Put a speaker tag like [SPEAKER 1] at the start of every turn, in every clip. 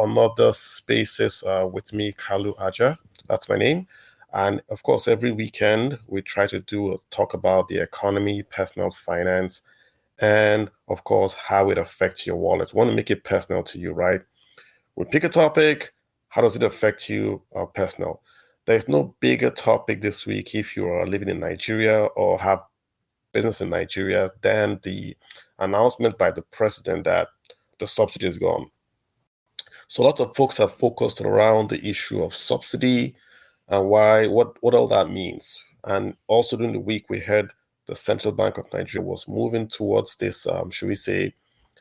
[SPEAKER 1] another Spaces with me, Kalu Aja. That's my name. And of course, every weekend we try to talk about the economy, personal finance, and of course, how it affects your wallet. We want to make it personal to you, right? We pick a topic. How does it affect you personal? There's no bigger topic this week if you are living in Nigeria or have business in Nigeria than the announcement by the president that the subsidy is gone. So lots of folks have focused around the issue of subsidy and what all that means. And also during the week, we heard the Central Bank of Nigeria was moving towards this, should we say,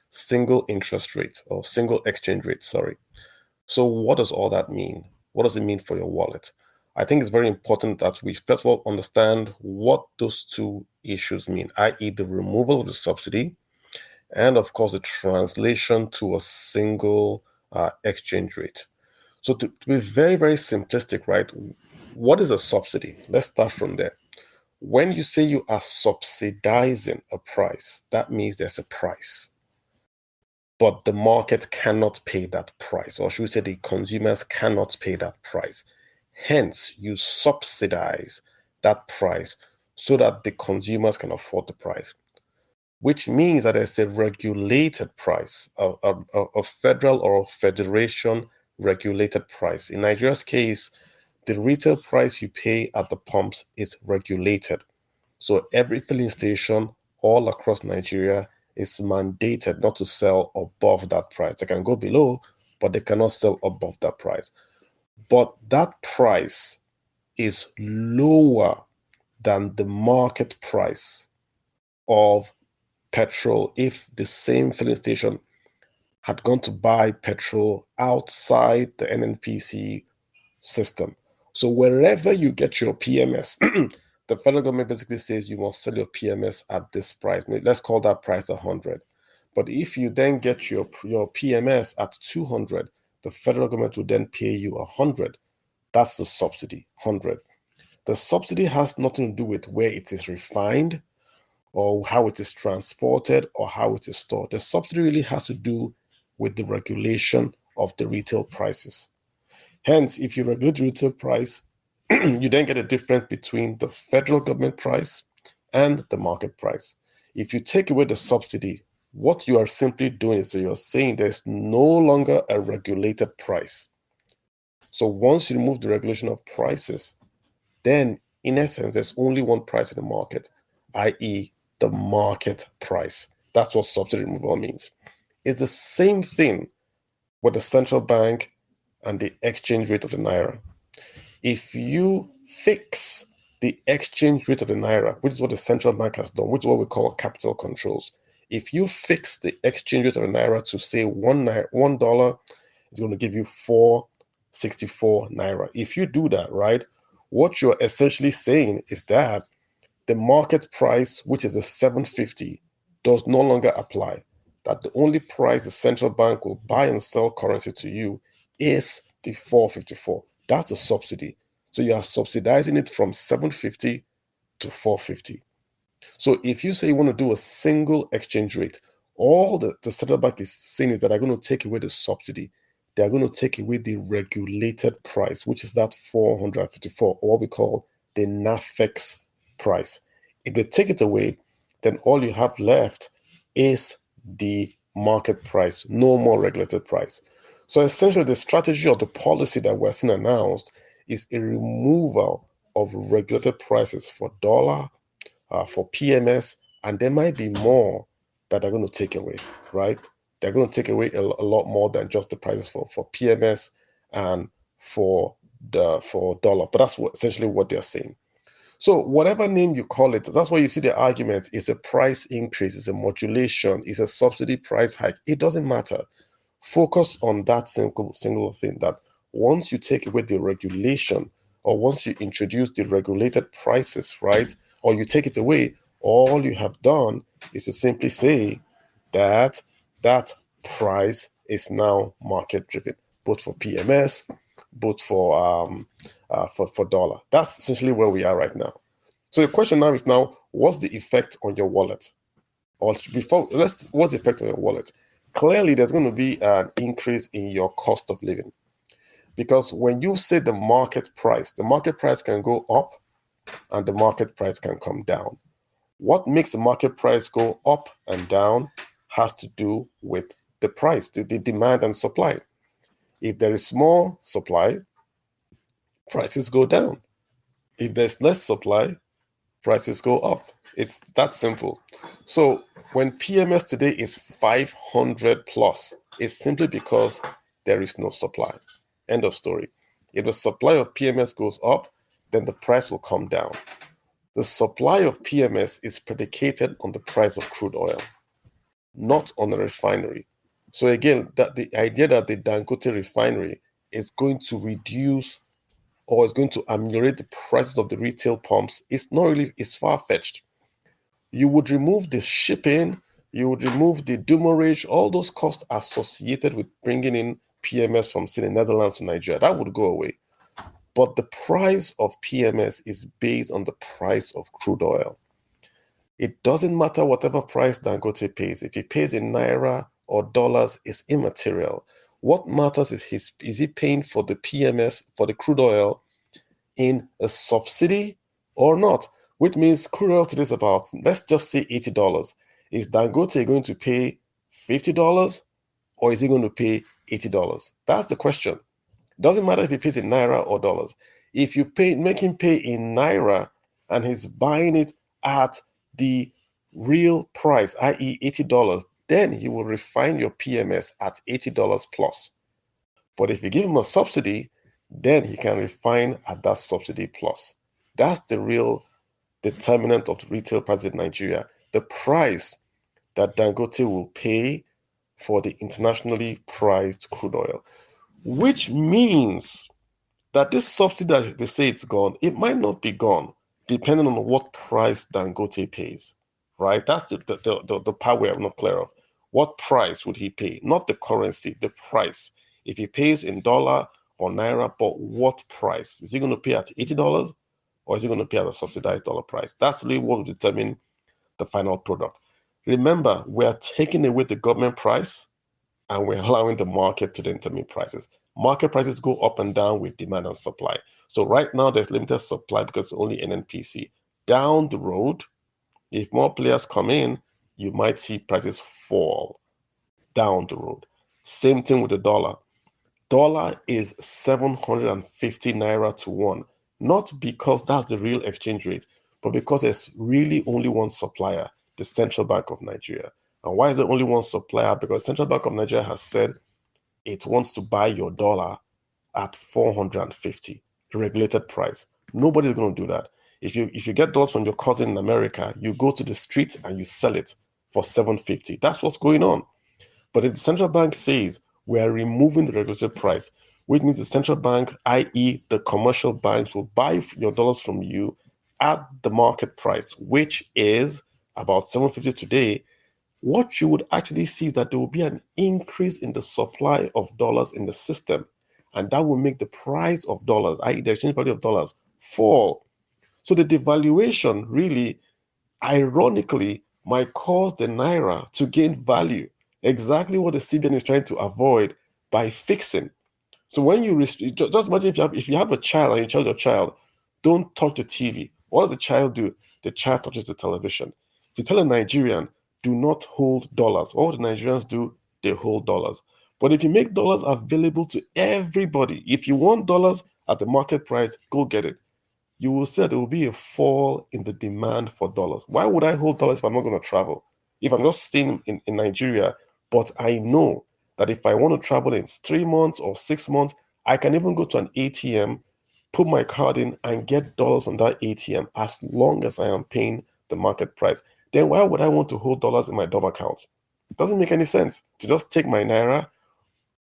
[SPEAKER 1] single interest rate or single exchange rate, sorry. So what does all that mean? What does it mean for your wallet? I think it's very important that we first of all understand what those two issues mean, i.e. the removal of the subsidy and of course the translation to a single exchange rate. So to be very, very simplistic, right? What is a subsidy? Let's start from there. When you say you are subsidizing a price, that means there's a price, but the market cannot pay that price, or should we say the consumers cannot pay that price. Hence, you subsidize that price so that the consumers can afford the price, which means that there's a regulated price, a federal or federation regulated price. In Nigeria's case, the retail price you pay at the pumps is regulated. So every filling station all across Nigeria is mandated not to sell above that price. They can go below, but they cannot sell above that price. But that price is lower than the market price of petrol if the same filling station had gone to buy petrol outside the NNPC system. So wherever you get your PMS, the federal government basically says you must sell your PMS at this price. Let's call that price 100. But if you then get your PMS at 200, the federal government will then pay you 100. That's the subsidy, 100. The subsidy has nothing to do with where it is refined or how it is transported or how it is stored. The subsidy really has to do with the regulation of the retail prices. Hence, if you regulate the retail price, you then get a difference between the federal government price and the market price. If you take away the subsidy, what you are simply doing is that you're saying there's no longer a regulated price. So once you remove the regulation of prices, then in essence, there's only one price in the market, i.e. the market price. That's what subsidy removal means. It's the same thing with the central bank and the exchange rate of the Naira. If you fix the exchange rate of the Naira, which is what the central bank has done, which is what we call capital controls. If you fix the exchange rate of the Naira to say $1 is going to give you 464 Naira. If you do that, right, what you're essentially saying is that the market price, which is the 750, does no longer apply. That the only price the central bank will buy and sell currency to you is the 454. That's the subsidy. So you are subsidizing it from 750 to 450. So if you say you want to do a single exchange rate, all the central bank is saying is that they're going to take away the subsidy. They're going to take away the regulated price, which is that 454, or what we call the NAFEX price. If they take it away, then all you have left is the market price, no more regulated price. So essentially, the strategy or the policy that we're seeing announced is a removal of regulated prices for dollar, for PMS, and there might be more that they're going to take away, right? They're going to take away a lot more than just the prices for PMS and for dollar. But that's essentially what they're saying. So whatever name you call it, that's why you see the argument is a price increase, is a modulation, is a subsidy price hike. It doesn't matter. Focus on that single thing, that once you take away the regulation or once you introduce the regulated prices, right, or you take it away, all you have done is to simply say that that price is now market driven, both for PMS, both for dollar. That's essentially where we are right now. So the question now is what's the effect on your wallet? Or what's the effect on your wallet? clearly there's going to be an increase in your cost of living. Because when you say the market price can go up and the market price can come down. What makes the market price go up and down has to do with the price, the demand and supply. If there is more supply, prices go down. If there's less supply, prices go up. It's that simple. So when PMS today is 500 plus, it's simply because there is no supply. End of story. If the supply of PMS goes up, then the price will come down. The supply of PMS is predicated on the price of crude oil, not on the refinery. So again, that the idea that the Dangote refinery is going to reduce or is going to ameliorate the prices of the retail pumps is not really, is far-fetched. You would remove the shipping, you would remove the demurrage, all those costs associated with bringing in PMS from, say, the Netherlands to Nigeria. That would go away. But the price of PMS is based on the price of crude oil. It doesn't matter whatever price Dangote pays. If he pays in naira or dollars, it's immaterial. What matters is he paying for the PMS, for the crude oil, in a subsidy or not? Which means crude oil today is about, let's just say $80. Is Dangote going to pay $50 or is he going to pay $80? That's the question. Doesn't matter if he pays in naira or dollars. If you make him pay in naira and he's buying it at the real price, i.e. $80, then he will refine your PMS at $80 plus. But if you give him a subsidy, then he can refine at that subsidy plus. That's the real determinant of the retail price in Nigeria. The price that Dangote will pay for the internationally priced crude oil, which means that this subsidy that they say it's gone, it might not be gone, depending on what price Dangote pays, right? That's the part where I'm not clear of. What price would he pay? Not the currency, the price. If he pays in dollar or naira, but what price? Is he going to pay at $80 or is he going to pay at a subsidized dollar price? That's really what will determine the final product. Remember, we're taking away the government price and we're allowing the market to determine prices. Market prices go up and down with demand and supply. So right now there's limited supply because it's only NNPC. Down the road, if more players come in, you might see prices fall down the road. Same thing with the dollar. Dollar is 750 naira to one, not because that's the real exchange rate, but because there's really only one supplier, the Central Bank of Nigeria. And why is there only one supplier? Because Central Bank of Nigeria has said it wants to buy your dollar at 450, the regulated price. Nobody's going to do that. If you get dollars from your cousin in America, you go to the street and you sell it for 750. That's what's going on. But if the central bank says we are removing the regulated price, which means the central bank, i.e. the commercial banks, will buy your dollars from you at the market price, which is about 750 today, what you would actually see is that there will be an increase in the supply of dollars in the system. And that will make the price of dollars, i.e. the exchange value of dollars, fall. So the devaluation really, ironically, might cause the naira to gain value. Exactly what the CBN is trying to avoid by fixing. So when you just imagine if you have a child and you tell your child, don't touch the TV. What does the child do? The child touches the television. If you tell a Nigerian, do not hold dollars, what the Nigerians do? They hold dollars. But if you make dollars available to everybody, if you want dollars at the market price, go get it. You will see that there will be a fall in the demand for dollars. Why would I hold dollars if I'm not going to travel? If I'm just staying in Nigeria, but I know that if I want to travel in 3 months or 6 months, I can even go to an ATM, put my card in, and get dollars from that ATM as long as I am paying the market price. Then why would I want to hold dollars in my DOM account? It doesn't make any sense to just take my naira,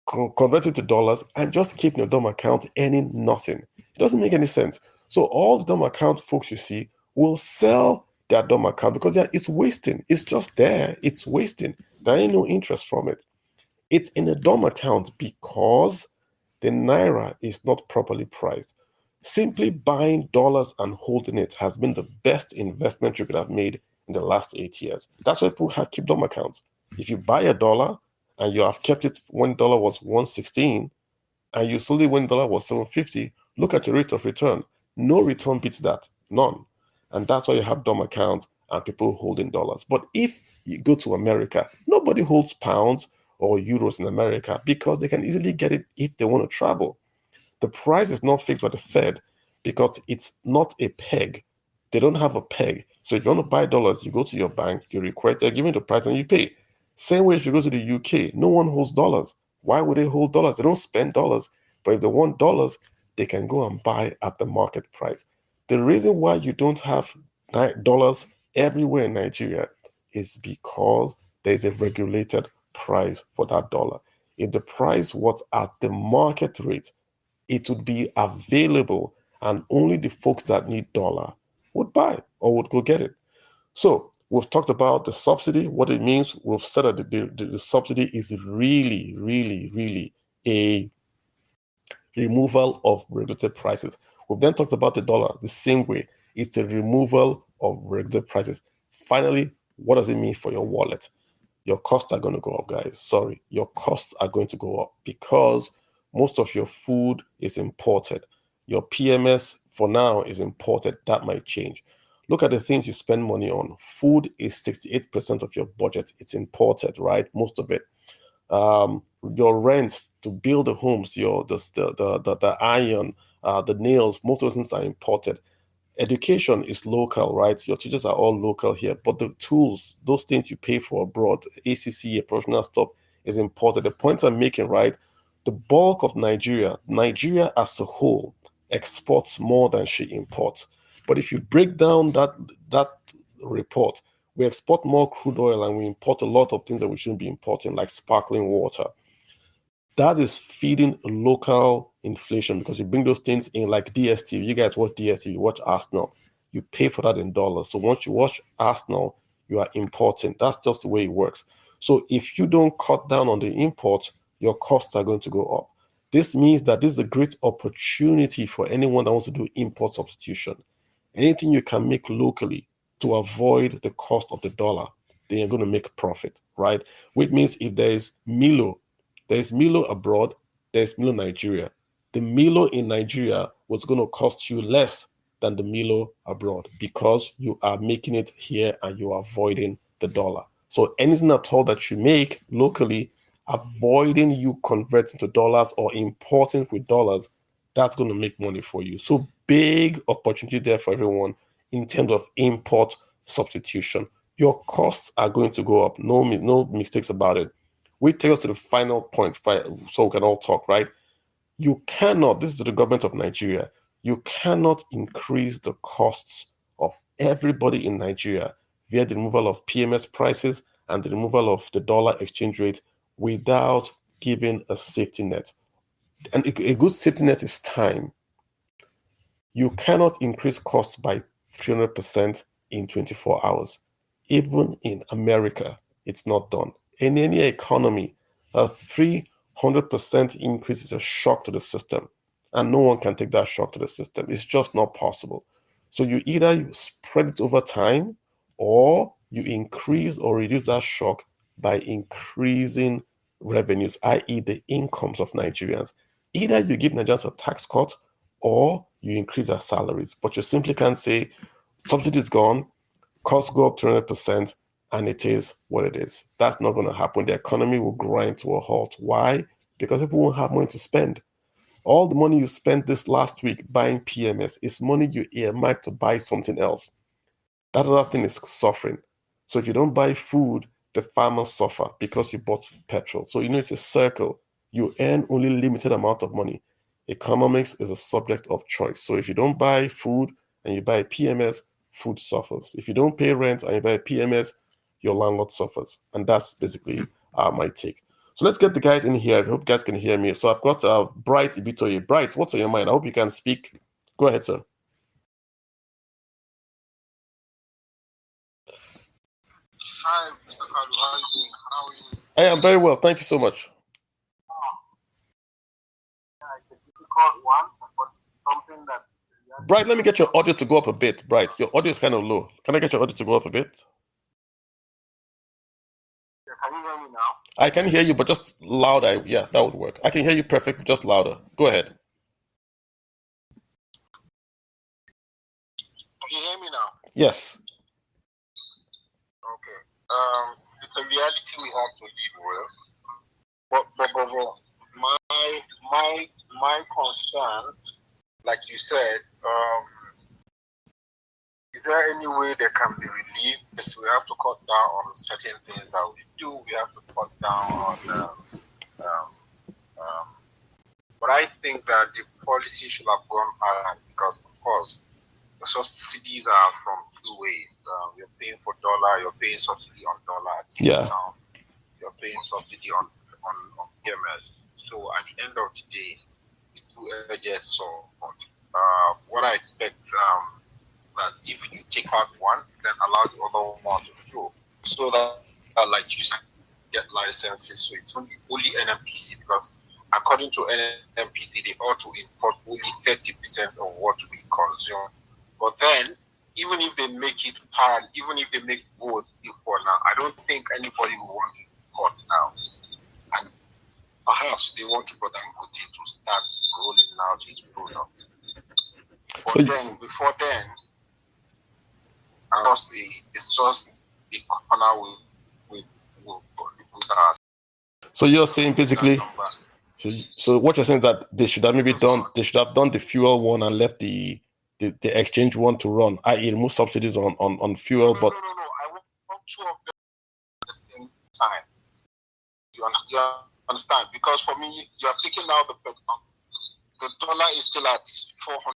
[SPEAKER 1] convert it to dollars, and just keep your DOM account earning nothing. It doesn't make any sense. So all the DOM account folks you see will sell their DOM account because it's wasting. It's just there. It's wasting. There ain't no interest from it. It's in a DOM account because the naira is not properly priced. Simply buying dollars and holding it has been the best investment you could have made in the last 8 years. That's why people keep DOM accounts. If you buy a dollar and you have kept it when dollar was 116, and you sold it when dollar was 750, look at your rate of return. No return beats that. None. And that's why you have dumb accounts and people holding dollars. But if you go to America, nobody holds pounds or euros in America because they can easily get it if they want to travel. The price is not fixed by the Fed because it's not a peg. They don't have a peg. So if you want to buy dollars, you go to your bank, you request, they're giving the price and you pay. Same way if you go to the UK, no one holds dollars. Why would they hold dollars? They don't spend dollars. But if they want dollars, they can go and buy at the market price. The reason why you don't have dollars everywhere in Nigeria is because there's a regulated price for that dollar. If the price was at the market rate, it would be available and only the folks that need dollar would buy or would go get it. So we've talked about the subsidy, what it means. We've said that the subsidy is really, really, really a removal of regulated prices. We've then talked about the dollar the same way. It's a removal of regulated prices. Finally, what does it mean for your wallet? Your costs are going to go up, guys. Sorry, your costs are going to go up because most of your food is imported. Your PMS for now is imported. That might change. Look at the things you spend money on. Food is 68% of your budget. It's imported, right? Most of it. Your rents to build the homes, the iron, the nails, most of those things are imported. Education is local, right? Your teachers are all local here, but the tools, those things you pay for abroad, ACC, professional stuff, is imported. The points I'm making, right? The bulk of Nigeria as a whole exports more than she imports. But if you break down that report, we export more crude oil and we import a lot of things that we shouldn't be importing, like sparkling water. That is feeding local inflation because you bring those things in like DSTV. You guys watch DSTV, you watch Arsenal. You pay for that in dollars. So once you watch Arsenal, you are importing. That's just the way it works. So if you don't cut down on the imports, your costs are going to go up. This means that this is a great opportunity for anyone that wants to do import substitution. Anything you can make locally to avoid the cost of the dollar, then you're going to make profit, right? Which means if there's Milo abroad, there's Milo Nigeria. The Milo in Nigeria was going to cost you less than the Milo abroad because you are making it here and you are avoiding the dollar. So anything at all that you make locally, avoiding you converting to dollars or importing with dollars, that's going to make money for you. So big opportunity there for everyone in terms of import substitution. Your costs are going to go up. No mistakes about it. We take us to the final point so we can all talk, right? You cannot, this is to the government of Nigeria, you cannot increase the costs of everybody in Nigeria via the removal of PMS prices and the removal of the dollar exchange rate without giving a safety net. And a good safety net is time. You cannot increase costs by 300% in 24 hours. Even in America, it's not done. In any economy, a 300% increase is a shock to the system, and no one can take that shock to the system. It's just not possible. So you either spread it over time or you increase or reduce that shock by increasing revenues, i.e. the incomes of Nigerians. Either you give Nigerians a tax cut or you increase their salaries. But you simply can't say subsidy is gone, costs go up 200%, and it is what it is. That's not going to happen. The economy will grind to a halt. Why? Because people won't have money to spend. All the money you spent this last week buying PMS is money you earmarked to buy something else. That other thing is suffering. So if you don't buy food, the farmers suffer because you bought petrol. So it's a circle. You earn only limited amount of money. Economics is a subject of choice. So if you don't buy food and you buy PMS, food suffers. If you don't pay rent and you buy PMS, your landlord suffers. And that's basically my take. So let's get the guys in here. I hope you guys can hear me. So I've got Bright Ibitoye. Bright, what's on your mind? I hope you can speak. Go ahead, sir.
[SPEAKER 2] Hi, Mr. Kalu. How are you doing? How are you?
[SPEAKER 1] I am very well. Thank you so much.
[SPEAKER 2] Yeah, it's a difficult one, but something that.
[SPEAKER 1] Bright, let me get your audio to go up a bit. Bright, your audio is kind of low. Can I get your audio to go up a bit?
[SPEAKER 2] Yeah, can you hear me now?
[SPEAKER 1] I can hear you, but just louder. Yeah, that would work. I can hear you perfectly, just louder. Go ahead.
[SPEAKER 2] Can you hear me now?
[SPEAKER 1] Yes.
[SPEAKER 2] Okay. It's a reality we have to live with. But my concern, like you said, is there any way there can be relief? Yes, we have to cut down on certain things that we do. We have to cut down on. But I think that the policy should have gone higher because, of course, the subsidies are from two ways. You're paying for dollar, you're paying subsidy on dollar at the same time. You're paying subsidy on PMS. So at the end of the day, the two edges sword. What I expect that if you take out one, then allow the other one to flow. So that like you said, get licenses. So it's only NMPC because according to NMPC, they ought to import only 30% of what we consume. But then, even if they make it parallel, even if they make both equal now, I don't think anybody will want to import now. And perhaps they want to go down to start rolling out his product. But then, before then, it's just the corner with us.
[SPEAKER 1] So you're saying basically, so what you're saying is that they should have maybe done the fuel one and left the exchange one to run, i.e. remove subsidies on fuel.
[SPEAKER 2] No,
[SPEAKER 1] but
[SPEAKER 2] no, I want two of them at the same time. You understand? Because for me, you are taking out the dollar is still at 400.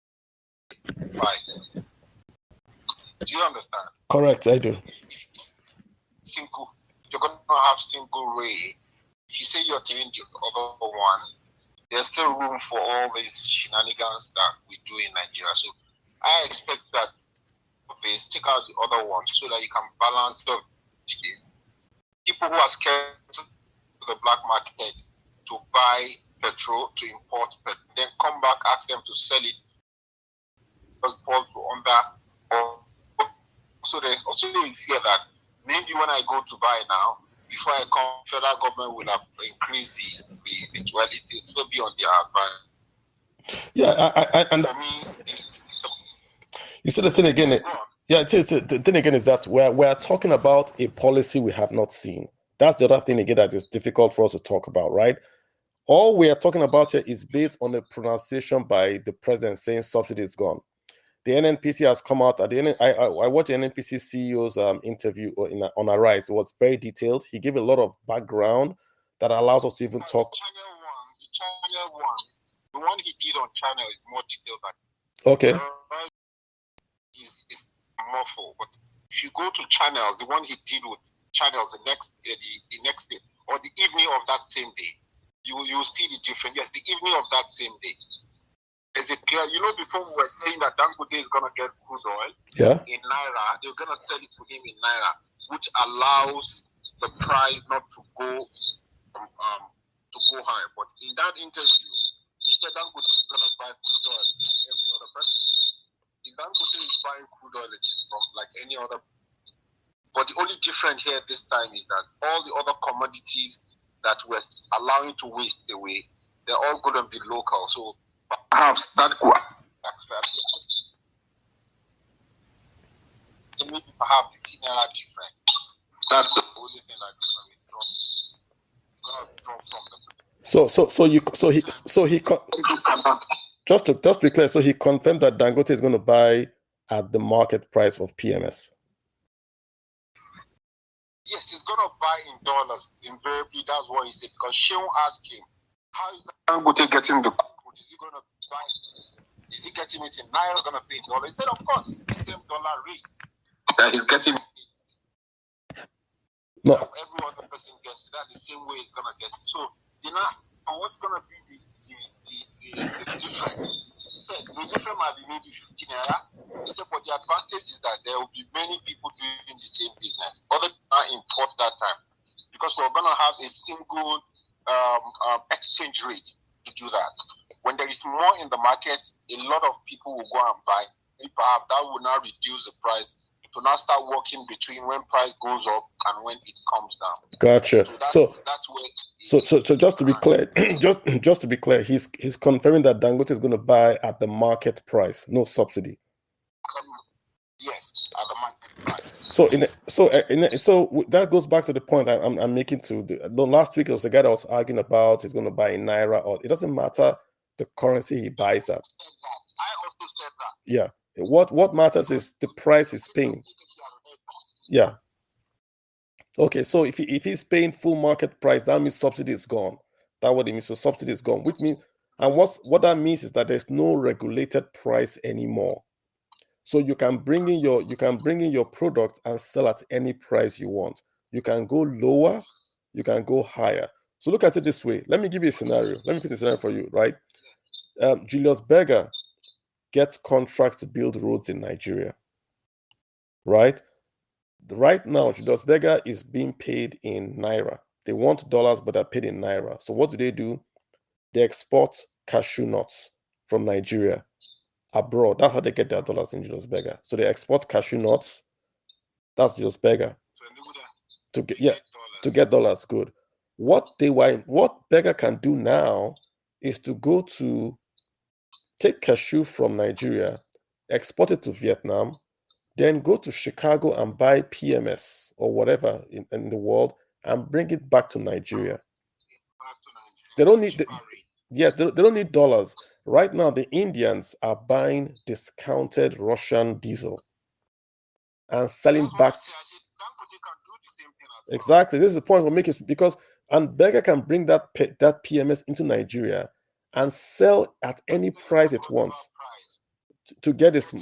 [SPEAKER 2] Right. Do you understand?
[SPEAKER 1] Correct, I do.
[SPEAKER 2] You're going to have single rate. If you say you're doing the other one, there's still room for all these shenanigans that we do in Nigeria. So I expect that they take out the other one so that you can balance the people who are scared to the black market to buy petrol, to import petrol, then come back, ask them to sell it, just fall to under. So there's also a fear that maybe when I go to buy now, before I come, federal government will have increased the duality. It will be on their advantage.
[SPEAKER 1] Yeah, and
[SPEAKER 2] for me,
[SPEAKER 1] you see the thing again. The thing again is that we're talking about a policy we have not seen. That's the other thing again that is difficult for us to talk about, right? All we are talking about here is based on a pronunciation by the president saying subsidy is gone. The NNPC has come out at the end. I watched the NNPC CEO's interview on Arise. It was very detailed. He gave a lot of background that allows us to even talk.
[SPEAKER 2] The one he did on channel is more detailed
[SPEAKER 1] Okay.
[SPEAKER 2] Is more full. But if you go to channels, the one he did with channels the next day or the evening of that same day, you see the difference. Yes, the evening of that same day. Is it clear? Before we were saying that Dangote is going to get crude oil in Naira, they're going to sell it to him in Naira, which allows the price not to go high. But in that interview, he said Dangote is going to buy crude oil like every other person. If Dangote is buying crude oil from like any other, but the only difference here this time is that all the other commodities that we're allowing to wait away, they're all going to be local. So perhaps that's fair. Maybe perhaps 15 naira different. That's the only thing that gonna drop from the.
[SPEAKER 1] Just to be clear, so he confirmed that Dangote is going to buy at the market price of PMS.
[SPEAKER 2] Yes, he's going to buy in dollars. Invariably, that's what he said. Because Sheon asked him, how is Dangote getting the crude? Is he going to buy? Is he getting it in Naira? Going to pay in dollars? He said, of course, the same dollar rate that he's getting.
[SPEAKER 1] No.
[SPEAKER 2] Every other person gets it. That's the same way he's going to get it. So, what's going to be the difference? The difference might be maybe 15 naira. But the advantage is that there will be many people doing the same business. Other people import that time because we're going to have a single exchange rate to do that. When there is more in the market, a lot of people will go and buy. Perhaps that will now reduce the price to to now start working between when price goes up and when it comes down.
[SPEAKER 1] Gotcha.
[SPEAKER 2] So that's where.
[SPEAKER 1] So just to be clear, just to be clear, he's confirming that Dangote is going to buy at the market price, no subsidy.
[SPEAKER 2] Yes, at the market price.
[SPEAKER 1] So that goes back to the point I'm making. The last week there was a guy that was arguing about he's going to buy in naira, or it doesn't matter the currency he buys at.
[SPEAKER 2] I also said that.
[SPEAKER 1] Yeah. What matters is the price he's paying. Yeah. Okay, so if he's paying full market price, that means subsidy is gone. That's what it means. So subsidy is gone, which means, and what that means is that there's no regulated price anymore. So you can bring in your product and sell at any price you want. You can go lower, you can go higher. So look at it this way. Let me give you a scenario. Let me put a scenario for you, right? Julius Berger gets contracts to build roads in Nigeria, right? Right now, Julius Berger is being paid in naira. They want dollars, but they're paid in naira. So what do? They export cashew nuts from Nigeria abroad. That's how they get their dollars in Julius Berger. So they export cashew nuts. That's Julius Berger. To get dollars. Good. What Berger can do now is to go to take cashew from Nigeria, export it to Vietnam, then go to Chicago and buy PMS or whatever in the world and bring it back to Nigeria. They don't need they don't need dollars. Right now, the Indians are buying discounted Russian diesel and selling back. Exactly. This is the point we're making, because Berger can bring that PMS into Nigeria and sell at any price it wants to get this.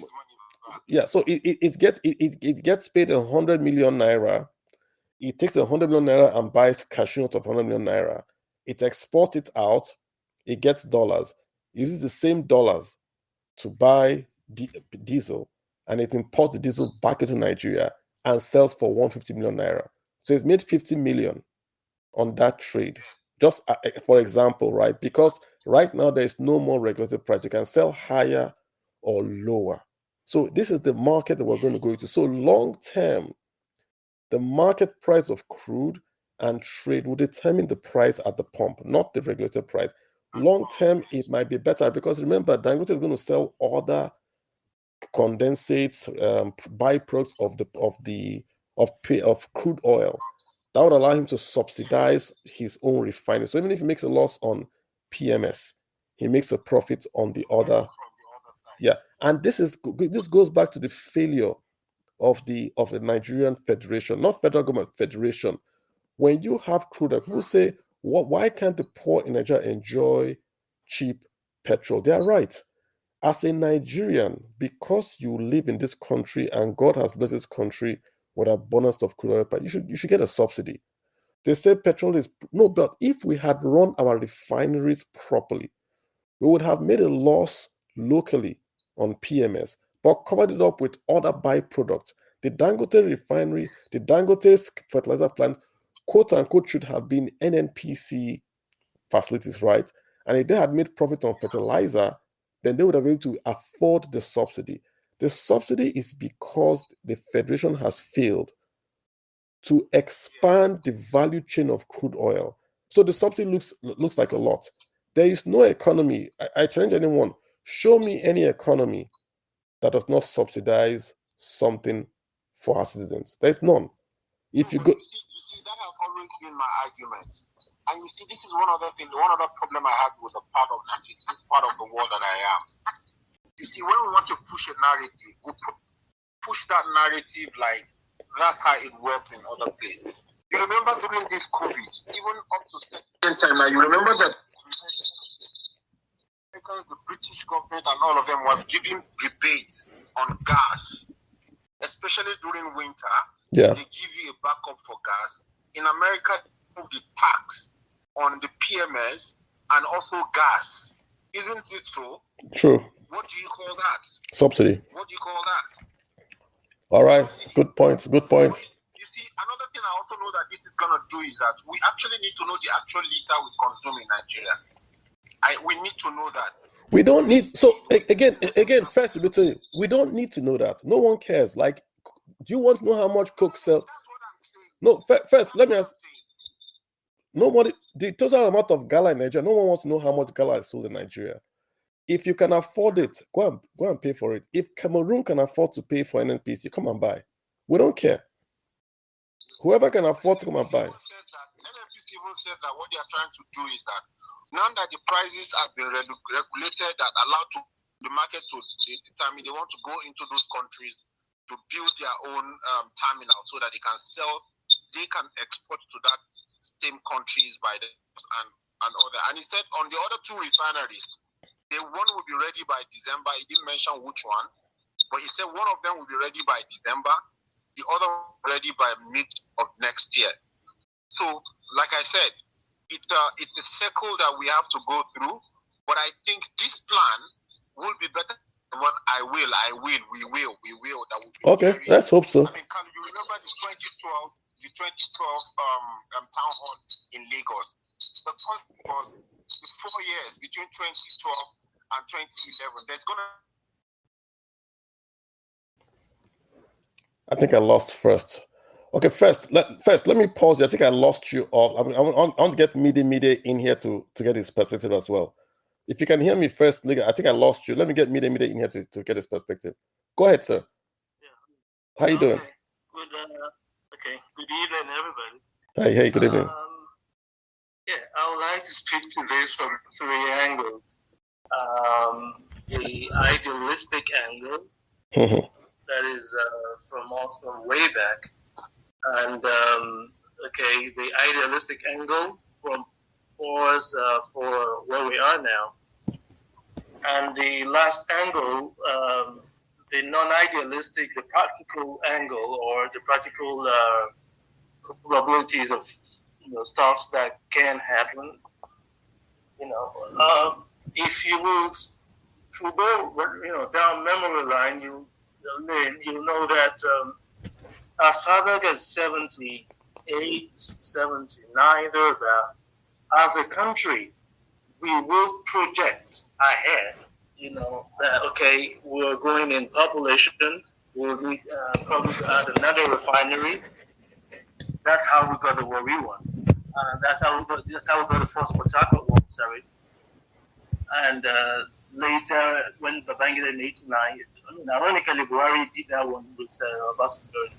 [SPEAKER 1] Yeah, so it gets paid 100 million naira. It takes 100 million naira and buys cashew nut of 100 million naira. It exports it out. It gets dollars. It uses the same dollars to buy diesel, and it imports the diesel back into Nigeria and sells for 150 million naira. So it's made 50 million on that trade. Just for example, right? Because right now there is no more regulated price. You can sell higher or lower. So this is the market that we're going to go into. So long term, the market price of crude and trade will determine the price at the pump, not the regulated price. Long term, it might be better, because remember, Dangote is going to sell other condensates, byproducts of crude oil. That would allow him to subsidize his own refinery. So even if he makes a loss on PMS, he makes a profit on the other. Yeah, and this goes back to the failure of the Nigerian Federation, not federal government, federation. When you have crude oil, people say, why can't the poor in Nigeria enjoy cheap petrol? They are right. As a Nigerian, because you live in this country and God has blessed this country with abundance of crude oil, but you should get a subsidy. They say petrol is no, but if we had run our refineries properly, we would have made a loss locally on PMS, but covered it up with other byproducts. The Dangote refinery, the Dangote fertilizer plant, quote unquote, should have been NNPC facilities, right? And if they had made profit on fertilizer, then they would have been able to afford the subsidy. The subsidy is because the Federation has failed to expand the value chain of crude oil. So the subsidy looks like a lot. There is no economy. I challenge anyone, show me any economy that does not subsidize something for our citizens. There's none. If you go,
[SPEAKER 2] you see, that has always been my argument. And you see, this is one other problem I have with the part of Nigeria, this part of the world that I am. You see, when we want to push a narrative, we push that narrative like that's how it works in other places. You remember during this COVID, even up to second time, you remember that the British government and all of them were giving rebates on gas, especially during winter.
[SPEAKER 1] Yeah.
[SPEAKER 2] They give you a backup for gas. In America, they move the tax on the PMS and also gas. Isn't it so?
[SPEAKER 1] True.
[SPEAKER 2] What do you call that?
[SPEAKER 1] Subsidy.
[SPEAKER 2] What do you call that?
[SPEAKER 1] All right. Subsidy. Good point.
[SPEAKER 2] You see, another thing I also know that this is going to do is that we actually need to know the actual liter we consume in Nigeria. We need to know that.
[SPEAKER 1] We don't need, so again, first between we don't need to know that. No one cares. Like, you want to know how much Coke sells? No, first, let me ask. Nobody, the total amount of gala in Nigeria, no one wants to know how much gala is sold in Nigeria. If you can afford it, go and pay for it. If Cameroon can afford to pay for NNPC, come and buy. We don't care. Whoever can afford to come and buy.
[SPEAKER 2] NNPC even said that what they are trying to do is that now that the prices have been regulated, that allowed to the market to determine, they want to go into those countries to build their own terminal so that they can sell, they can export to that same countries by them and other. And he said on the other two refineries, the one will be ready by December. He didn't mention which one, but he said one of them will be ready by December, the other ready by mid of next year. So, like I said, it's a cycle that we have to go through. But I think this plan will be better than what we will. That will be
[SPEAKER 1] okay, let's hope so.
[SPEAKER 2] I mean, can you remember the 2012 town hall in Lagos? The concept was the 4 years between 2012 and 2011. There's gonna.
[SPEAKER 1] I think I lost first. Okay, first let me pause you. I think I lost you off. I want to get Mide in here to get his perspective as well. If you can hear me first, I think I lost you. Let me get Mide in here to get his perspective. Go ahead, sir.
[SPEAKER 3] Yeah.
[SPEAKER 1] How you doing?
[SPEAKER 3] Good. Good evening, everybody.
[SPEAKER 1] Hey, good evening.
[SPEAKER 3] I would like to speak to this from three angles. The idealistic angle, that is from way back, and the idealistic angle for us for where we are now, and the last angle, the non-idealistic, the practical angle, or the practical probabilities of stuff that can happen. If you will go, down memory line, you know that as far back as 78, 79, thereabout, as a country, we will project ahead. That we're going in population. We'll be probably to add another refinery. That's how we got to where we want. That's how we got the first Port Harcourt one. Sorry. And later, when Babangida in '89, ironically, Buhari did that one with Obasanjo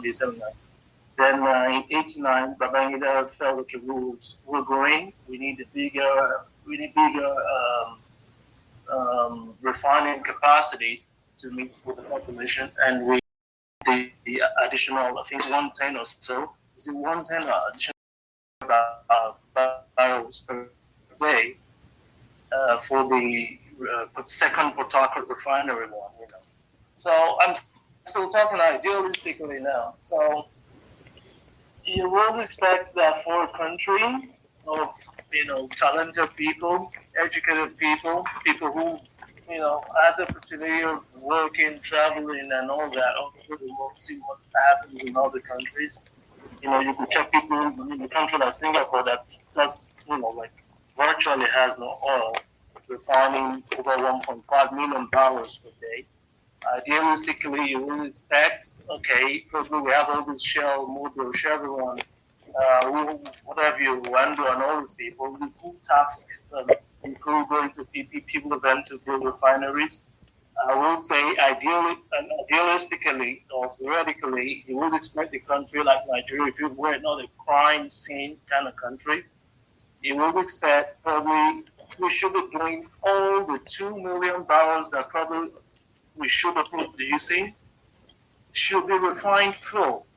[SPEAKER 3] in 79. Then in '89, Babangida felt okay, we're growing. We need bigger refining capacity to meet with the population, and we the additional, I think 110 or so. Is it 110 additional barrels per day for the second Port Harcourt refinery one? So I'm still talking idealistically now. So you would expect that for a country of talented people, educated people who had the opportunity of working, traveling, and all that, we'll see what happens in other countries. You can check people in a country like Singapore that just, virtually has no oil, refining over 1.5 million barrels per day. Idealistically, you will expect, probably we have all this Shell, Mobil, Chevron, whatever you want to, and all these people, we could task we could go into people event to build refineries. I will say idealistically or theoretically, you would expect a country like Nigeria, if it were not a crime scene kind of country, you would expect probably we should be doing all the 2 million barrels that probably we should be producing should be refined full,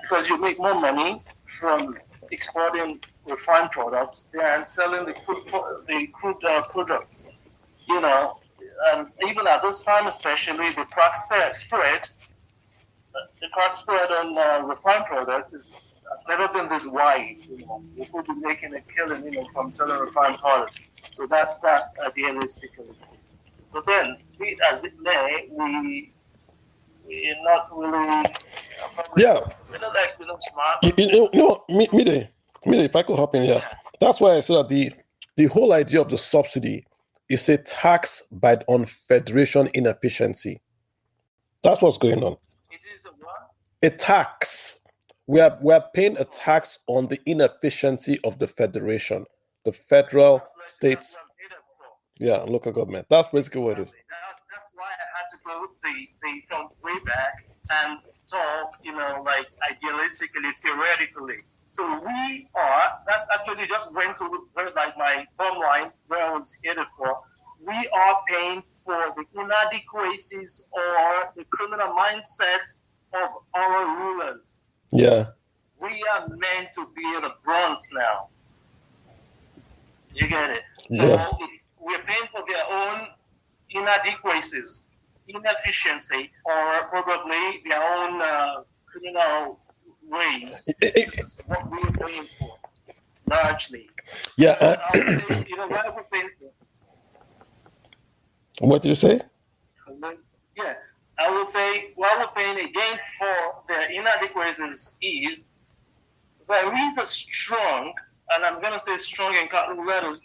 [SPEAKER 3] because you make more money from exporting refined products than selling the crude product. And even at this time, especially the crack spread on refined products has never been this wide. We could be making a killing, from selling refined products. So that's idealistically. But then, be it as it may, we're not really. We're not smart.
[SPEAKER 1] Mide, if I could hop in here, that's why I said that the whole idea of the subsidy is a tax on federation inefficiency. That's what's going on.
[SPEAKER 3] It is
[SPEAKER 1] a tax. We are paying a tax on the inefficiency of the federation, the federal, states, local government. That's basically what it is.
[SPEAKER 3] That's why I had to go from way back and talk, like idealistically, theoretically. So that's actually just went to like my bottom line where I was headed for. We are paying for the inadequacies or the criminal mindset of our rulers.
[SPEAKER 1] Yeah.
[SPEAKER 3] We are meant to be the bronze now. You get it?
[SPEAKER 1] Yeah.
[SPEAKER 3] So we're paying for their own inadequacies, inefficiency, or probably their own criminal ways. This is what we're paying for, largely.
[SPEAKER 1] Yeah.
[SPEAKER 3] Why are we paying for?
[SPEAKER 1] What did you say?
[SPEAKER 3] Yeah, I would say what we're paying again for the inadequacies is there is a strong, and I'm going to say strong in capital letters,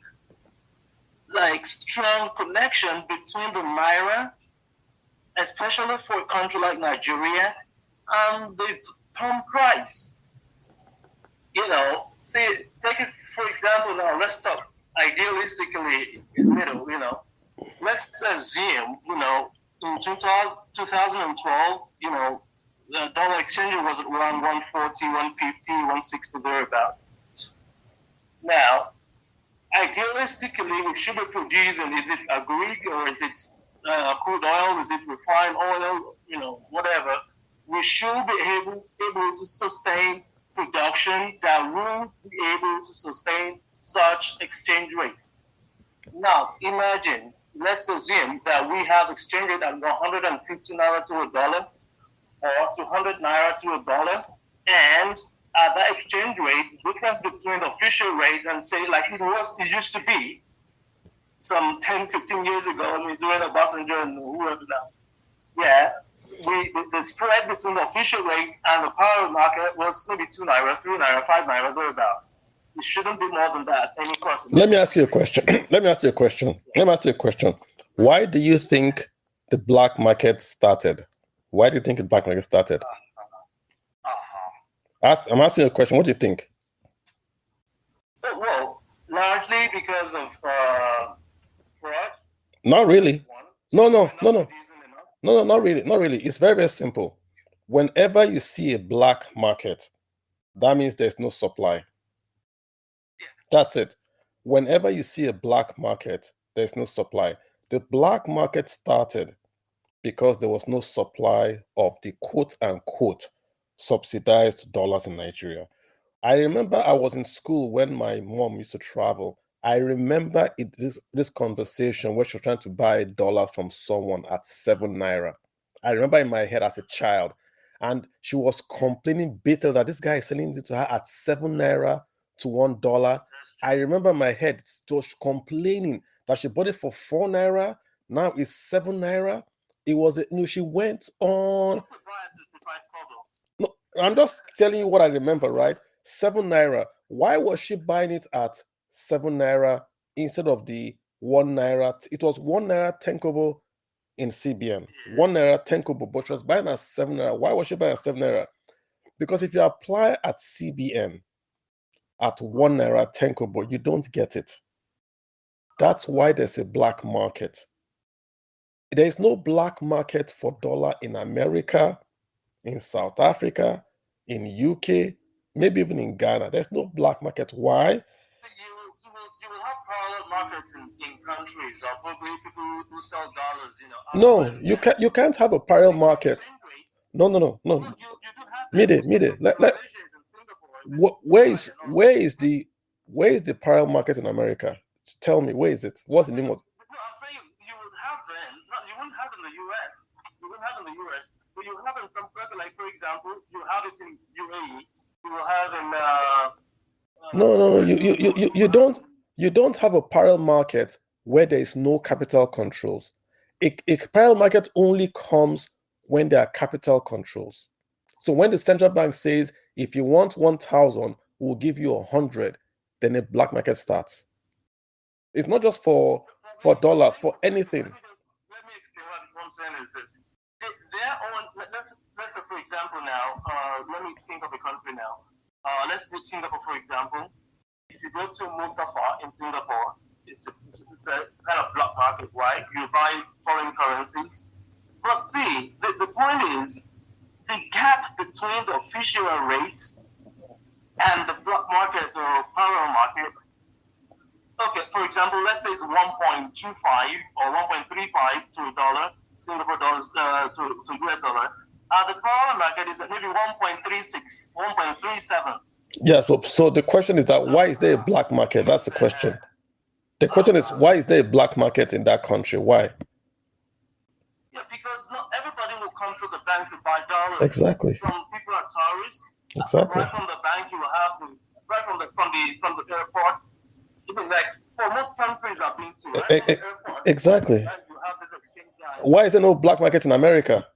[SPEAKER 3] like strong connection between the naira, especially for a country like Nigeria, and the pound price. Say, take it for example now, let's talk idealistically in the middle, let's assume, in 2012, the dollar exchange was around 140, 150, 160, thereabout. Now, idealistically, we should be producing, is it agri or is it crude oil, is it refined oil, whatever. We should be able to sustain production that will be able to sustain such exchange rates. Now, imagine, let's assume that we have exchange rate at 150 naira to a dollar or 200 naira to a dollar, and at that exchange rate, the difference between the official rate and say like it used to be some 10, 15 years ago when we were doing Obasanjo and whoever now. Yeah, the spread between the official rate and the power market was maybe 2 naira, 3 naira, 5 naira, thereabout. It shouldn't be more than that. Any cost.
[SPEAKER 1] Let me ask you a question. Why do you think the black market started? Why do you think the black market started? I'm asking you a question. What do you think?
[SPEAKER 3] Well, largely because of fraud.
[SPEAKER 1] Not really. No, not really. It's very, very simple. Whenever you see a black market, that means there's no supply. That's it. Whenever you see a black market, there's no supply. The black market started because there was no supply of the quote unquote subsidized dollars in Nigeria. I remember I was in school when my mom used to travel. I remember this conversation where she was trying to buy dollars from someone at 7 naira. I remember in my head as a child, and she was complaining bitter that this guy is selling it to her at 7 naira to $1. I remember my head was complaining that she bought it for 4 naira. Now it's 7 naira. It was, she went on. No, I'm just telling you what I remember, right? 7 naira. Why was she buying it at 7 naira instead of the 1 naira? It was 1 naira 10 kobo in CBN. 1 naira 10 kobo, but she was buying at 7 naira. Why was she buying at 7 naira? Because if you apply at CBN at 1 naira 10 kobo, you don't get it. That's why there's a black market. There is no black market for dollar in America, in South Africa, in UK, maybe even in Ghana. There's no black market. Why?
[SPEAKER 3] You will have parallel markets in countries, or probably people who sell dollars.
[SPEAKER 1] No, you can't have a parallel market. No. Mide. Where is the parallel market in America? Tell me, where is it? What's the name of it?
[SPEAKER 3] I'm saying you would have them. You wouldn't have in the US. You wouldn't have in the US, but you have in some country, like for example, you have it in UAE. You will have in.
[SPEAKER 1] No. You don't have a parallel market where there is no capital controls. A parallel market only comes when there are capital controls. So when the central bank says, if you want 1,000, we'll give you 100, then a black market starts. It's not just for dollars, for anything.
[SPEAKER 3] Let me explain what I'm saying is this. their own. Let's say, for example, now, let me think of a country now. Let's take Singapore, for example. If you go to Mustafa in Singapore, it's a kind of black market, right? You buy foreign currencies. But see, the point is, the gap between the official rates and the black market or parallel market. Okay, for example, let's say it's 1.25 or 1.35 to a dollar, Singapore dollars to US dollar. The parallel market is maybe 1.36, 1.37.
[SPEAKER 1] Yeah, so the question is that why is there a black market? That's the question. The question is, why is there a black market in that country? Why?
[SPEAKER 3] Yeah, because not everybody will come to the bank to buy dollars.
[SPEAKER 1] Exactly.
[SPEAKER 3] Some people are tourists.
[SPEAKER 1] Exactly.
[SPEAKER 3] Right from the bank, you will have right from the airport. Even like for most countries I've been to, right from the airport.
[SPEAKER 1] Exactly.
[SPEAKER 3] You have this exchange guy.
[SPEAKER 1] Why is there no black market in America?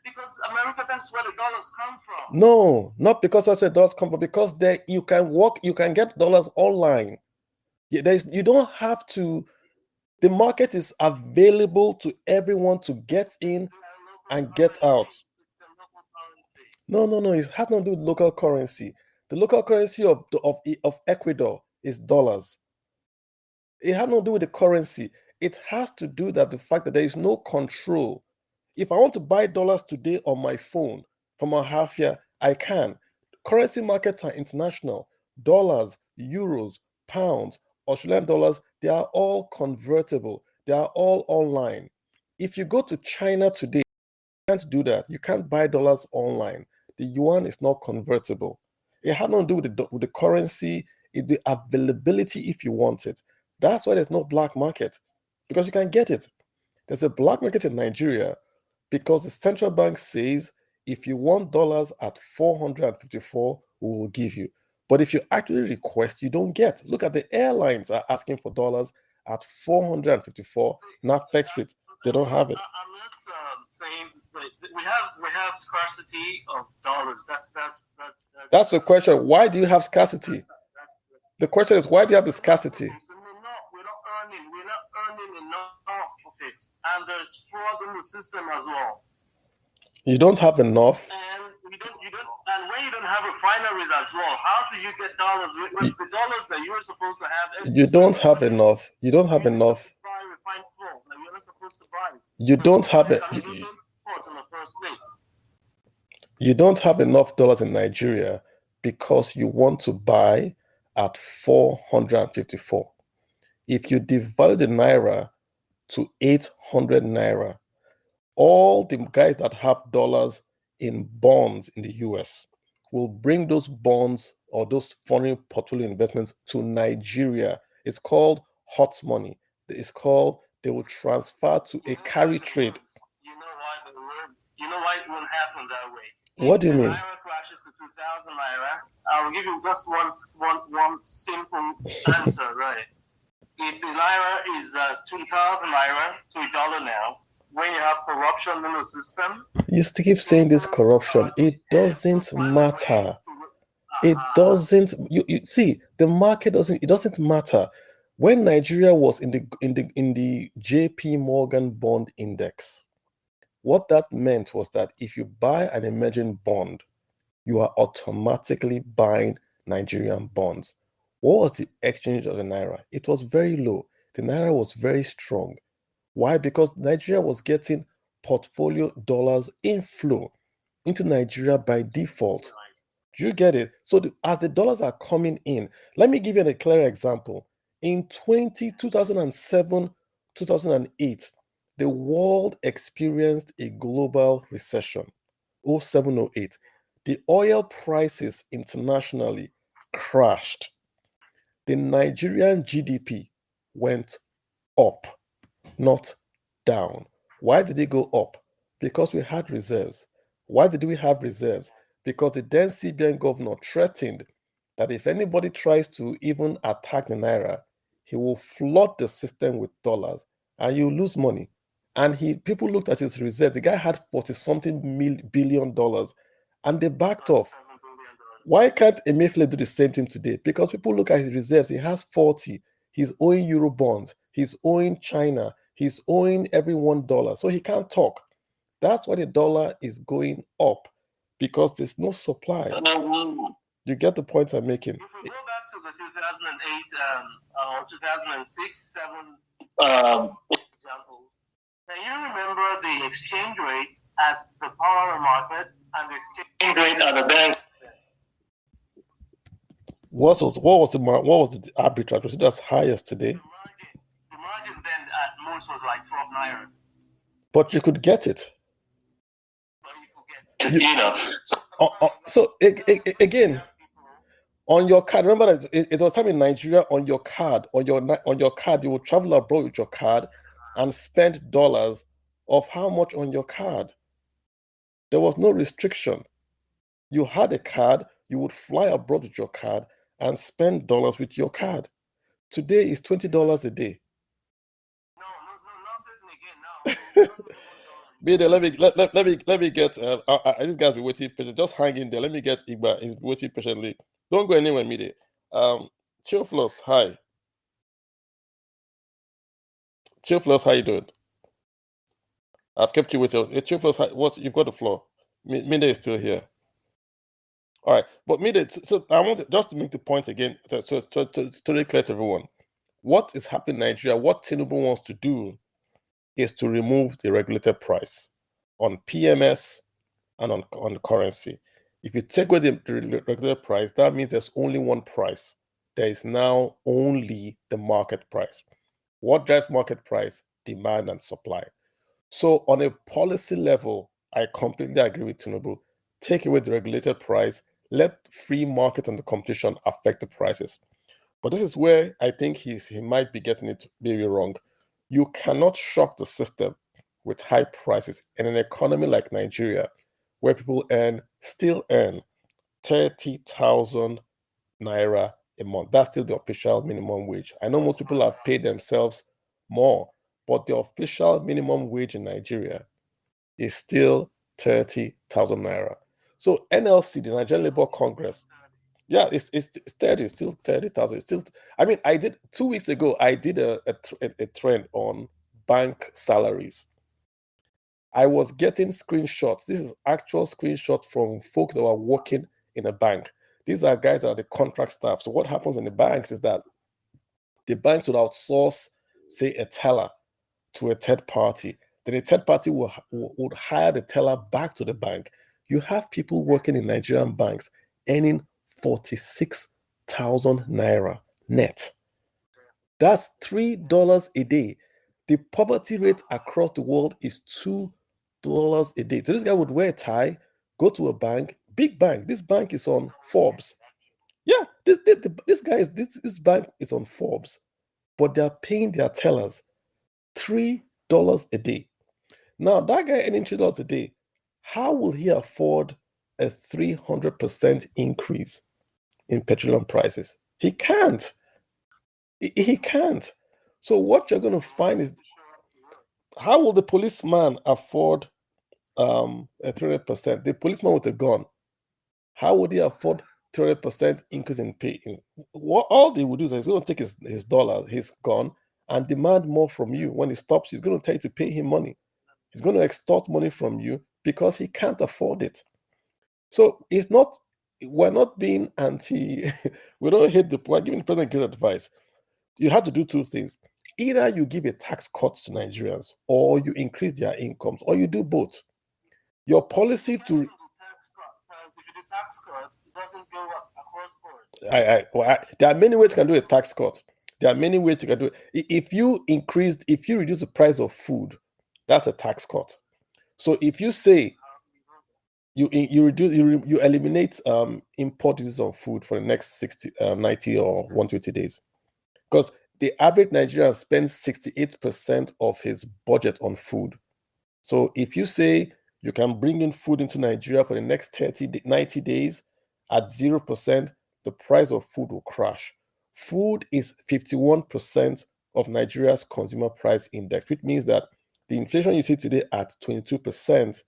[SPEAKER 3] Because America, that's where the dollars come from.
[SPEAKER 1] No, not because that's where dollars come from. Because there you can get dollars online. You don't have to. The market is available to everyone to get in and get out. No. It has nothing to do with local currency. The local currency of Ecuador is dollars. It has nothing to do with the currency. It has to do that the fact that there is no control. If I want to buy dollars today on my phone from a half year, I can. Currency markets are international. Dollars, euros, pounds, Australian dollars, they are all convertible. They are all online. If you go to China today, you can't do that. You can't buy dollars online. The yuan is not convertible. It has nothing to do with the currency. It's the availability if you want it. That's why there's no black market, because you can get it. There's a black market in Nigeria because the central bank says if you want dollars at 454, we will give you. But if you actually request, you don't get. Look at the airlines are asking for dollars at 454, not fixed rate. They don't have it.
[SPEAKER 3] I'm not saying we have scarcity of dollars.
[SPEAKER 1] That's the question. Why do you have scarcity? The question is, why do you have the scarcity?
[SPEAKER 3] We're not earning enough of it, and there's fraud in the system as well.
[SPEAKER 1] You don't have enough.
[SPEAKER 3] And and when you don't have refineries as well, how do you get dollars? With the dollars that you're supposed to have,
[SPEAKER 1] you don't have enough. You don't have enough.
[SPEAKER 3] Buy refined fuel that you're not supposed to buy.
[SPEAKER 1] You don't have it.
[SPEAKER 3] In the first place.
[SPEAKER 1] You don't have enough dollars in Nigeria because you want to buy at 454. If you devalue the naira to 800 naira, all the guys that have dollars in bonds in the US will bring those bonds or those foreign portfolio investments to Nigeria. It's called hot money. It's called, they will transfer to a carry trade.
[SPEAKER 3] You know why it won't happen that way?
[SPEAKER 1] What do you mean?
[SPEAKER 3] If the naira crashes to 2,000 naira, I'll give you just one simple answer, right? If the naira is 2,000 naira to a dollar now, when you have corruption in the system,
[SPEAKER 1] you still keep saying this corruption. It doesn't matter. It doesn't. You see, the market doesn't. It doesn't matter. When Nigeria was in the JP Morgan bond index, what that meant was that if you buy an emerging bond, you are automatically buying Nigerian bonds. What was the exchange of the naira? It was very low. The naira was very strong. Why? Because Nigeria was getting portfolio dollars inflow into Nigeria by default. Do you get it? So as the dollars are coming in, let me give you a clear example. In 2007, 2008, the world experienced a global recession, 0708. The oil prices internationally crashed. The Nigerian GDP went up, not down. Why did it go up? Because we had reserves. Why did we have reserves? Because the then CBN governor threatened that if anybody tries to even attack the naira, he will flood the system with dollars and you lose money. And people looked at his reserve. The guy had 40-something billion dollars and they backed off. Why can't Emefiele do the same thing today? Because people look at his reserves. He has 40. He's owing Euro bonds. He's owing China. He's owing everyone $1. So he can't talk. That's why the dollar is going up, because there's no supply. You get the point I'm making?
[SPEAKER 3] If we go back to the 2008 or 2006, 7 example, can you remember the exchange rate at the power market and the exchange rate at the bank?
[SPEAKER 1] What was the arbitrage? Was it as high as today?
[SPEAKER 3] The margin then at most was like 12 naira.
[SPEAKER 1] But you could get it. So again, on your card. Remember that it was time in Nigeria. On your card, on your card, you will travel abroad with your card and spend dollars. Of how much on your card? There was no restriction. You had a card. You would fly abroad with your card and spend dollars with your card. Today is $20 a day. No, let me get. This guy's been waiting patiently. Just hang in there. Let me get Igba. He's waiting patiently. Don't go anywhere, Mide. Theophilus, hi. Theophilus, how you doing? I've kept you waiting. Theophilus, you've got the floor. Mide is still here. All right, but Mide, so I want just to make the point again, so totally clear to everyone. What is happening in Nigeria? What Tinubu wants to do is to remove the regulated price on PMS and on the currency. If you take away the regulated price, that means there's only one price. There is now only the market price. What drives market price? Demand and supply. So on a policy level, I completely agree with Tinubu. Take away the regulated price, let free market and the competition affect the prices. But this is where I think he might be getting it maybe wrong. You cannot shock the system with high prices in an economy like Nigeria, where people still earn 30,000 naira a month. That's still the official minimum wage. I know most people have paid themselves more, but the official minimum wage in Nigeria is still 30,000 naira. So NLC, the Nigerian Labour Congress, yeah, it's 30, it's still 30,000. It's still, I mean, I did 2 weeks ago, I did a trend on bank salaries. I was getting screenshots. This is actual screenshot from folks that were working in a bank. These are guys that are the contract staff. So what happens in the banks is that the banks would outsource, say, a teller to a third party. Then a third party would hire the teller back to the bank. You have people working in Nigerian banks earning 46,000 naira net. That's $3 a day. The poverty rate across the world is $2 a day. So this guy would wear a tie, go to a bank, big bank. This bank is on Forbes. Yeah, this bank is on Forbes, but they're paying their tellers $3 a day. Now that guy earning $3 a day, how will he afford a 300% increase in petroleum prices? He can't. He can't. So what you're going to find is, how will the policeman afford a 300%? The policeman with a gun, how would he afford 300% increase in pay? What all they would do is he's going to take his dollar, his gun, and demand more from you. When he stops, he's going to tell you to pay him money. He's going to extort money from you because he can't afford it. So we're not being we don't hate we're giving the president good advice. You have to do two things. Either you give a tax cut to Nigerians, or you increase their incomes, or you do both. Your policy to
[SPEAKER 3] tax cut doesn't go across board.
[SPEAKER 1] There are many ways you can do a tax cut. There are many ways you can do it. If you reduce the price of food, that's a tax cut. So if you say you eliminate import duties on food for the next 60, 90 or 120 days, because the average Nigerian spends 68% of his budget on food. So if you say you can bring in food into Nigeria for the next 90 days at 0%, the price of food will crash. Food is 51% of Nigeria's consumer price index, which means that the inflation you see today at 22%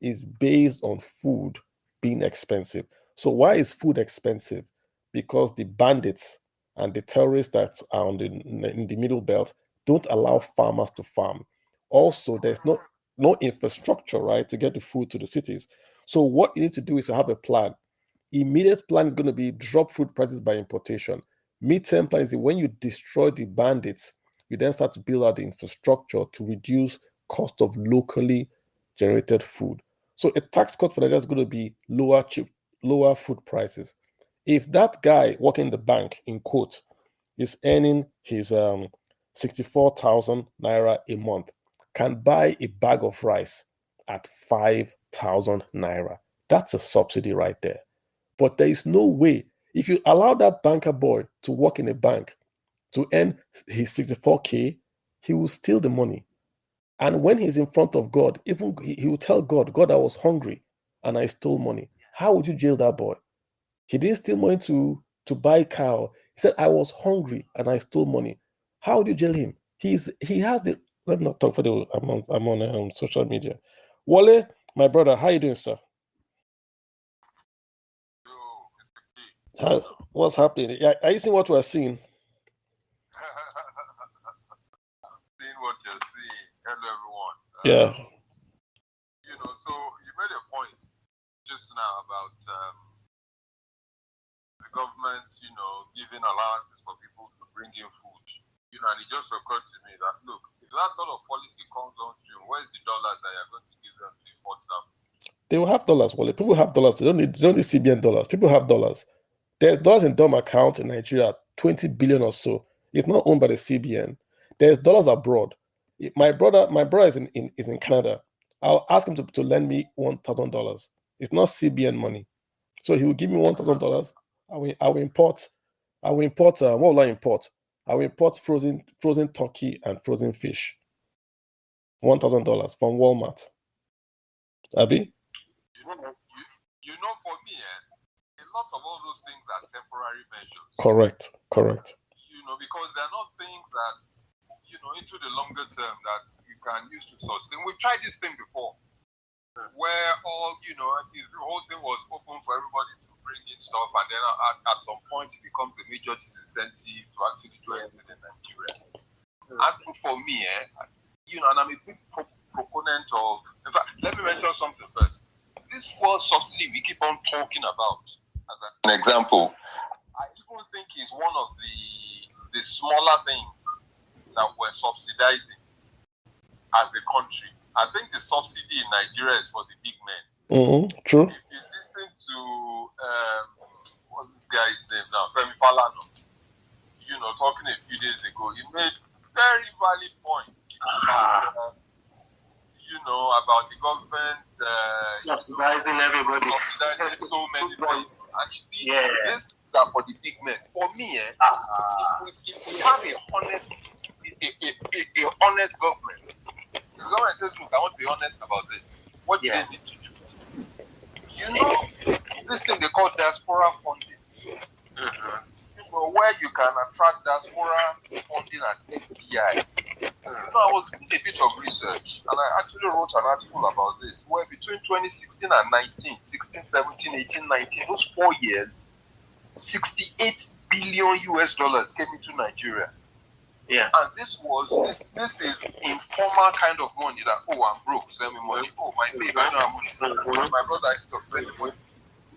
[SPEAKER 1] is based on food being expensive. So why is food expensive? Because the bandits and the terrorists that are in the middle belt don't allow farmers to farm. Also, there's no no infrastructure, right, to get the food to the cities. So what you need to do is to have a plan. Immediate plan is going to be drop food prices by importation. Mid-term plan is when you destroy the bandits, you then start to build out the infrastructure to reduce cost of locally generated food. So a tax cut for Nigeria is going to be lower food prices. If that guy working in the bank, in quote, is earning his 64,000 naira a month, can buy a bag of rice at 5,000 naira. That's a subsidy right there. But there is no way, if you allow that banker boy to work in a bank to earn his 64K, he will steal the money. And when he's in front of God, even he will tell God, God, I was hungry and I stole money. How would you jail that boy? He didn't steal money to buy cow. He said, I was hungry and I stole money. How would you jail him? He has the, let me not talk for the, I'm on social media. Wale, my brother, how you doing, sir? What's happening? Are you seeing what we're seeing?
[SPEAKER 2] Seeing what you're seeing. Hello, everyone.
[SPEAKER 1] Yeah.
[SPEAKER 2] So you made a point just now about the government, giving allowances for people to bring in food. And it just occurred to me that, look, if that sort of policy comes on stream, where's the dollars that you're going to give them to import stuff?
[SPEAKER 1] They will have dollars, Wale. People have dollars. They don't need CBN dollars. People have dollars. There's dollars in DOM account in Nigeria, 20 billion or so. It's not owned by the CBN. There's dollars abroad. My brother is in Canada. I'll ask him to lend me $1,000. It's not CBN money. So he will give me $1,000. I will import. What will I import? I will import frozen turkey and frozen fish. $1,000 from Walmart. Abi?
[SPEAKER 2] For me, a lot of all those things are temporary measures.
[SPEAKER 1] Correct.
[SPEAKER 2] Because they're not things that, into the longer term that you can use to sustain. We've tried this thing before, where all, the whole thing was open for everybody to bring in stuff, and then at some point it becomes a major disincentive to actually do anything in Nigeria. I think for me, and I'm a big proponent of, in fact, let me mention something first. This fuel subsidy we keep on talking about, as an example, I even think is one of the smaller things that we're subsidizing as a country. I think the subsidy in Nigeria is for the big men.
[SPEAKER 1] True.
[SPEAKER 2] If you listen to what's this guy's name now, Femi Falana, talking a few days ago, he made very valid points about the government
[SPEAKER 3] subsidizing everybody,
[SPEAKER 2] subsidizing so many things. And you see, this are for the big men. For me, if we have a honest government, the government says, look, I want to be honest about this. What do they need to do? This thing they call diaspora funding. Where you can attract diaspora funding as FDI. I was doing a bit of research, and I actually wrote an article about this, where between 2016 and 19, 16, 17, 18, 19, those 4 years, 68 billion US dollars came into Nigeria.
[SPEAKER 3] Yeah.
[SPEAKER 2] And this is informal kind of money that, I'm broke, send me money. My babe, I don't have money. My brother is upset with money.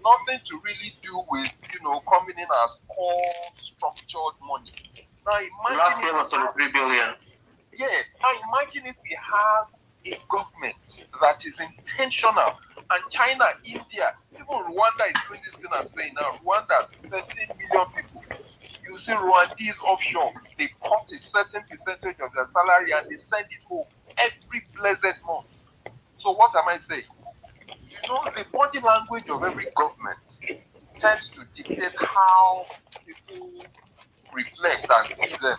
[SPEAKER 2] Nothing to really do with, coming in as core structured money. Now, imagine
[SPEAKER 3] last year was 23 billion.
[SPEAKER 2] Yeah. Now, imagine if we have a government that is intentional, and China, India, even Rwanda is doing this thing I'm saying now. Rwanda, 13 million people. You see Rwandese offshore, they cut a certain percentage of their salary and they send it home every blessed month. So what am I saying? The body language of every government tends to dictate how people reflect and see them.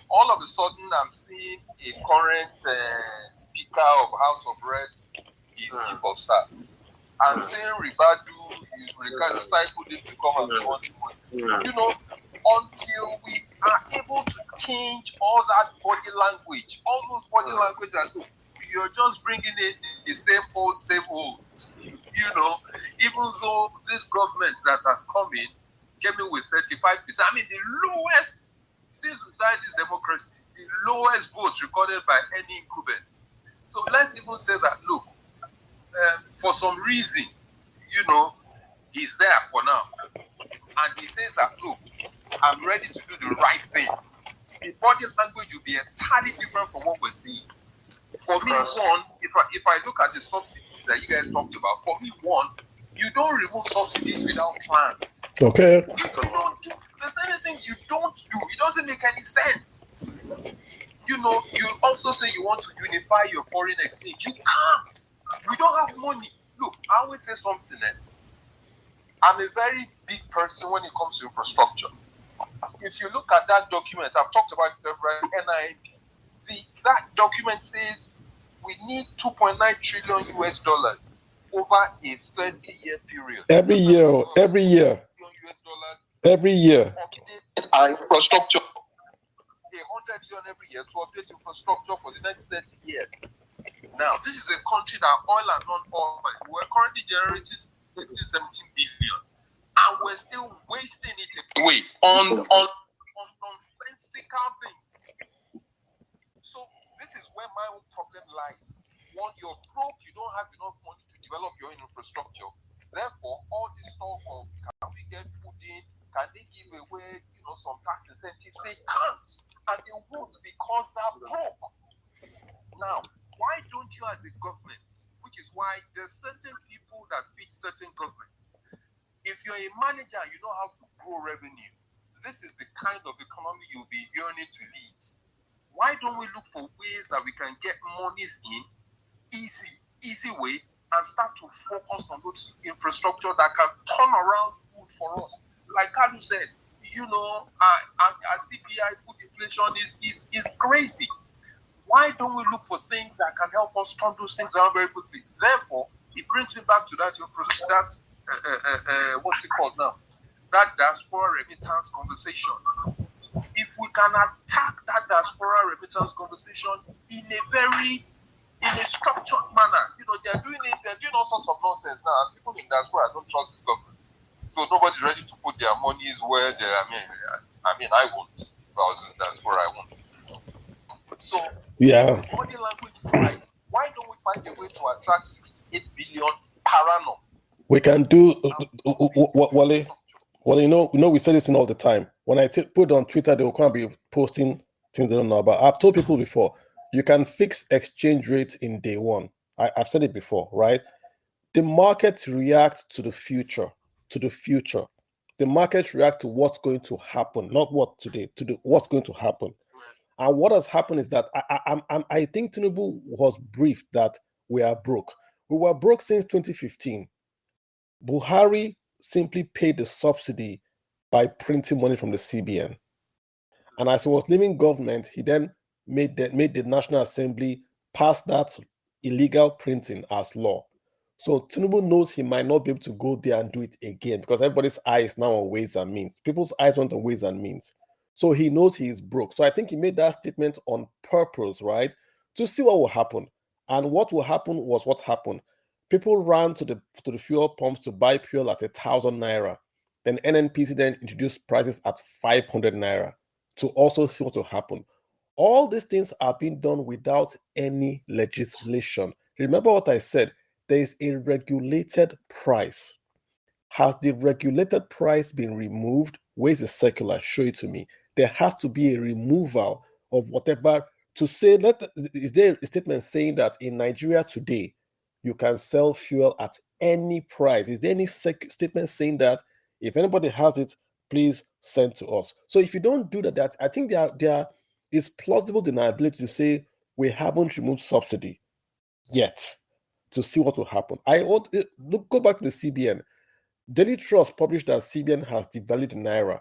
[SPEAKER 2] All of a sudden, I'm seeing a current Speaker of House of Reps is Chief of Staff. I'm seeing Ribadu is recycled him to come and want money. Until we are able to change all that body language, all those body language and you're just bringing in the same old. Even though this government that has come in came in with 35%, I mean the lowest, since we started this democracy, the lowest votes recorded by any incumbent. So let's even say that, look, for some reason, he's there for now. And he says that, look, I'm ready to do the right thing. The body language will be entirely different from what we're seeing. For me, one, if I look at the subsidies that you guys talked about, for me, one, you don't remove subsidies without plans.
[SPEAKER 1] Okay.
[SPEAKER 2] If you don't do, there's any things you don't do. It doesn't make any sense. You also say you want to unify your foreign exchange. You can't. We don't have money. Look, I always say something. I'm a very big person when it comes to infrastructure. If you look at that document, I've talked about it several NIMP. That document says we need 2.9 trillion US dollars over a 30-year period.
[SPEAKER 1] Every year.
[SPEAKER 2] US dollars
[SPEAKER 1] every year.
[SPEAKER 2] Our infrastructure. 100 billion every year to update infrastructure for the next 30 years. Now, this is a country that oil and non-oil, we're currently generating 16, 17 billion, and we're still wasting it away on nonsensical things. So this is where my own problem lies. One, you're broke, you don't have enough money to develop your own infrastructure. Therefore, all this stuff of can we get food in, can they give away, some tax incentives? They can't, and they won't because they're broke. Now, why don't you as a government, which is why there's certain people that fit certain governments. If you're a manager, you know how to grow revenue. This is the kind of economy you'll be yearning to lead. Why don't we look for ways that we can get monies in easy way and start to focus on those infrastructure that can turn around food for us? Like Kalu said, our CPI food inflation is crazy. Why don't we look for things that can help us turn those things around very quickly? Therefore, it brings me back to what's it called now? That diaspora remittance conversation. If we can attack that diaspora remittance conversation in a structured manner, they're doing all sorts of nonsense now. People in diaspora don't trust this government. So nobody's ready to put their monies where they I won't. If I was in diaspora, I won't. So
[SPEAKER 1] yeah.
[SPEAKER 2] Body language is right. Why don't we find a way to attract 68 billion per annum?
[SPEAKER 1] We can do Wale. Well, we say this in all the time. When I put it on Twitter, they will come be posting things they don't know about. I've told people before, you can fix exchange rate in day one. I've said it before, right? The markets react to the future. The markets react to what's going to happen, not what today, what's going to happen. And what has happened is that I think Tinubu was briefed that we are broke. We were broke since 2015. Buhari simply paid the subsidy by printing money from the CBN. And as he was leaving government, he then made the National Assembly pass that illegal printing as law. So Tinubu knows he might not be able to go there and do it again because everybody's eye is now on ways and means. People's eyes are on ways and means. So he knows he is broke. So I think he made that statement on purpose, right? To see what will happen. And what will happen was what happened. People ran to the fuel pumps to buy fuel at 1,000 naira. Then NNPC then introduced prices at 500 naira to also see what will happen. All these things are being done without any legislation. Remember what I said, there is a regulated price. Has the regulated price been removed? Where's the circular? Show it to me. There has to be a removal of whatever to say. Is there a statement saying that in Nigeria today, you can sell fuel at any price? Is there any statement saying that? If anybody has it, please send to us. So if you don't do that, I think there is plausible deniability to say we haven't removed subsidy yet to see what will happen. Go back to the CBN. Daily Trust published that CBN has devalued the naira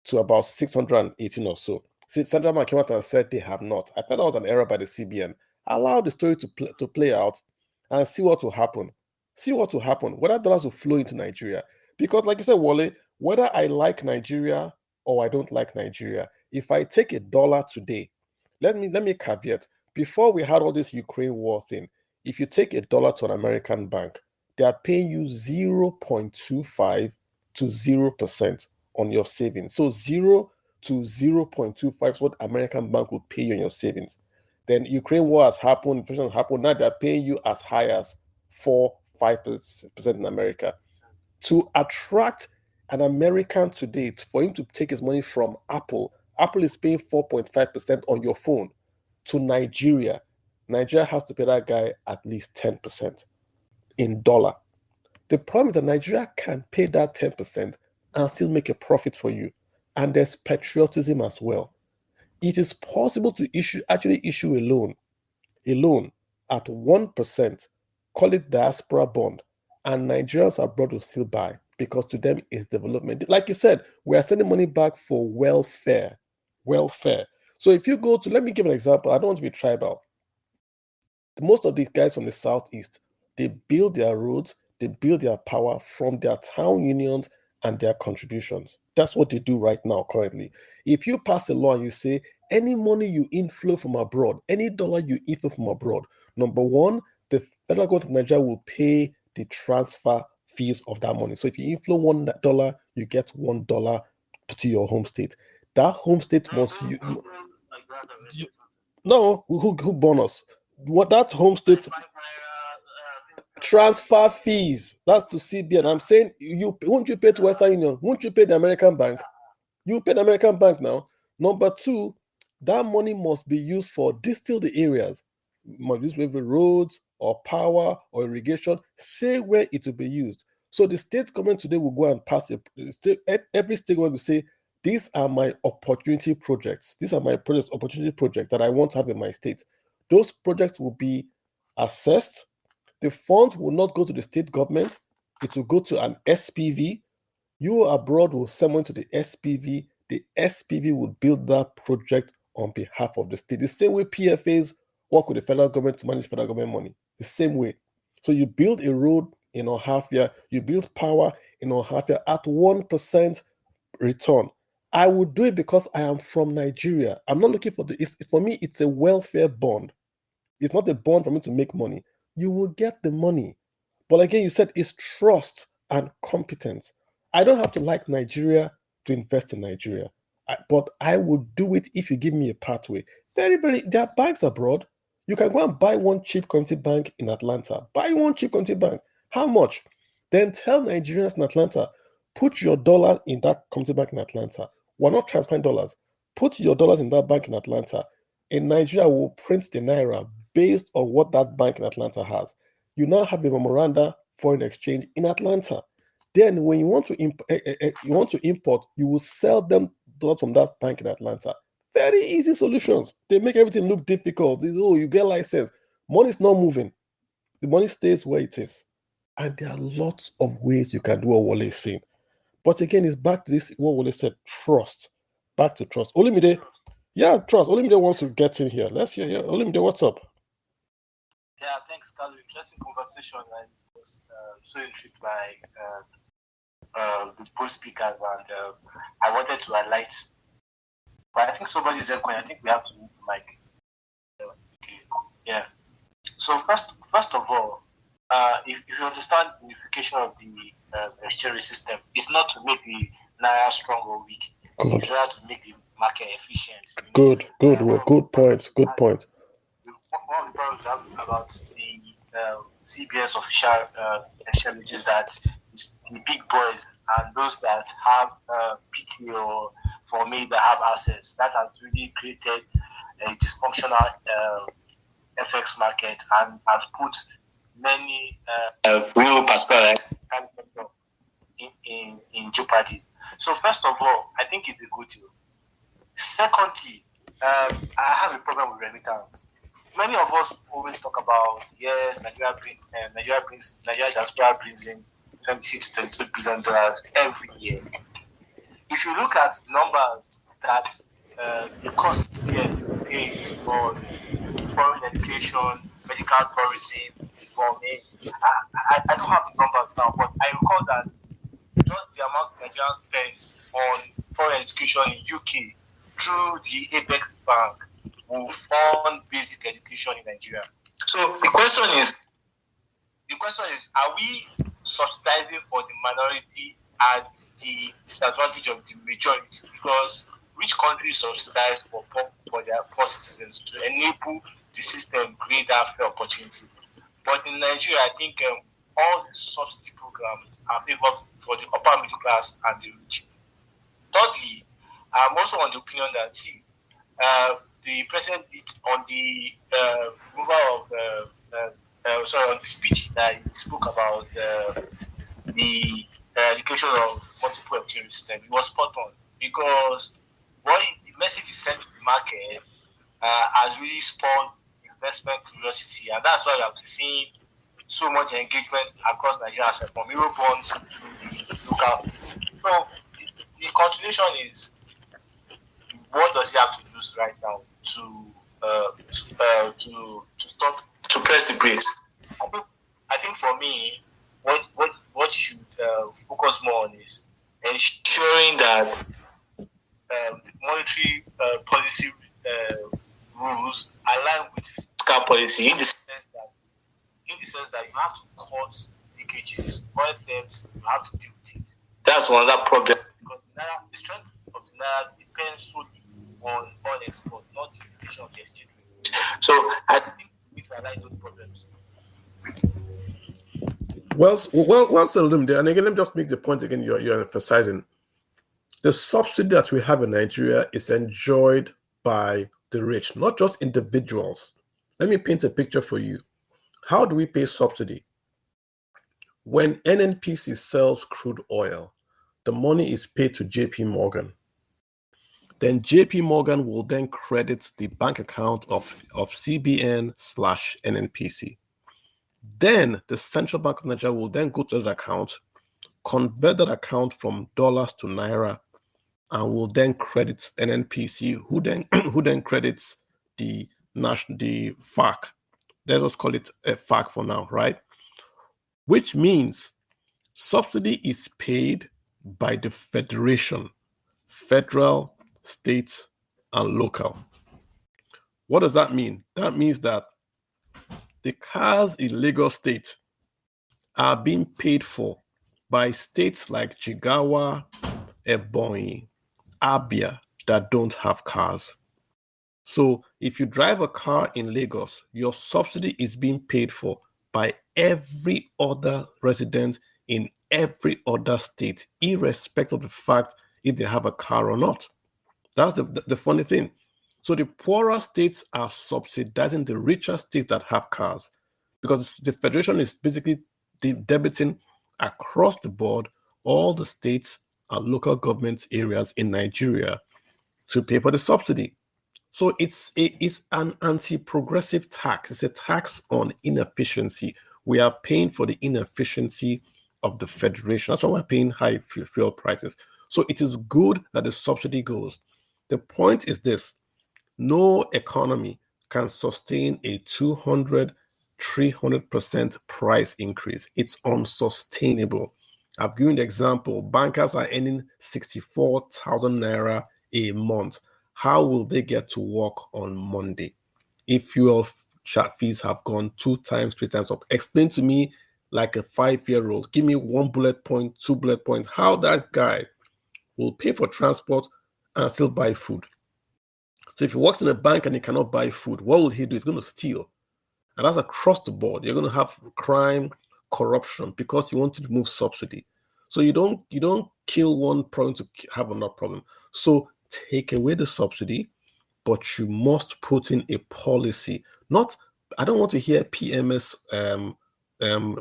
[SPEAKER 1] to about 618 or so. Central Bank came out and said they have not. I thought that was an error by the CBN. Allow the story to play out and see what will happen. See what will happen. Whether dollars will flow into Nigeria. Because like you said, Wale, whether I like Nigeria or I don't like Nigeria, if I take $1 today, let me caveat. Before we had all this Ukraine war thing, if you take $1 to an American bank, they are paying you 0.25 to 0% on your savings. So 0 to 0.25 is what American bank would pay you on your savings. Then Ukraine war has happened, inflation has happened. Now they're paying you as high as 4-5% in America. To attract an American today, for him to take his money from Apple is paying 4.5% on your phone. To Nigeria has to pay that guy at least 10% in dollar. The problem is that Nigeria can pay that 10% and still make a profit for you. And there's patriotism as well. It is possible to actually issue a loan at 1%, call it diaspora bond, and Nigerians abroad will still buy because to them it's development. Like you said, we are sending money back for welfare. So if you go to, let me give an example. I don't want to be tribal. Most of these guys from the southeast, they build their roads, they build their power from their town unions and their contributions. That's what they do right now currently. If you pass a law and you say any money you inflow from abroad, any dollar you inflow from abroad, number one, the federal government of Nigeria will pay the transfer fees of that money. So if you inflow $1, you get $1 to your home state. That home state must no, who born us? What that home state transfer fees? That's to CBN. I'm saying won't you pay to Western Union? Won't you pay the American bank? You pay the American bank now. Number two, that money must be used for distill the areas. Must be used for roads or power or irrigation. Say where it will be used. So the state government today will go and pass every state government will say, these are my opportunity projects. These are my opportunity projects that I want to have in my state. Those projects will be assessed. The funds will not go to the state government. It will go to an SPV. You abroad will send money to the SPV. The SPV will build that project on behalf of the state. The same way PFAs work with the federal government to manage federal government money. The same way. So you build a road in Ohafia, you build power in Ohafia at 1% return. I would do it because I am from Nigeria. I'm not looking for for me, it's a welfare bond. It's not a bond for me to make money. You will get the money. But again, you said it's trust and competence. I don't have to like Nigeria to invest in Nigeria. But I will do it if you give me a pathway. There are banks abroad. You can go and buy one cheap community bank in Atlanta. Buy one cheap community bank. How much? Then tell Nigerians in Atlanta, put your dollar in that community bank in Atlanta. We're not transferring dollars. Put your dollars in that bank in Atlanta. In Nigeria, we'll print the naira based on what that bank in Atlanta has. You now have a memoranda foreign exchange in Atlanta. Then when you want to import, you will sell them dollars from that bank in Atlanta. Very easy solutions. They make everything look difficult. You get license. Money is not moving. The money stays where it is. And there are lots of ways you can do what Wale is saying. But again, it's back to this, what Wale said, trust. Back to trust. Olumide, trust. Olumide wants to get in here. Let's hear. Olumide, what's up?
[SPEAKER 3] Yeah, thanks, Carlo. Interesting conversation. I was so intrigued by the both speakers, and I wanted to highlight. But I think somebody's echoing. I think we have to move the mic. Yeah. So first of all, if you understand the unification of the exchange system, it's not to make the naira strong or weak.
[SPEAKER 1] Good.
[SPEAKER 3] It's rather to make the market efficient.
[SPEAKER 1] Good point. One
[SPEAKER 3] of the problems we have about the CBS official exchange is that it's the big boys and those that have PTO, for me, that have access, that has really created a dysfunctional FX market and has put many real perspective in jeopardy. So first of all, I think it's a good deal. Secondly, I have a problem with remittance. Many of us always talk about, yes, Nigeria diaspora brings in $26 to $22 billion every year. If you look at numbers that the cost here pay for foreign education, medical tourism, for me, I don't have the numbers now, but I recall that just the amount Nigerian spends on foreign education in UK through the ABEC Bank will fund basic education in Nigeria. So the question is, are we subsidizing for the minority at the disadvantage of the majority? Because which country subsidized for poor
[SPEAKER 2] for their poor citizens to enable the system create that fair opportunity. But in Nigeria, I think all the subsidy programs are favored for the upper middle class and the rich. Thirdly, I'm also on the opinion that the president did on the removal of on the speech that he spoke about the education of multiple education system. It was spot on because the message he sent to the market has really spawned investment curiosity, and that's why we have been seeing so much engagement across Nigeria from Eurobonds to the local. So the continuation is, what does he have to lose right now to stop, to press the brakes? I think for me, what you should focus more on is ensuring that monetary policy rules align with fiscal policy in the sense that you have to cut leakages, oil terms, you have to deal with it. That's another problem because the strength of the naira depends solely on export, not the unification of the exchange rate. So I think we need to align those problems.
[SPEAKER 1] Well said, Lumde. And again, let me just make the point again you're emphasizing. The subsidy that we have in Nigeria is enjoyed by the rich, not just individuals. Let me paint a picture for you. How do we pay subsidy? When NNPC sells crude oil, the money is paid to JP Morgan. Then JP Morgan will then credit the bank account of CBN/NNPC. Then the Central Bank of Nigeria will then go to that account, convert that account from dollars to naira, and will then credit NNPC, who then credits the FARC. Let us call it a FARC for now, right? Which means subsidy is paid by the federation, federal, state, and local. What does that mean? That means that the cars in Lagos State are being paid for by states like Jigawa, Ebonyi, Abia that don't have cars. So if you drive a car in Lagos, your subsidy is being paid for by every other resident in every other state, irrespective of the fact if they have a car or not. That's the funny thing. So the poorer states are subsidizing the richer states that have cars, because the federation is basically debiting across the board all the states and local government areas in Nigeria to pay for the subsidy. So it's an anti-progressive tax. It's a tax on inefficiency. We are paying for the inefficiency of the federation. That's why we're paying high fuel prices. So it is good that the subsidy goes. The point is this: no economy can sustain a 200-300% price increase. It's unsustainable. I've given the example. Bankers are earning 64,000 naira a month. How will they get to work on Monday if fuel fees have gone 2 times, 3 times up? Explain to me, like a 5-year-old. Give me 1 bullet point, 2 bullet points, how that guy will pay for transport and still buy food. So if he works in a bank and he cannot buy food, what will he do? He's going to steal. And that's across the board. You're going to have crime, corruption, because you want to remove subsidy. So you don't kill one problem to have another problem. So take away the subsidy, but you must put in a policy. I don't want to hear PMS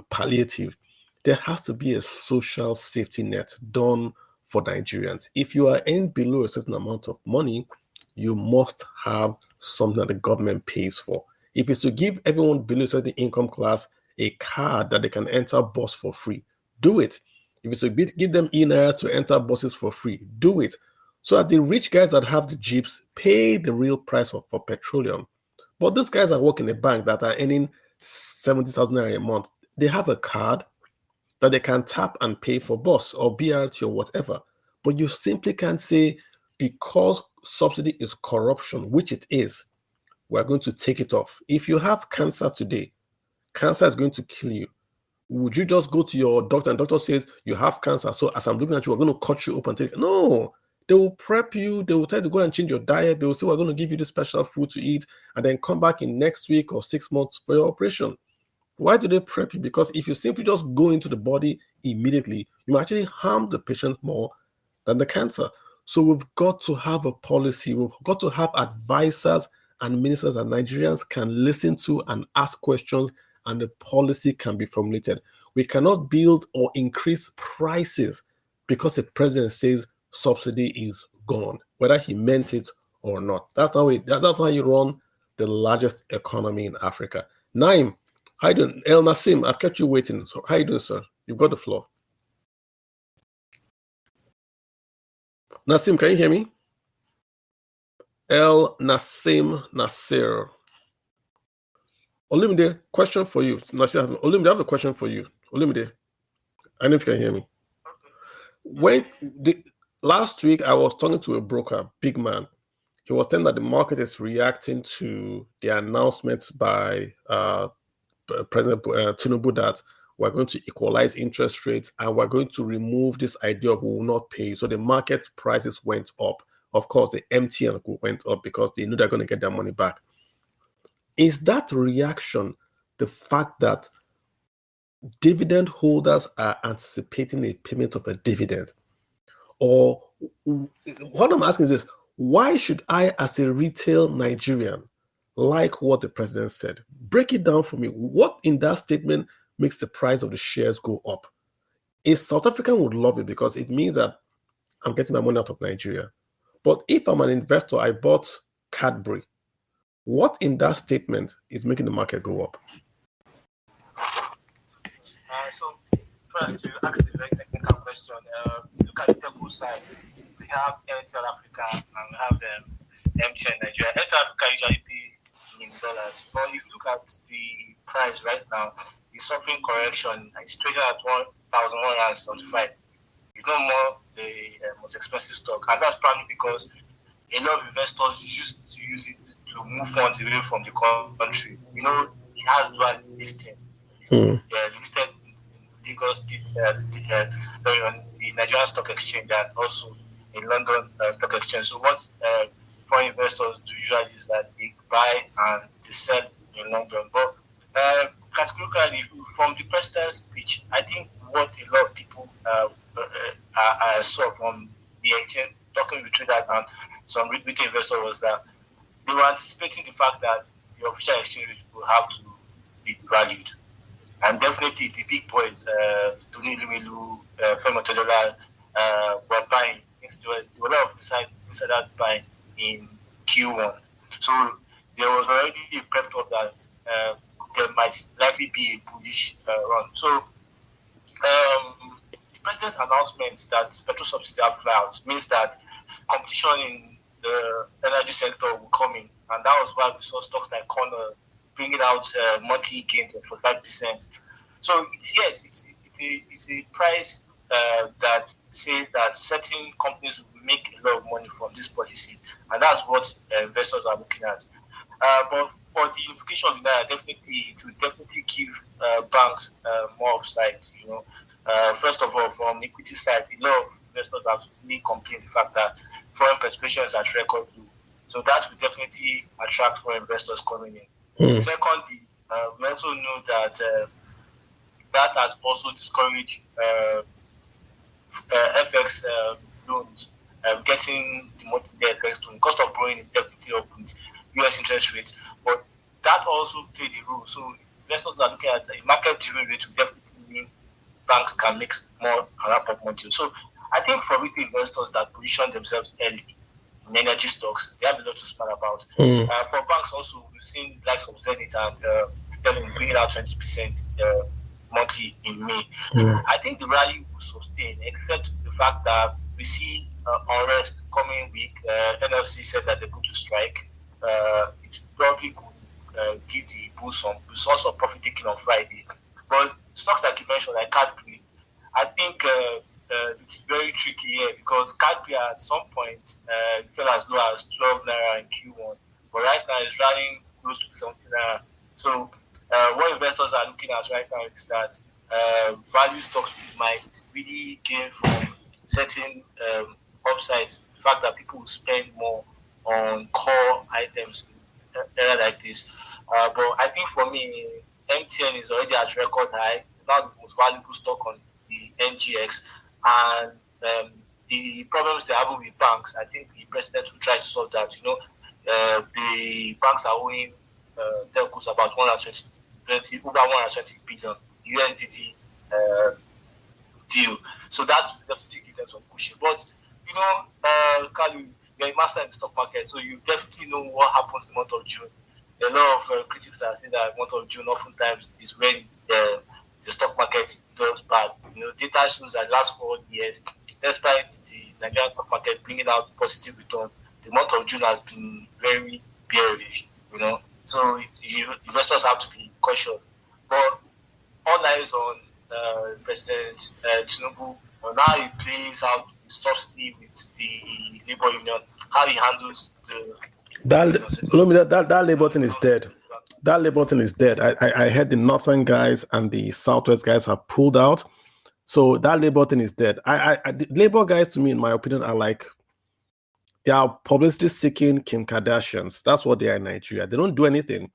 [SPEAKER 1] palliative. There has to be a social safety net done for Nigerians. If you are earning below a certain amount of money, you must have something that the government pays for. If it's to give everyone below a certain income class a card that they can enter bus for free, do it. If it's to give them e-naira to enter buses for free, do it. So that the rich guys that have the jeeps pay the real price for petroleum. But these guys that work in a bank that are earning 70,000 naira a month, they have a card that they can tap and pay for bus or BRT or whatever. But you simply can't say, because subsidy is corruption, which it is, we're going to take it off. If you have cancer today, cancer is going to kill you. Would you just go to your doctor and doctor says you have cancer, so as I'm looking at you, we're going to cut you open and take it? No, They will prep you. They will try to go and change your diet. They will say, we're going to give you this special food to eat, and then come back in next week or 6 months for your operation. Why do they prep you? Because if you simply just go into the body immediately, you might actually harm the patient more than the cancer. So we've got to have a policy. We've got to have advisors and ministers that Nigerians can listen to and ask questions, and the policy can be formulated. We cannot build or increase prices because the president says subsidy is gone, whether he meant it or not. That's not how you run the largest economy in Africa. Naim, how you doing? El Nassim, I've kept you waiting. So how you doing, sir? You've got the floor. Nassim, can you hear me? El Nassim Nasir. Olumide, question for you. Nassim, Olumide, I have a question for you. Olumide, I don't know if you can hear me. Last week, I was talking to a broker, big man. He was saying that the market is reacting to the announcements by President Tinubu that we're going to equalize interest rates and we're going to remove this idea of we will not pay. So the market prices went up. Of course, the MTN went up because they knew they're going to get their money back. Is that reaction the fact that dividend holders are anticipating a payment of a dividend? Or what I'm asking is this: why should I, as a retail Nigerian, like what the president said? Break it down for me. What in that statement makes the price of the shares go up? A South African would love it because it means that I'm getting my money out of Nigeria. But if I'm an investor, I bought Cadbury. What in that statement is making the market go up?
[SPEAKER 2] So first, to ask a very technical question, look at the telco side. We have Airtel Africa and we have MTN Nigeria. Airtel Africa usually pay in dollars, but if you look at the price right now, it's suffering correction. It's trading at 1,175. It's no more the most expensive stock, and that's probably because a lot of investors used to use it to move funds away from the country. You know, it has dual listing. Listed in Lagos, the Nigerian Stock Exchange, and also in London Stock Exchange. So what foreign investors do usually is that they buy and they sell in London. But categorically, from the president's speech, I think what a lot of people saw from the exchange, talking with traders and some retail investors, was that they were anticipating the fact that the official exchange will have to be valued. And definitely the big boys, Tony Lumelu, Fema Todola, were buying. There were a lot of insiders buying in Q1. So there was already a prep thought that there might likely be a bullish run. So the president's announcement that petrol subsidy are out means that competition in the energy sector will come in. And that was why we saw stocks like Corner bringing out monthly gains of 5%. So yes, it's a price that says that certain companies will make a lot of money from this policy, and that's what investors are looking at. But for the unification of the naira, it will definitely give banks more upside. You know, first of all, from the equity side, a lot of investors have really complained the fact that foreign participation is at record low. So that will definitely attract foreign investors coming in. Secondly, we also know that that has also discouraged FX loans getting the monthly FX loan. Cost of borrowing is definitely up with US interest rates, but that also played a role. So investors are looking at the market-driven rate will definitely mean banks can make more and wrap up money. So I think for retail investors that position themselves early in energy stocks, they have a lot to smile about. For banks also, we've seen likes of Zenith and Sterling bringing out 20% monthly in May. I think the rally will sustain, except the fact that we see unrest coming week. NLC said that they're going to strike. It probably could give the bulls some source of profit taking on Friday. But stocks like you mentioned, like Cadbury, I think it's very tricky here because Cadbury at some point fell as low as 12 naira in Q1, but right now it's running close to 17 naira. So what investors are looking at right now is that value stocks might really gain from certain upsides
[SPEAKER 4] fact that people will spend more on core items in an era like this. But I think for me, MTN is already at record high, now the most valuable stock on the NGX, and the problems they have with banks, I think the president will try to solve that. The banks are owing telcos about 120 billion USDT deal. So that will definitely give them some pushing. But Kalu, you're a master in the stock market, so you definitely know what happens in the month of June. There are a lot of critics that think that the month of June oftentimes is when the stock market does bad. Data shows that last 4 years, despite the Nigerian stock market bringing out positive return, the month of June has been very bearish. So investors have to be cautious. But all eyes on President Tinubu on how he plays out the subsidy with the labor union, how he handles
[SPEAKER 1] that labor thing is dead. That labor thing is dead. I heard the northern guys and the southwest guys have pulled out. So that labor thing is dead. The labor guys, to me, in my opinion, are like, they are publicity seeking Kim Kardashians. That's what they are in Nigeria. They don't do anything.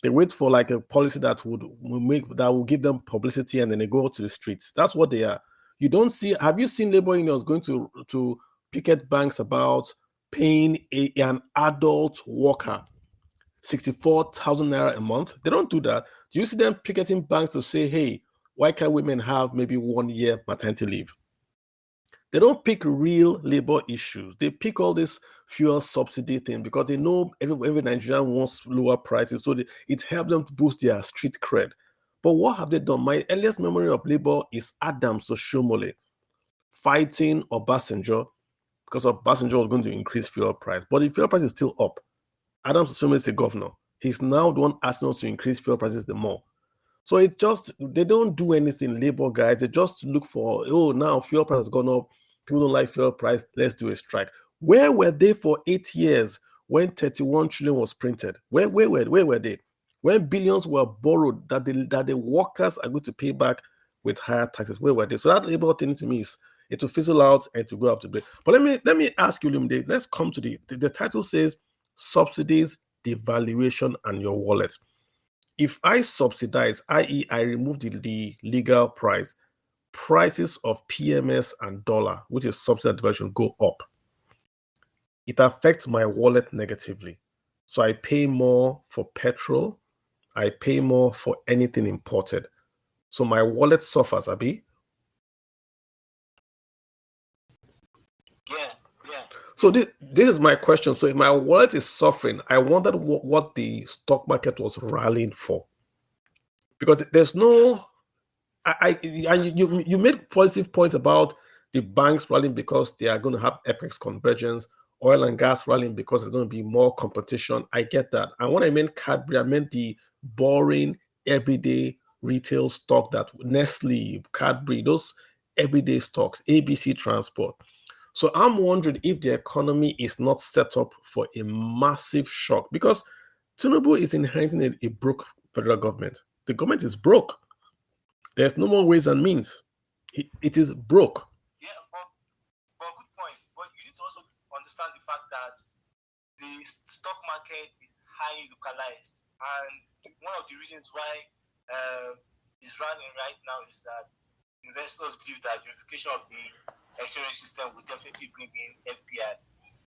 [SPEAKER 1] They wait for like a policy that will give them publicity, and then they go to the streets. That's what they are. You don't see. Have you seen labor unions going to picket banks about paying an adult worker 64,000 naira a month? They don't do that. Do you see them picketing banks to say, hey, why can't women have maybe 1 year maternity leave? They don't pick real labor issues. They pick all this fuel subsidy thing because they know every Nigerian wants lower prices. So it helps them to boost their street cred. But what have they done? My earliest memory of labor is Adams Oshomole fighting Obasanjo because Obasanjo was going to increase fuel price. But the fuel price is still up. Adams Oshomole is the governor. He's now the one asking us to increase fuel prices the more. So it's just, they don't do anything, labor guys. They just look for, now fuel price has gone up. People don't like fuel price. Let's do a strike. Where were they for 8 years when 31 trillion was printed? Where were they? When billions were borrowed that the workers are going to pay back with higher taxes? Where were they? So that labor thing to me is it to fizzle out and to go up to bed. But let me ask you, Lumde, let's come to the title says subsidies, devaluation, and your wallet. If I subsidize, i.e., I remove the legal price, prices of PMS and dollar, which is subsidy and devaluation, go up. It affects my wallet negatively. So I pay more for petrol. I pay more for anything imported. So my wallet suffers, Abi.
[SPEAKER 4] Yeah.
[SPEAKER 1] So this is my question. So if my wallet is suffering, I wondered what the stock market was rallying for. Because there's no... You made positive points about the banks rallying because they are going to have apex convergence, oil and gas rallying because there's going to be more competition. I get that. And when I meant Cadbury, I meant the boring, everyday retail stock that Nestle, Cadbury, those everyday stocks, ABC Transport. So I'm wondering if the economy is not set up for a massive shock because Tinubu is inheriting a broke federal government. The government is broke. There's no more ways and means. It is broke.
[SPEAKER 4] Yeah, but good point. But you need to also understand the fact that the stock market is highly localized. And one of the reasons why it's running right now is that investors believe that unification of the exchange system will definitely bring in FPI.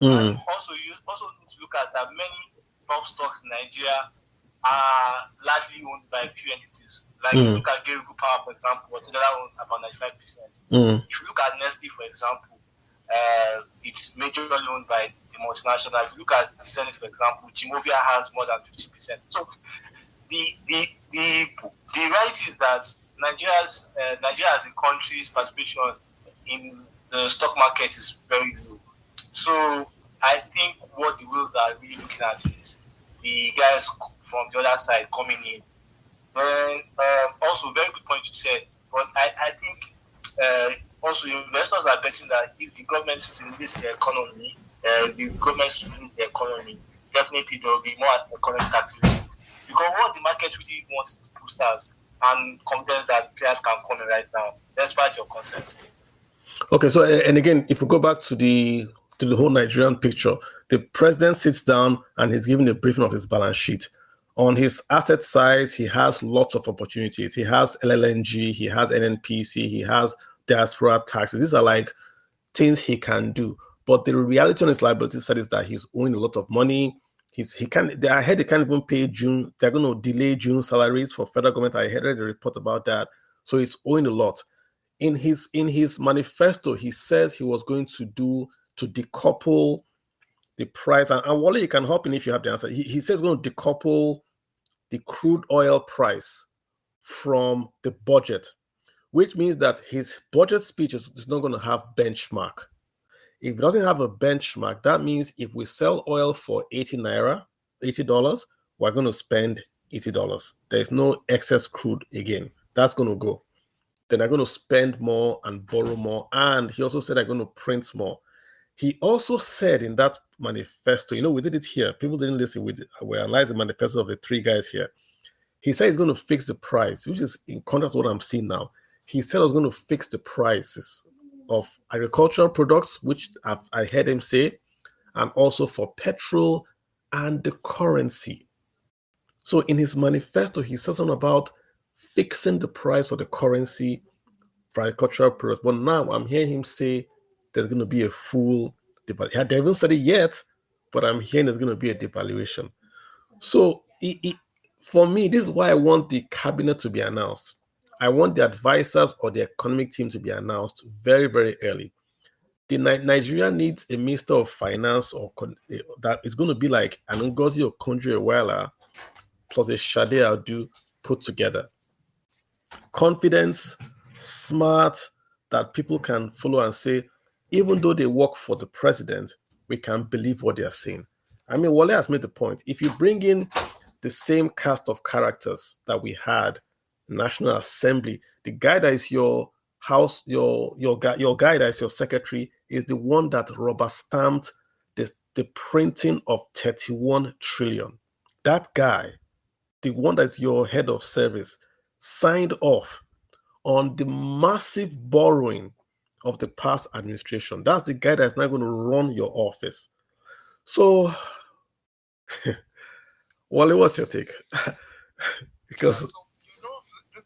[SPEAKER 4] And also, you also need to look at that many top stocks in Nigeria are largely owned by few entities. Like if you look at Gary Power, for example, they own about 95%. If you look at Nestle, for example, it's majorly owned by the multinational. If you look at Zenith, for example, Jimovia has more than 50%. So the reality is that Nigeria as a country's participation in the stock market is very low. So I think what the world are really looking at is the guys from the other side coming in. And also, very good point you said. But I think also investors are betting that if the government stimulates the economy, definitely there will be more economic activity. Because what the market really wants is boosters and confidence that players can come in right now, despite your concerns.
[SPEAKER 1] Okay, so and again, if we go back to the to the whole Nigerian picture. The president sits down and he's giving a briefing of his balance sheet. On his asset side, he has lots of opportunities. He has LLNG, he has NNPC, he has diaspora taxes. These are like things he can do. But the reality on his liability side is that he's owing a lot of money. I heard they can't even pay June. They're going to delay June salaries for federal government. I heard a report about that. So he's owing a lot. In his manifesto, he says he was going to decouple the price. And Wale, you can hop in if you have the answer. He says he's going to decouple the crude oil price from the budget, which means that his budget speech is not going to have benchmark. If it doesn't have a benchmark, that means if we sell oil for 80 naira, $80, we're going to spend $80. There's no excess crude again. That's going to go. Then they're going to spend more and borrow more. And he also said they're going to print more. He also said in that manifesto, we did it here. People didn't listen. We analyzed the manifesto of the three guys here. He said he's going to fix the price, which is in contrast to what I'm seeing now. He said I was going to fix the prices of agricultural products, which I heard him say, and also for petrol and the currency. So in his manifesto, he says something about fixing the price for the currency for agricultural products. But now I'm hearing him say there's going to be a full devaluation. He haven't said it yet, but I'm hearing there's going to be a devaluation. So for me, this is why I want the cabinet to be announced. I want the advisors or the economic team to be announced very, very early. Nigeria needs a minister of finance that is going to be like an Ngozi Okonjo-Iweala plus a Sade Adu put together. Confidence, smart, that people can follow and say, even though they work for the president, we can believe what they are saying. I mean, Wale has made the point. If you bring in the same cast of characters that we had National Assembly, the guy that is your house, your guy that is your secretary is the one that rubber stamped the printing of 31 trillion. That guy, the one that's your head of service, signed off on the massive borrowing of the past administration. That's the guy that's now going to run your office. So, Wale, what's your take? Because
[SPEAKER 2] the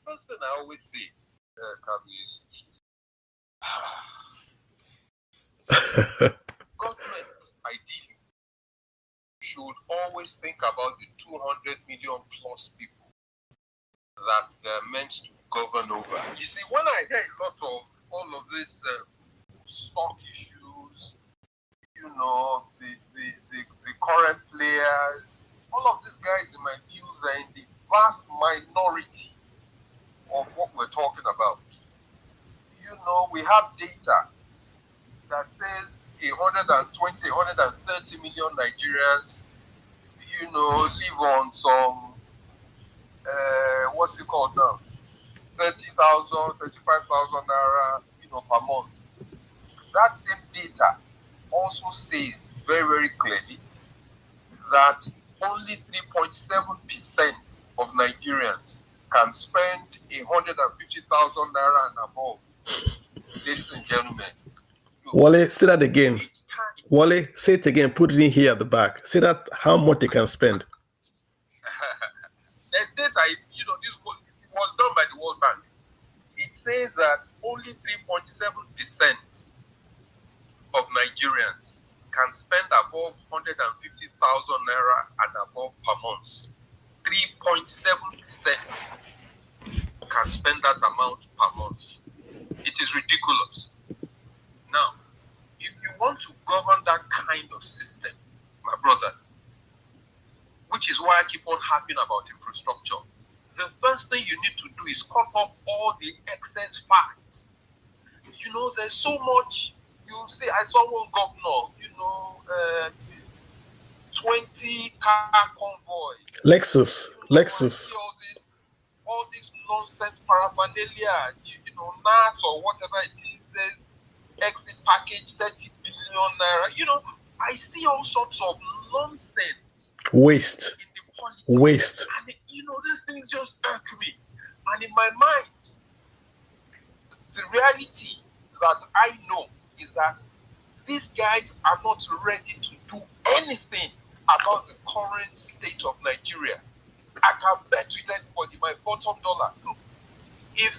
[SPEAKER 2] first thing I always say, government ideally should always think about the 200 million plus people that they're meant to govern over. You see, when I hear a lot of all of this stock issues, the current players, all of these guys, in my views, are in the vast minority of what we're talking about. We have data that says 120, 130 million Nigerians, live on some, what's it called now? 30,000, 35,000 naira, per month. That same data also says very, very clearly that only 3.7% of Nigerians can spend 150,000 naira and above. Ladies and gentlemen.
[SPEAKER 1] Wale, say that again. Wale, say it again. Put it in here at the back. Say that how much they can spend.
[SPEAKER 2] There's data, this was done by the World Bank. It says that only 3.7% of Nigerians can spend above 150,000 naira and above per month. 3.7% can spend that amount per month. It is ridiculous. Now, if you want to govern that kind of system, my brother, which is why I keep on harping about infrastructure, the first thing you need to do is cut off all the excess fat. There's so much. You see, I saw one governor, 20 car convoy.
[SPEAKER 1] Lexus.
[SPEAKER 2] All this nonsense paraphernalia, NAS or whatever it is, says exit package 30 billion naira. I see all sorts of nonsense.
[SPEAKER 1] Waste.
[SPEAKER 2] In the politics.
[SPEAKER 1] Waste.
[SPEAKER 2] And these things just irk me. And in my mind, the reality that I know is that these guys are not ready to do anything about the current state of Nigeria. I can bet with anybody my bottom dollar. Look, if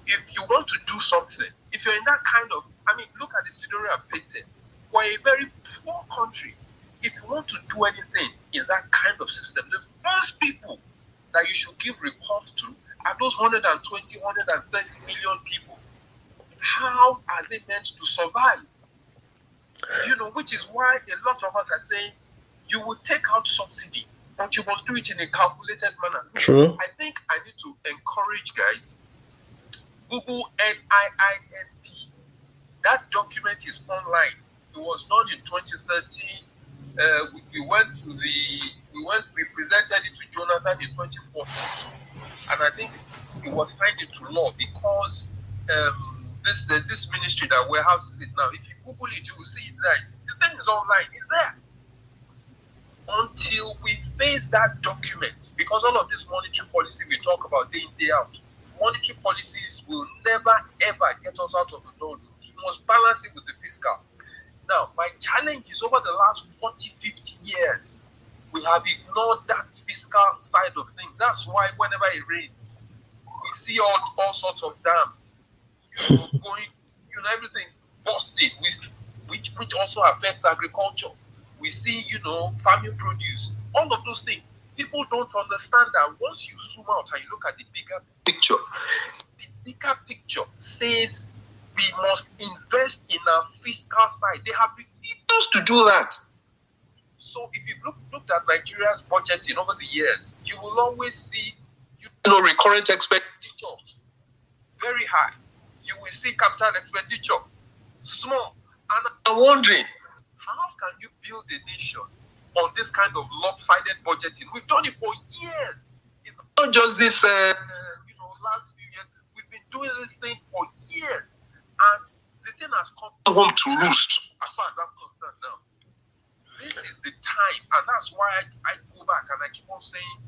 [SPEAKER 2] you want to do something, if you're in that kind of, I mean, look at the scenario I've painted. We're a very poor country. If you want to do anything in that kind of system, the first people that you should give recourse to are those 120, 130 million people. How are they meant to survive? You know, which is why a lot of us are saying you will take out subsidy, but you must do it in a calculated manner.
[SPEAKER 1] True.
[SPEAKER 2] I think I need to encourage guys. Google NIINP. That document is online. It was done in 2013. We presented it to Jonathan in 2014, and I think it was signed into law because there's this ministry that warehouses it now. If you Google it, you will see it's there. The thing is online. It's there. Until we face that document, because all of this monetary policy we talk about day in, day out, monetary policies will never ever get us out of the doldrums. We must balance it with the fiscal. Now, my challenge is over the last 40, 50 years, we have ignored that fiscal side of things. That's why whenever it rains, we see all sorts of dams, going, everything busted, which also affects agriculture. We see, farming produce, all of those things. People don't understand that once you zoom out and you look at the bigger picture says we must invest in our fiscal side. They have refused to do that. So if you looked at Nigeria's budgeting over the years, you will always see, recurrent expenditure very high. You will see capital expenditure small. And I'm wondering, how can you build a nation on this kind of lopsided budgeting? We've done it for years. It's not just this, last few years. We've been doing this thing for years. And the thing has come home to roost, as far as I'm concerned now. This is the time, and that's why I go back and I keep on saying,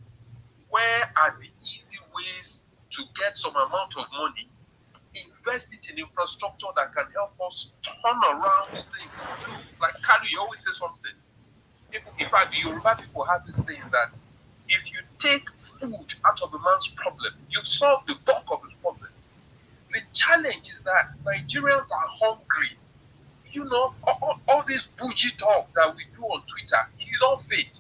[SPEAKER 2] where are the easy ways to get some amount of money, invest it in infrastructure that can help us turn around things? Like Kalu, you always say something. In fact, the Yoruba people have this saying that if you take food out of a man's problem, you've solved the bulk of his problem. The challenge is that Nigerians are hungry. All this bougie talk that we do on Twitter, it is all fake.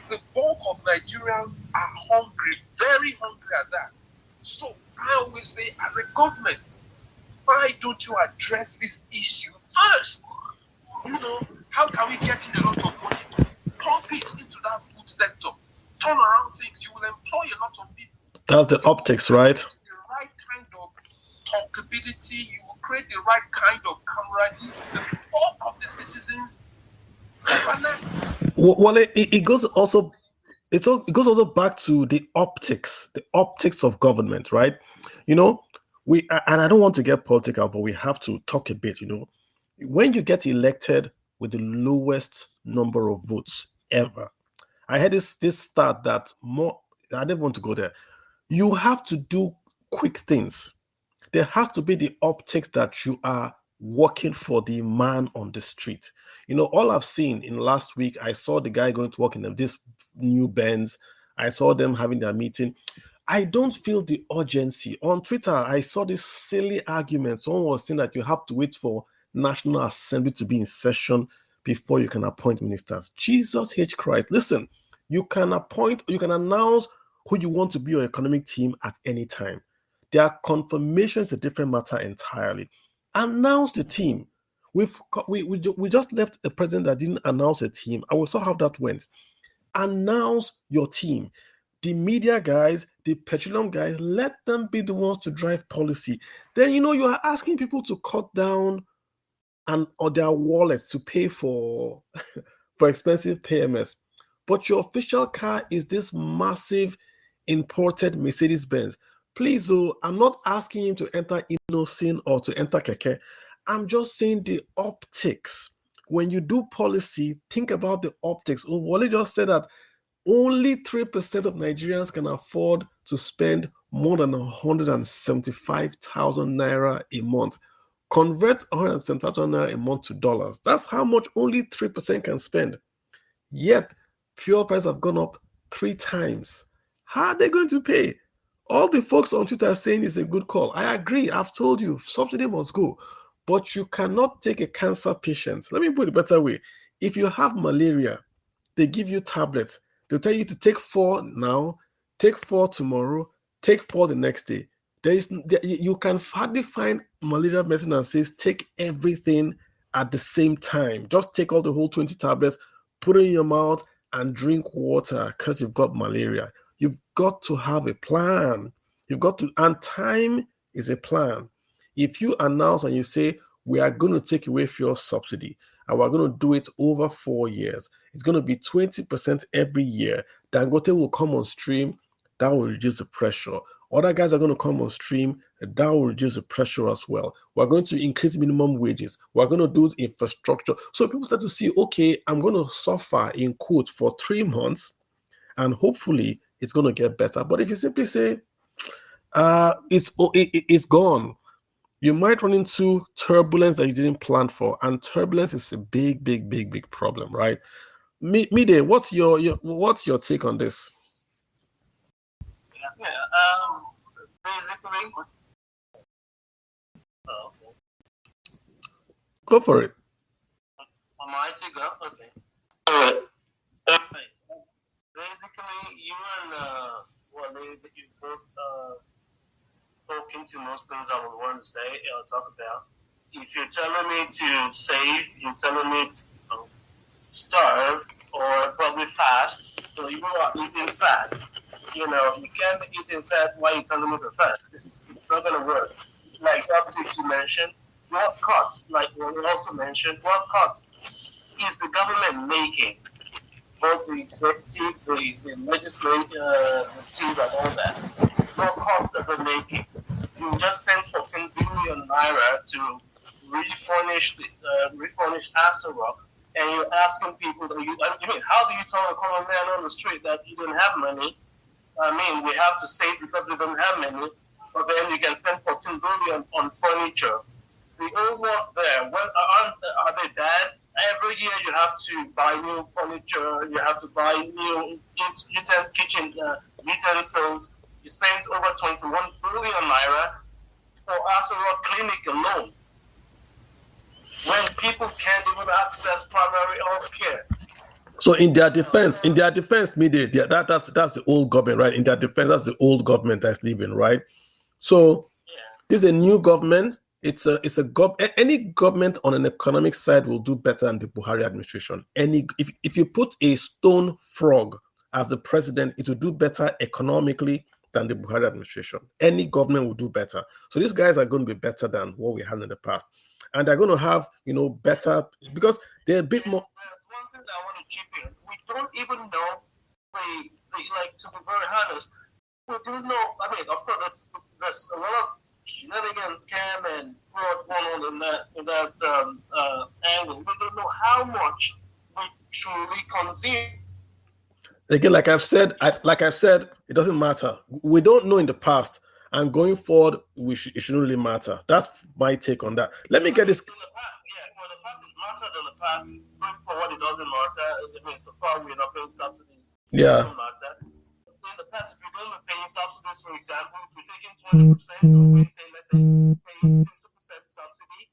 [SPEAKER 2] The bulk of Nigerians are hungry, very hungry at that. So I always say, as a government, why don't you address this issue first? How can we get in a lot of money to pump it into that food sector, turn around things? You will employ a lot of people.
[SPEAKER 1] That's the optics, right?
[SPEAKER 2] The right kind of talkability, you will create the right kind of camaraderie with the bulk of the citizens.
[SPEAKER 1] Well, it goes also. It goes also back to the optics of government, right? And I don't want to get political, but we have to talk a bit. When you get elected with the lowest number of votes ever, I had this stat that more. I didn't want to go there. You have to do quick things. There has to be the optics that you are working for the man on the street. All I've seen in last week, I saw the guy going to work in this new Benz. I saw them having their meeting. I don't feel the urgency. On Twitter, I saw this silly argument. Someone was saying that you have to wait for National Assembly to be in session before you can appoint ministers. Jesus H. Christ. Listen, you can announce who you want to be your economic team at any time. Their confirmation is a different matter entirely. Announce the team. We just left a president that didn't announce a team, and we saw how that went. Announce your team. The media guys, the petroleum guys, let them be the ones to drive policy. Then you are asking people to cut down or their wallets to pay for expensive PMS. But your official car is this massive imported Mercedes-Benz. Please, I'm not asking him to enter Innocent or to enter Keke. I'm just saying the optics. When you do policy, think about the optics. Wale just said that only 3% of Nigerians can afford to spend more than 175,000 naira a month. Convert 175,000 naira a month to dollars. That's how much only 3% can spend. Yet, fuel prices have gone up 3 times. How are they going to pay? All the folks on Twitter are saying it's a good call. I agree. I've told you, subsidy must go. But you cannot take a cancer patient. Let me put it a better way. If you have malaria, they give you tablets. They'll tell you to take 4 now, take 4 tomorrow, take 4 the next day. You can hardly find malaria medicine that says take everything at the same time. Just take all the whole 20 tablets, put it in your mouth, and drink water because you've got malaria. You've got to have a plan. And time is a plan. If you announce and you say, we are going to take away fuel subsidy, and we're going to do it over 4 years, it's going to be 20% every year. Dangote will come on stream. That will reduce the pressure. Other guys are going to come on stream. That will reduce the pressure as well. We're going to increase minimum wages. We're going to do infrastructure. So people start to see, okay, I'm going to suffer in quote for 3 months, and hopefully it's going to get better. But if you simply say, it's gone, you might run into turbulence that you didn't plan for. And turbulence is a big, big, big, big problem, right? Mide, what's your take on this?
[SPEAKER 3] Basically,
[SPEAKER 1] go for it.
[SPEAKER 3] Am I to go? Okay. All right. Basically, you and you both spoken to most things I would want to say or talk about. If you're telling me to save, you're telling me to starve or probably fast, so you are eating fat. You can't be eating fat while you're telling me to fast. It's not going to work. Like Subsidies you mentioned, what cuts, like we also mentioned, what cuts is the government making? Both the executive, the legislative, the team and all that. What cuts are they making? You just spent 14 billion naira to refurnish Asarok, and you're asking people how do you tell a common man on the street that you don't have money? We have to save because we don't have money, but then you can spend 14 billion on furniture. The old ones there, are they bad? Every year you have to buy new furniture, you have to buy new kitchen utensils. You spent over 21 billion naira for Asarok Clinic alone, when people can't even access primary health care.
[SPEAKER 1] So in their defense, Mide, that's the old government, right? In their defense, that's the old government that's leaving, right? So this is a new government. Any government on an economic side will do better than the Buhari administration. If you put a stone frog as the president, it will do better economically than the Buhari administration. Any government will do better. So these guys are going to be better than what we had in the past, and they're going to have better because they're a bit more.
[SPEAKER 3] There's one thing that I want to chip in. We don't even know. To be very honest, we don't know. Of course, there's a lot of shenanigans, scam, and fraud going on in that angle. We don't know how much we truly consume.
[SPEAKER 1] Again, like I've said, it doesn't matter. We don't know in the past, and going forward, it shouldn't really matter. That's my take on that. Let me get this.
[SPEAKER 3] In the past, for the past, it mattered in the past. Going forward, it doesn't matter. So far, we're not paying subsidies.
[SPEAKER 1] Yeah.
[SPEAKER 3] It doesn't matter. In the past, if you're going to be paying subsidies, for example, if you're taking 20%, or let's say paying 50% subsidy,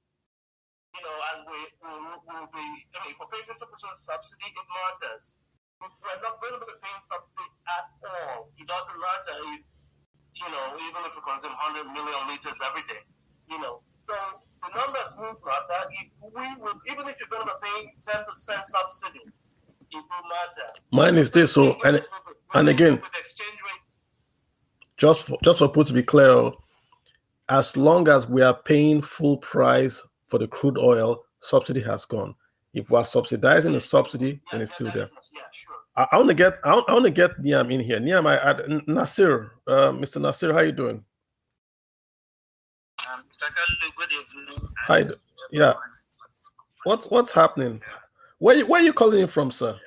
[SPEAKER 3] and we'll be, if we're paying 50% subsidy, it matters. We're not going to be paying subsidy at all. It doesn't matter if, even if we consume 100 million liters every day, So the numbers won't matter. Even if you're going to be paying 10% subsidy, it will matter.
[SPEAKER 1] Mine is this, and again,
[SPEAKER 3] with exchange rates.
[SPEAKER 1] Just for people to be clear, as long as we are paying full price for the crude oil, subsidy has gone. If we are subsidizing the subsidy, then it's still there.
[SPEAKER 3] Yeah, sure.
[SPEAKER 1] I want to get Niam in here. Niam, Nasir, Mr. Nasir, how you doing?
[SPEAKER 5] Good evening.
[SPEAKER 1] Hi. Yeah. What's happening? Where are you calling in from, sir?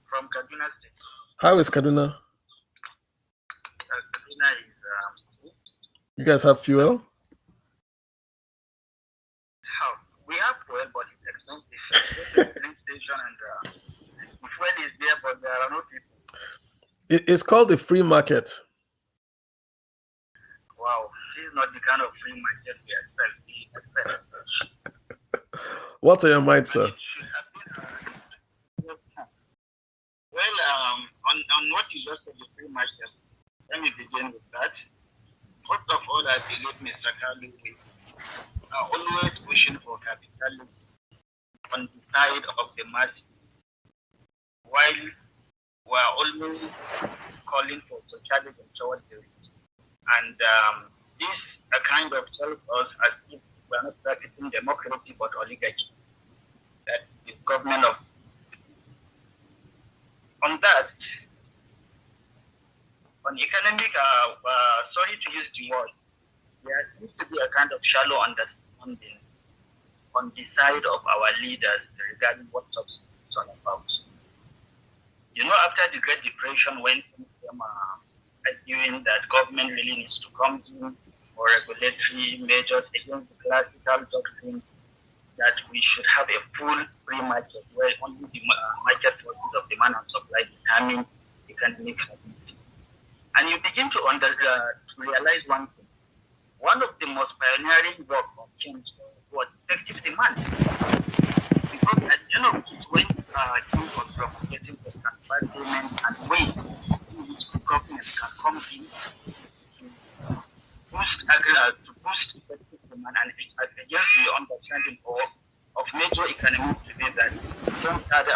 [SPEAKER 5] From Kaduna State.
[SPEAKER 1] How is Kaduna?
[SPEAKER 5] Kaduna is
[SPEAKER 1] You guys have fuel?
[SPEAKER 5] We have fuel, but it's expensive. Go to the filling station and the fuel is there, but there are no people.
[SPEAKER 1] It's called the free market.
[SPEAKER 5] Wow, this is not the kind of free market we expect.
[SPEAKER 1] What's on your mind, sir?
[SPEAKER 5] Well, on what you just said, the free market, let me begin with that. First of all, I believe Mr. Kalu are always pushing for capitalism on the side of the masses, while we are always calling for socialism towards the rich. And this kind of tells us as if we are not practicing democracy but oligarchy. That is government of. On that, on economic, sorry to use the word, there seems to be a kind of shallow understanding on the side of our leaders regarding what subsidy is all about. You know, after the Great Depression, when some arguing that government really needs to come in for regulatory measures against the classical doctrine that we should have a full free market where only the market forces of demand and supply determine economic stability. And you begin to realize one thing. One of the most pioneering work of change was effective demand. Because at the end of it, when change was propagating the transfer payment and ways in which government can come in to boost effective demand and against the understanding of major economic today that don't had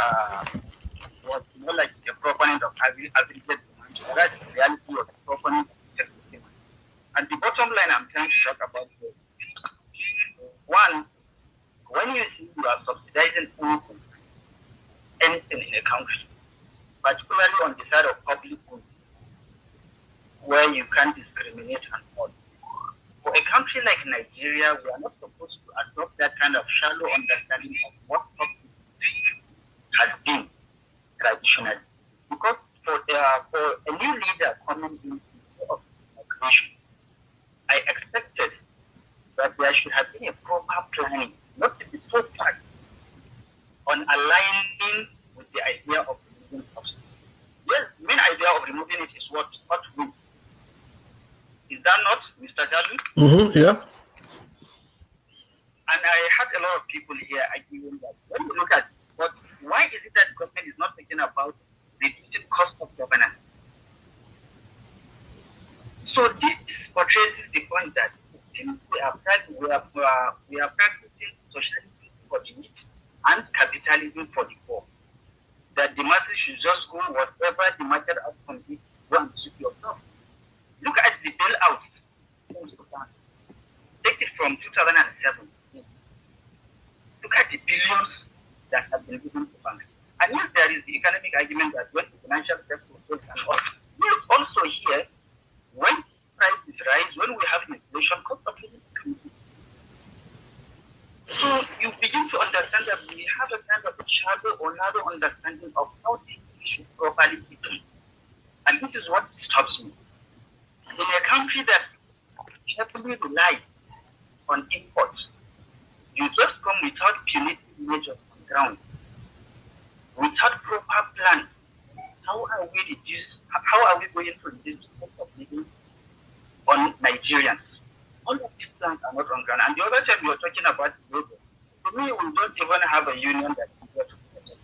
[SPEAKER 5] was more like a proponent of aggregate demand, whereas the reality was a proponent of effective demand. And the bottom line I'm trying to talk about is one, when you see you are subsidizing anything in a country, particularly on the side of public goods, where you can't discriminate and all. For a country like Nigeria, we are not supposed to adopt that kind of shallow understanding of what public has been traditionally. Because for a new leader coming into the migration, I expected that there should have been a proper planning, not to be so fast, on aligning with the idea of removing subsidy. Yes, the main idea of removing it is what wins. Is that not, Mr. Galu?
[SPEAKER 1] Mm-hmm, yeah.
[SPEAKER 5] And I had a lot of people here arguing that when you look at why is it that government is not thinking about reducing cost of governance? So this portrays the point that since we are practicing socialism for the rich and capitalism for the poor, that the masses should just go whatever the market outcome is, go and suit yourself. Look at the bailout. Take it from 2007. Look at the billions that have been given to banks. And yes, there is the economic argument that when the financial sector fails and all. Yes, also here, when prices rise, when we have inflation, cost of living increases. So you begin to understand that we have a kind of a shallow or narrow understanding of how things should properly be done. And this is what stops me. In a country that heavily relies on imports, you just come without punitive measures on the ground, without proper plan. How are we going to reduce the cost of living on Nigerians? All of these plans are not on ground. And the other time you were talking about labor. To me, we don't even have a union that is here to protect us.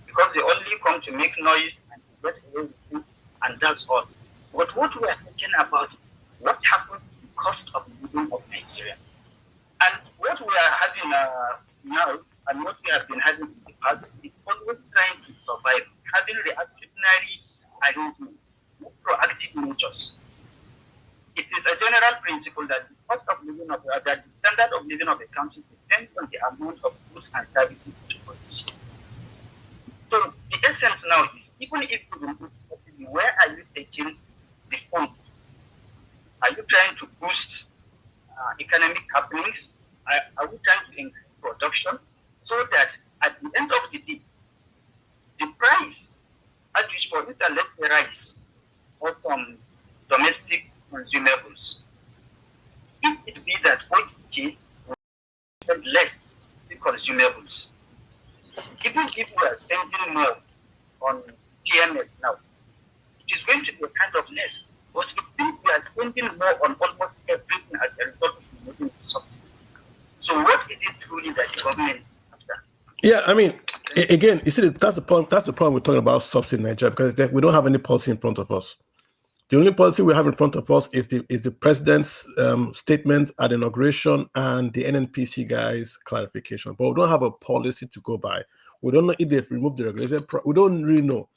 [SPEAKER 5] Because they only come to make noise and to get away with it, and that's all. But what we are thinking about, what happens to the cost of living of Nigeria? And what we are having now, and what we have been having in the past, is always trying to survive, having reactionary arrangements, proactive measures. It is a general principle that the cost of living that the standard of living of a country depends on the amount of goods and services it produces. So the essence now is, even if you remove subsidy, where are you taking the funds? Are you trying to boost economic happenings? Are we trying to increase production so that at the end of the day, the price at which, for instance, let's say rice or some domestic consumables less the consumables. Even if we are spending more on TMS now, it is going to be a kind of less. But if we are spending more on almost everything as a result of moving subsidy. So what is it truly that the government has done?
[SPEAKER 1] Yeah, I mean, again, you see, that's the problem. That's the problem we're talking about subsidy in Nigeria, because we don't have any policy in front of us. The only policy we have in front of us is the president's statement at the inauguration and the NNPC guys' clarification. But we don't have a policy to go by. We don't know if they've removed the regulation. We don't really know.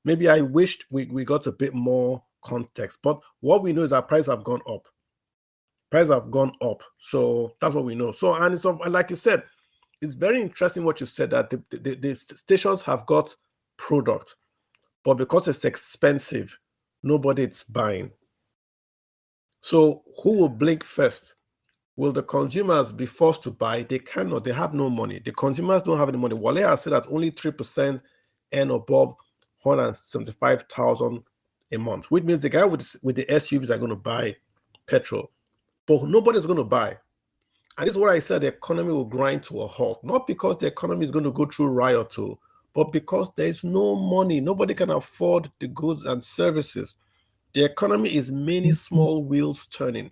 [SPEAKER 1] Maybe I wished we got a bit more context. But what we know is that prices have gone up. Prices have gone up. So that's what we know. So, and it's like you said, it's very interesting what you said, that the stations have got product, but because it's expensive, nobody is buying. So who will blink first? Will the consumers be forced to buy? They cannot. They have no money. The consumers don't have any money. Wale has said that only 3% and above 175,000 a month, which means the guy with the SUVs are going to buy petrol, but nobody's going to buy. And this is what I said, the economy will grind to a halt, not because the economy is going to go through riot, but because there's no money. Nobody can afford the goods and services. The economy is many small wheels turning.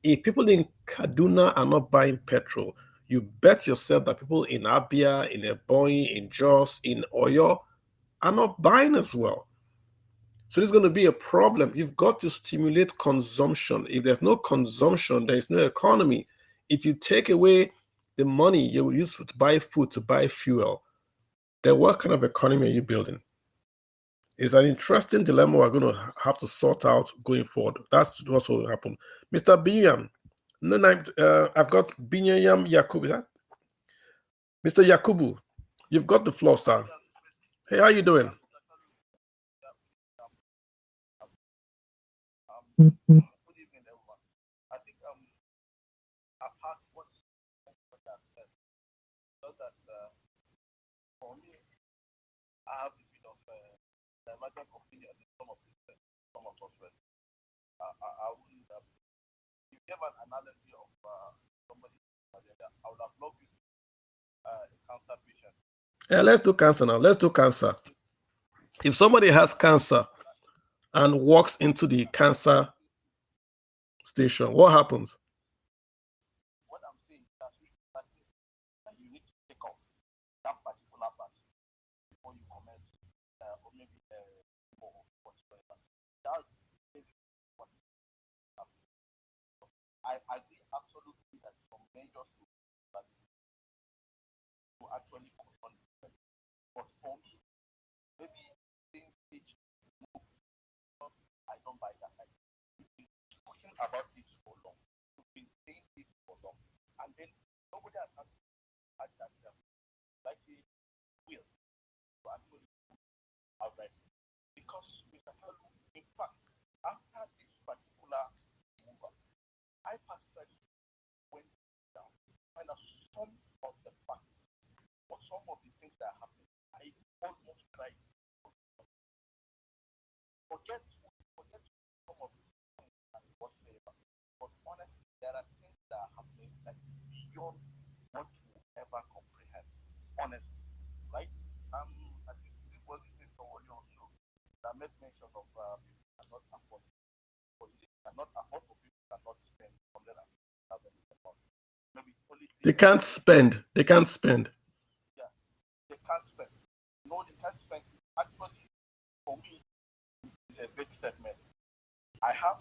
[SPEAKER 1] If people in Kaduna are not buying petrol, you bet yourself that people in Abia, in Ebonyi, in Jos, in Oyo are not buying as well. So there's going to be a problem. You've got to stimulate consumption. If there's no consumption, there is no economy. If you take away the money you will use to buy food, to buy fuel, then what kind of economy are you building? It's an interesting dilemma we're going to have to sort out going forward. That's what's going to happen. Mr. Binyam, I've got Binyam Yakubu. Mr. Yakubu, you've got the floor, sir. Hey, how you doing?
[SPEAKER 6] Good evening, everyone. I think I've heard what that said. So that for me, I have a bit of divergent opinion in some of us. I wouldn't have. You gave an analogy of somebody. I would have loved you a cancer patient.
[SPEAKER 1] Yeah, let's do cancer now. Let's do cancer. If somebody has cancer and walks into the cancer station, what happens?
[SPEAKER 6] What I'm saying is that you need to take off that particular part before you commence, or maybe more whatsoever. That's what happens. I agree absolutely that some major schools that to actually confront them. But for me, maybe things which I don't buy that. We've been talking about this for long. We've been saying this for long. And then nobody has had that like the will to actually outright. Because Mr. Kalu, in fact, after this particular move, I personally went down to find out some of the facts, or some of the things that happened. I almost cried. Forget some of the things and whatsoever. But honestly, there are things that are happening that is beyond what you will ever comprehend. Honestly, right? I think this was listening to somebody also that made mention of people cannot afford. But you cannot afford for people cannot spend 100,000 a month. Maybe only
[SPEAKER 1] They can't spend. They can't spend.
[SPEAKER 6] Yeah, they can't spend. No, they can't spend. Actually, for me, it's a big statement. I have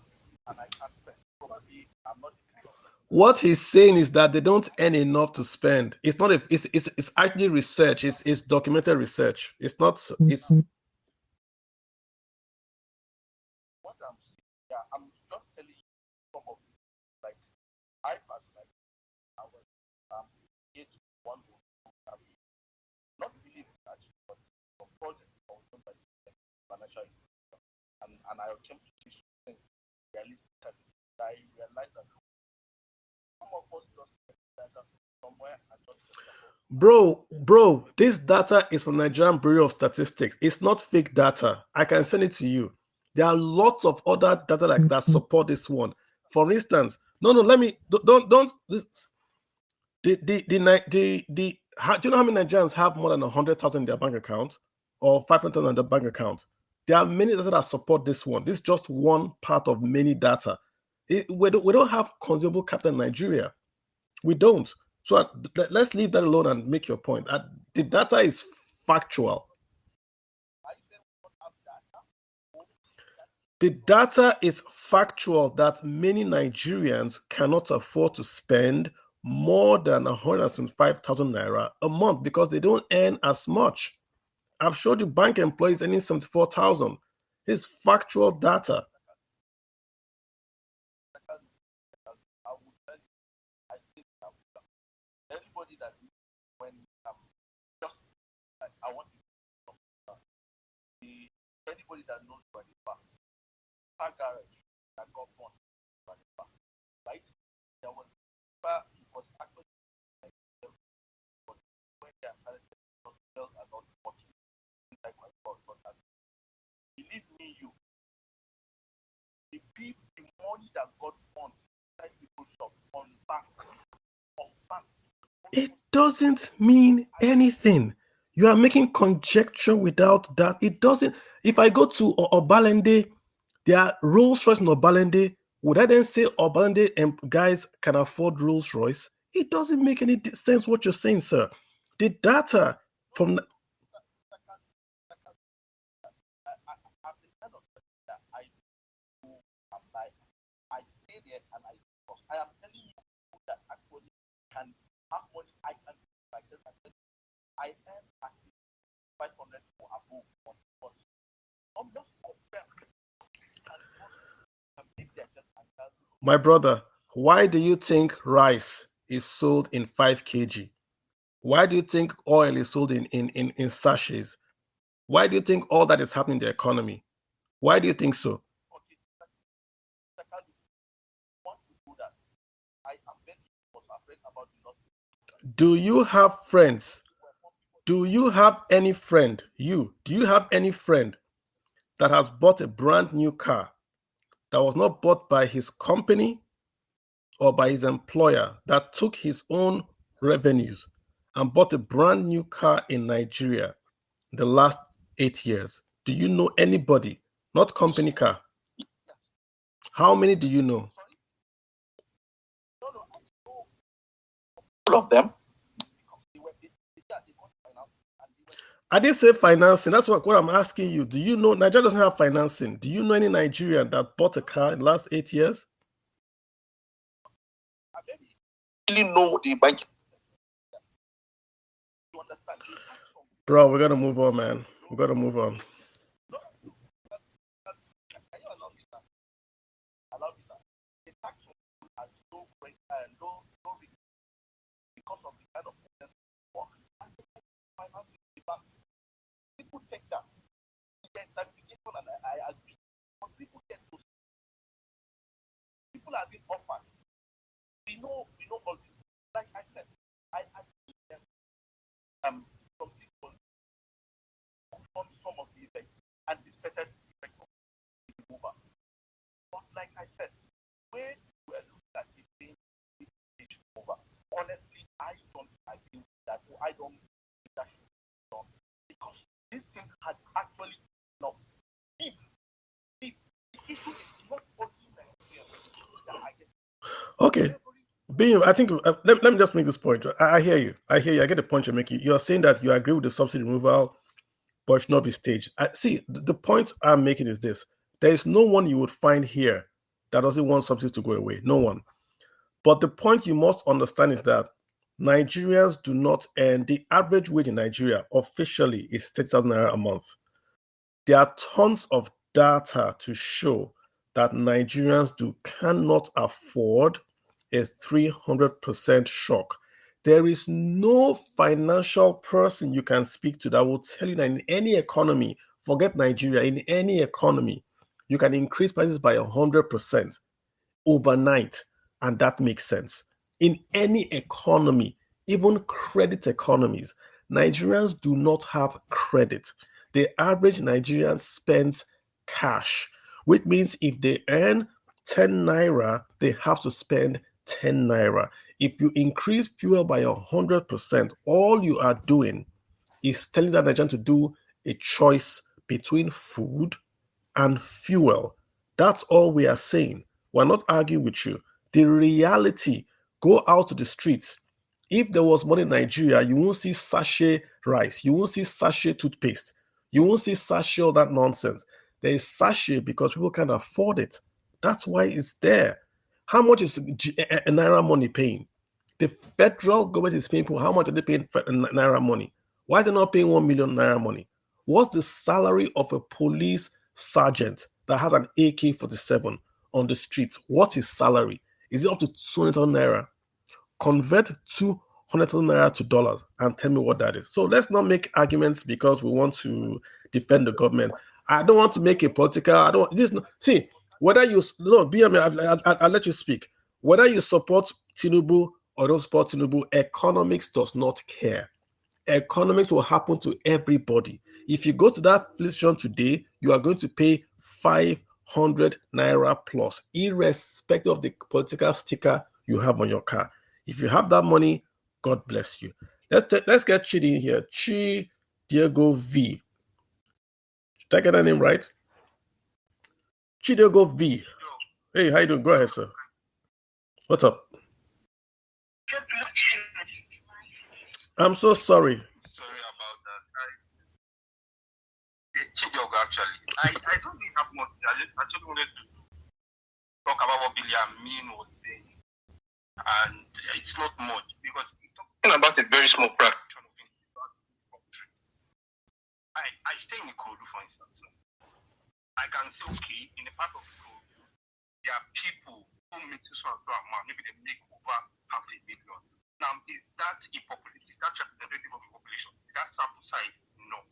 [SPEAKER 6] and I can't spend. Probably I'm not the kind of person.
[SPEAKER 1] What he's saying is that they don't earn enough to spend. It's not. It's actually research. It's documented research. It's not. It's.
[SPEAKER 6] What I'm saying, yeah, I'm just telling you some of it. Like I personally, I was one who not believe in that, but some projects or somebody financial institution, and I came to teach things realistically. I realized that some of us just get data somewhere and just
[SPEAKER 1] Bro, this data is from Nigerian Bureau of Statistics. It's not fake data. I can send it to you. There are lots of other data like that support this one. For instance, let me don't. do you know how many Nigerians have more than 100,000 in their bank account or 500,000 in their bank account? There are many data that support this one. This is just one part of many data. We don't have consumable capital in Nigeria. We don't. So let's leave that alone and make your point. The data is factual. The data is factual that many Nigerians cannot afford to spend more than 105,000 naira a month because they don't earn as much. I've showed you bank employees earning 74,000. It's factual data.
[SPEAKER 6] Anybody that when just I want to anybody that knows where the car garage that got born right? There was actually when they started sales are not working like my boss, but believe me, the money that got born inside people's shop on bank.
[SPEAKER 1] It doesn't mean anything. You are making conjecture without that. It doesn't. If I go to Obalende, there are Rolls Royce in Obalende. Would I then say Obalende guys can afford Rolls Royce? It doesn't make any sense what you're saying, sir. The data from
[SPEAKER 6] I am telling you that actually can have money I can like this. I earn 500 or above on I'm just
[SPEAKER 1] my brother, why do you think rice is sold in 5 kg? Why do you think oil is sold in sachets? Why do you think all that is happening in the economy? Why do you think so? Do you have friends? Do you have any friend? Do you have any friend that has bought a brand new car that was not bought by his company or by his employer, that took his own revenues and bought a brand new car in Nigeria in the last 8 years? Do you know anybody? Not company car. How many do you know?
[SPEAKER 6] All of them.
[SPEAKER 1] I didn't say financing. That's what I'm asking you. Do you know Nigeria doesn't have financing? Do you know any Nigerian that bought a car in the last 8 years?
[SPEAKER 6] I really know the bank.
[SPEAKER 1] Bro, we gotta move on, man. We gotta move on.
[SPEAKER 6] Because of the kind of work, people take that. There's certification, and I agree. But people get to people are being offered. We know all this. Like I said, I agree them some people on some of the effects, anticipated effect of the mover. But like I said, when we're looking at the thing over, honestly, I don't agree with that. I don't think that should be done because this thing has actually not if the issue is not only Nigeria.
[SPEAKER 1] Okay. Being, I think let me just make this point. I hear you. I get the point you're making. You're saying that you agree with the subsidy removal, but it should not be staged. See, the point I'm making is this: there is no one you would find here that doesn't want subsidies to go away. No one. But the point you must understand is that Nigerians do not earn the average wage in Nigeria officially is 30,000 naira a month. There are tons of data to show that Nigerians cannot afford a 300% shock. There is no financial person you can speak to that will tell you that in any economy, forget Nigeria, in any economy, you can increase prices by 100% overnight, and that makes sense. In any economy, even credit economies, Nigerians do not have credit. The average Nigerian spends cash, which means if they earn 10 naira, they have to spend 10 naira. If you increase fuel by 100%, all you are doing is telling that Nigerian to do a choice between food and fuel. That's all we are saying. We're not arguing with you. The reality, go out to the streets. If there was money in Nigeria, you won't see sachet rice. You won't see sachet toothpaste. You won't see sachet all that nonsense. There is sachet because people can't afford it. That's why it's there. How much is Naira money paying? The federal government is paying people. How much are they paying Naira money? Why are they not paying 1 million Naira money? What's the salary of a police sergeant that has an AK-47 on the streets? What is salary? Is it up to 200,000 Naira? Convert 200,000 Naira to dollars and tell me what that is. So let's not make arguments because we want to defend the government. I don't want to make a political. I don't. This see whether you no BM. I'll let you speak. Whether you support Tinubu or don't support Tinubu, economics does not care. Economics will happen to everybody. If you go to that police station today, you are going to pay 500 Naira plus, irrespective of the political sticker you have on your car. If you have that money, God bless you. Let's get Chidi in here. Chi Diego V. Did I get that name right? Chi Diego V. Hey, how you doing? Go ahead, sir. What's up? I'm so sorry.
[SPEAKER 2] Sorry about that. It's Chidiogo, actually. I don't really have much. I actually wanted to talk about what Billy Amin was saying. And it's not much because he's talking about a very small fraction of the country. I stay in Ikodu, for instance. I can say, okay, in a part of Ikodu, there are people who make this one amount. Maybe they make over 500,000. Now, is that a population? Is that representative of the population? Is that sample size? No.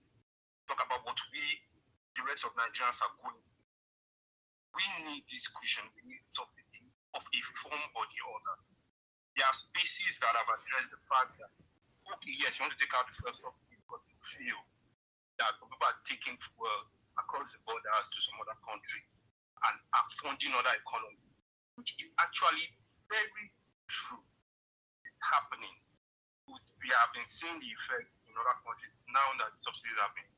[SPEAKER 2] Talk about what the rest of Nigerians are going through. We need this question. We need something of a form or the other. There are spaces that have addressed the fact that, okay, yes, you want to take out the first subsidy because you feel that people are taking fuel across the borders to some other countries and are funding other economies, which is actually very true. Happening. We have been seeing the effect in other countries now that subsidies have been.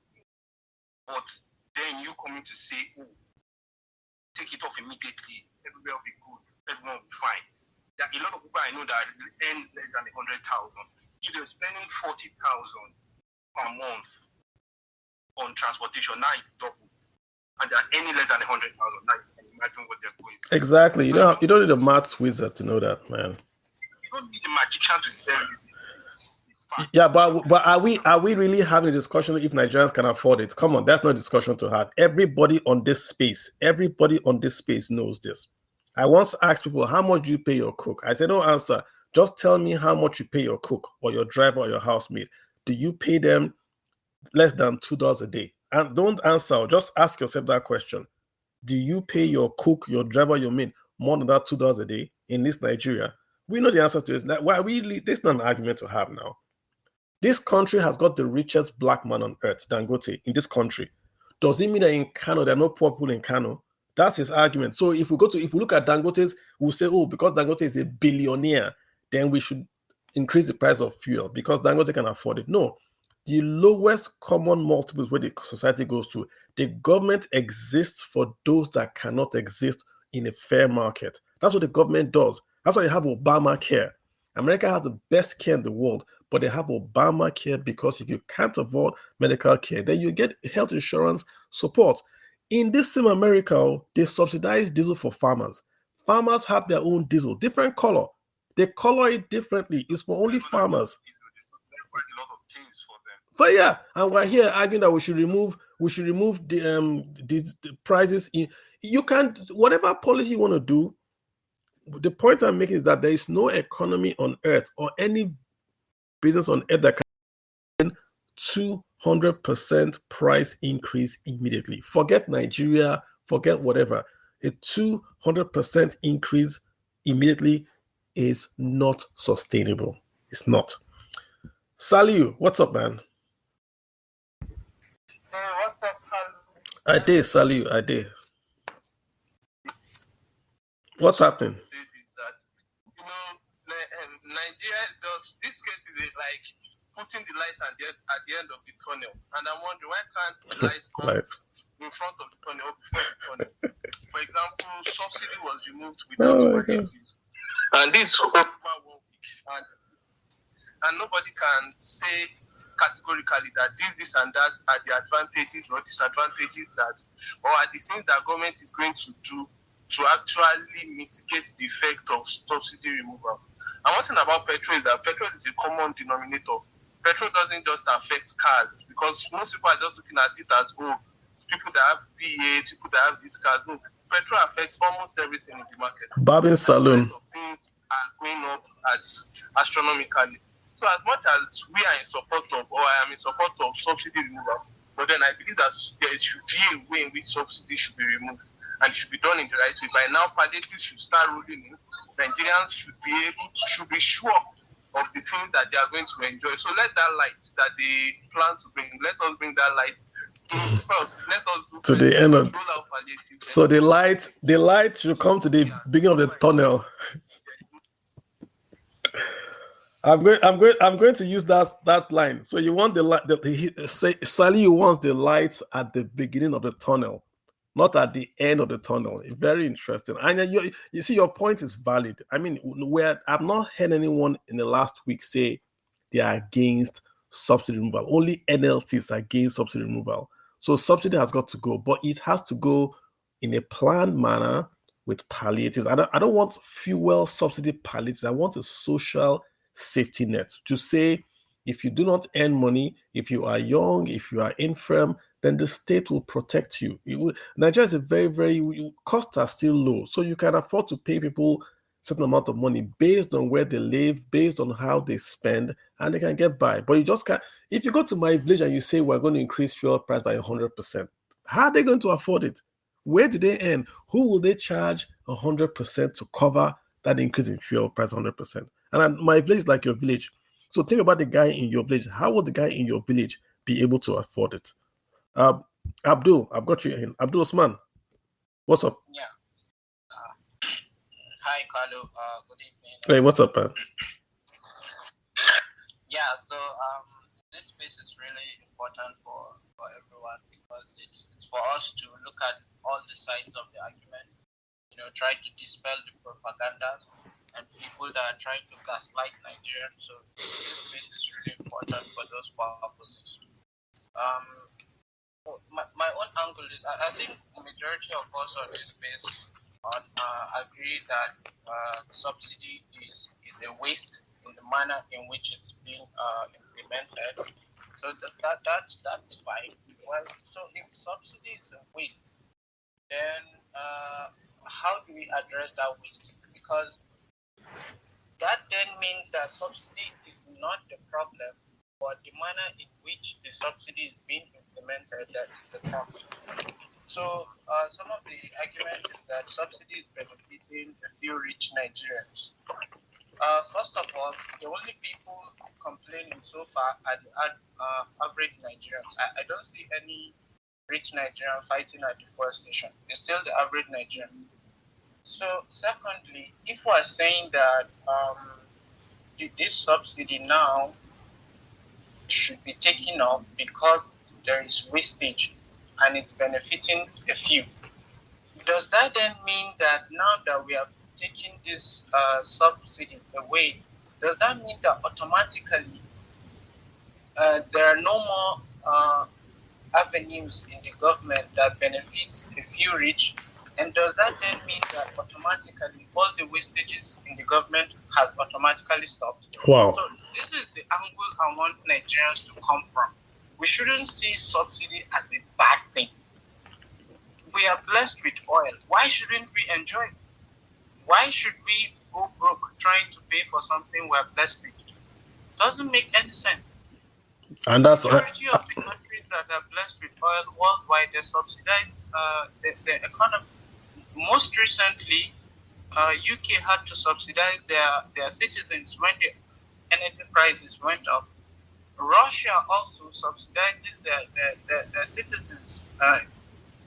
[SPEAKER 2] But then you coming to say, oh, take it off immediately, everywhere will be good, everyone will be fine. There are a lot of people I know that earn less than 100,000. If they're spending 40,000 per month on transportation, now it's double. And they're earning less than 100,000. Now you can imagine what they're going through.
[SPEAKER 1] Exactly. You don't need a maths wizard to know that, man.
[SPEAKER 2] You don't need a magician to tell you.
[SPEAKER 1] Yeah, but are we really having a discussion if Nigerians can afford it? Come on, that's not a discussion to have. Everybody on this space knows this. I once asked people, how much do you pay your cook? I said, don't answer. Just tell me how much you pay your cook or your driver or your housemate. Do you pay them less than $2 a day? And don't answer. Just ask yourself that question. Do you pay your cook, your driver, your maid more than that $2 a day in this Nigeria? We know the answer to this. Why this is not an argument to have now. This country has got the richest black man on earth, Dangote, in this country. Does it mean that in Kano there are no poor people in Kano? That's his argument. So if we look at Dangote's, we'll say, oh, because Dangote is a billionaire, then we should increase the price of fuel because Dangote can afford it. No, the lowest common multiples where the society goes to, the government exists for those that cannot exist in a fair market. That's what the government does. That's why you have Obamacare. America has the best care in the world, but they have Obamacare because if you can't afford medical care, then you get health insurance support. In this same America, they subsidize diesel for farmers. Farmers have their own diesel, different color. They color it differently. It's for only farmers. But yeah, and we're here arguing that we should remove the prices. You can't, whatever policy you want to do. The point I'm making is that there is no economy on earth or any business on earth that can 200% price increase immediately. Forget Nigeria, forget whatever. A 200% increase immediately is not sustainable. It's not. Saliu, what's up, man?
[SPEAKER 4] What's up,
[SPEAKER 1] I did, Saliu, I did. What's happening?
[SPEAKER 7] Nigeria does this case is like putting the light at the end of the tunnel, and I'm wondering why can't the lights come in front of the tunnel or before the tunnel? For example, subsidy was removed without palliatives, and this over 1 week, and nobody can say categorically that this and that are the advantages or disadvantages that, or are the things that government is going to do to actually mitigate the effect of subsidy removal. And one thing about petrol is that petrol is a common denominator. Petrol doesn't just affect cars, because most people are just looking at it as, oh, people that have V8, people that have these cars. No, petrol affects almost everything in the market.
[SPEAKER 1] Barbing saloon.
[SPEAKER 7] Things are going up astronomically. So as much as we are in support of, or I am in support of subsidy removal, but then I believe that there should be a way in which subsidy should be removed, and it should be done in the right way. By now, palliatives should start rolling in. Nigerians should be sure of the things that they are going to enjoy. So let that light that they plan to bring, let us bring that light first. Let us do
[SPEAKER 1] to the end of. So the light should come to the beginning of the tunnel. I'm going to use that line. So you want the light? Sally, you want the lights at the beginning of the tunnel, not at the end of the tunnel. It's very interesting. And you see, your point is valid. I mean, I've not heard anyone in the last week say they are against subsidy removal. Only NLCs are against subsidy removal. So subsidy has got to go, but it has to go in a planned manner with palliatives. I don't want fuel subsidy palliatives. I want a social safety net to say, if you do not earn money, if you are young, if you are infirm, then the state will protect you. Nigeria is a very, very, costs are still low. So you can afford to pay people a certain amount of money based on where they live, based on how they spend, and they can get by. But you just can't. If you go to my village and you say we're going to increase fuel price by 100%, how are they going to afford it? Where do they earn? Who will they charge 100% to cover that increase in fuel price 100%? And my village is like your village. So think about the guy in your village. How will the guy in your village be able to afford it? Abdul, I've got you in. Abdul Osman, what's up?
[SPEAKER 8] Yeah. Hi, Carlo. Good evening.
[SPEAKER 1] Hey, what's up, man?
[SPEAKER 8] Yeah, so this space is really important for everyone, because it's for us to look at all the sides of the argument, try to dispel the propaganda and people that are trying to gaslight Nigerians. So this space is really important for those purposes. My own angle is, I think the majority of us on this space agree that subsidy is a waste in the manner in which it's being implemented. So that's fine. Well, so if subsidy is a waste, then how do we address that waste? Because that then means that subsidy is not the problem, but the manner in which the subsidy is being implemented that is the problem. So some of the argument is that subsidy is benefiting a few rich Nigerians. First of all, the only people complaining so far are the average Nigerians. I don't see any rich Nigerian fighting at the fuel station. It's still the average Nigerian. So secondly, if we are saying that this subsidy now should be taken off because there is wastage and it's benefiting a few, does that then mean that now that we have taken this subsidy away, does that mean that automatically there are no more avenues in the government that benefits a few rich? And does that then mean that automatically all the wastages in the government has automatically stopped?
[SPEAKER 1] Wow.
[SPEAKER 8] So this is the angle I want Nigerians to come from. We shouldn't see subsidy as a bad thing. We are blessed with oil. Why shouldn't we enjoy it? Why should we go broke trying to pay for something we're blessed with? Doesn't make any sense.
[SPEAKER 1] And that's
[SPEAKER 8] the majority of the countries that are blessed with oil worldwide, they subsidize the economy. Most recently, UK had to subsidize their citizens when the energy prices went up. Russia also subsidizes their citizens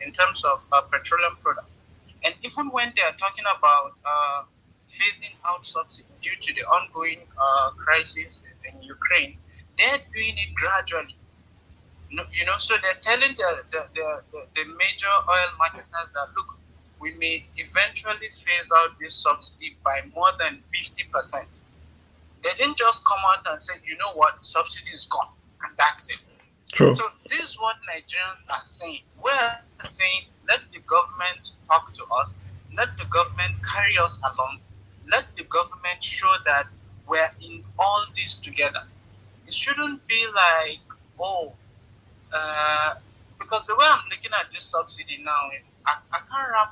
[SPEAKER 8] in terms of petroleum products. And even when they are talking about phasing out subsidy due to the ongoing crisis in Ukraine, they're doing it gradually. So they're telling the major oil marketers that, look, we may eventually phase out this subsidy by more than 50%. They didn't just come out and say, you know what, subsidy is gone, and that's it.
[SPEAKER 1] True.
[SPEAKER 8] So this is what Nigerians are saying. We're saying, let the government talk to us, let the government carry us along, let the government show that we're in all this together. It shouldn't be like, because the way I'm looking at this subsidy now is I can't wrap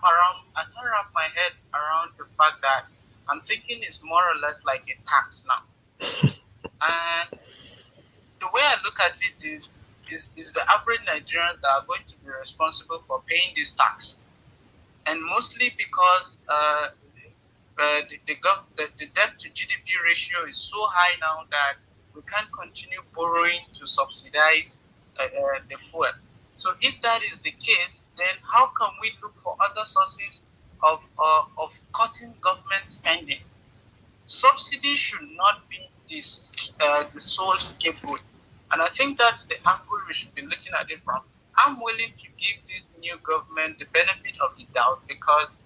[SPEAKER 8] my head around the fact that I'm thinking it's more or less like a tax now. And the way I look at it is the average Nigerians that are going to be responsible for paying this tax. And mostly because the debt to GDP ratio is so high now that we can't continue borrowing to subsidize the fuel. So if that is the case, then how can we look for other sources of cutting government spending? Subsidy should not be the sole scapegoat. And I think that's the angle we should be looking at it from. I'm willing to give this new government the benefit of the doubt because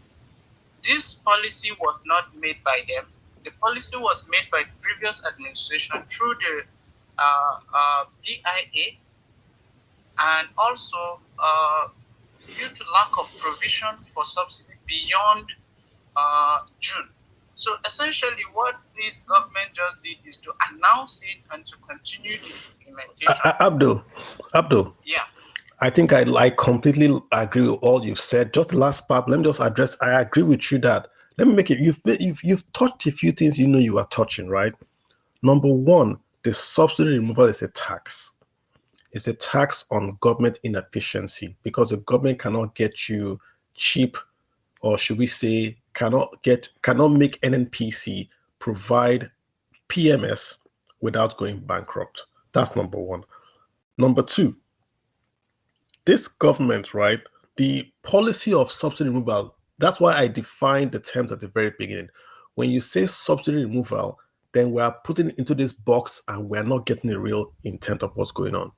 [SPEAKER 8] this policy was not made by them. The policy was made by the previous administration through the PIA, and also due to lack of provision for subsidy beyond June. So essentially what this government just did is to announce it and to continue the implementation.
[SPEAKER 1] Abdul.
[SPEAKER 8] Yeah.
[SPEAKER 1] I think I completely agree with all you've said. Just the last part, let me just address, I agree with you that, let me make it, you've touched a few things you are touching, right? Number one, the subsidy removal is a tax. It's a tax on government inefficiency because the government cannot get you cheap, or should we say, cannot make NNPC provide PMS without going bankrupt. That's number one. Number two, this government, right, the policy of subsidy removal, that's why I defined the terms at the very beginning. When you say subsidy removal, then we are putting it into this box and we're not getting the real intent of what's going on.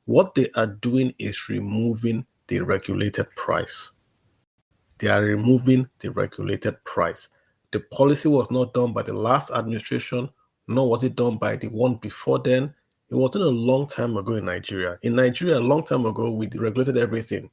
[SPEAKER 1] What they are doing is removing the regulated price. They are removing the regulated price. The policy was not done by the last administration, nor was it done by the one before then. It wasn't a long time ago in Nigeria. In Nigeria, a long time ago, we regulated everything.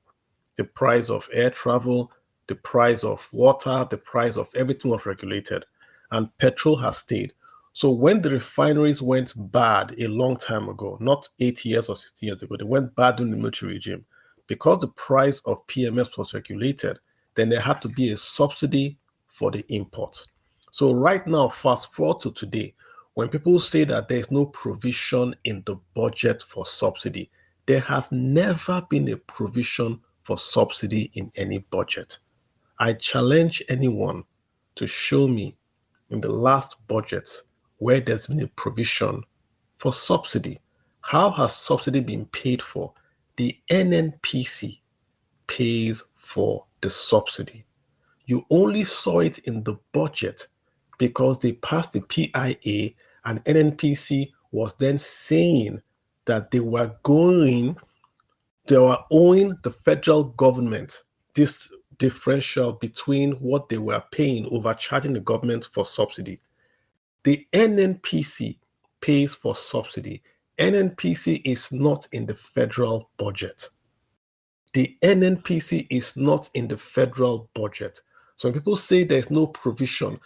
[SPEAKER 1] The price of air travel, the price of water, the price of everything was regulated. And petrol has stayed. So when the refineries went bad a long time ago, not 8 years or 16 years ago, they went bad during the military regime. Because the price of PMS was regulated, then there had to be a subsidy for the import. So right now, fast forward to today, when people say that there's no provision in the budget for subsidy, there has never been a provision for subsidy in any budget. I challenge anyone to show me in the last budgets where there's been a provision for subsidy. How has subsidy been paid for? The NNPC pays for the subsidy. You only saw it in the budget because they passed the PIA and NNPC was then saying that they were owing the federal government this differential between what they were paying, overcharging the government for subsidy. The NNPC pays for subsidy. NNPC is not in the federal budget. The NNPC is not in the federal budget. So when people say there's no provision,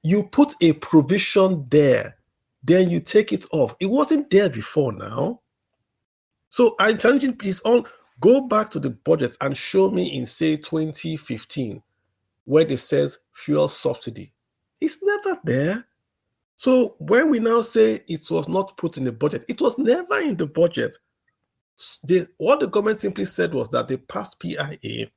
[SPEAKER 1] you put a provision there, then you take it off. It wasn't there before now. So I'm challenging people on, go back to the budget and show me in, say, 2015, where it says fuel subsidy. It's never there. So when we now say it was not put in the budget, it was never in the budget. What the government simply said was that they passed PIA,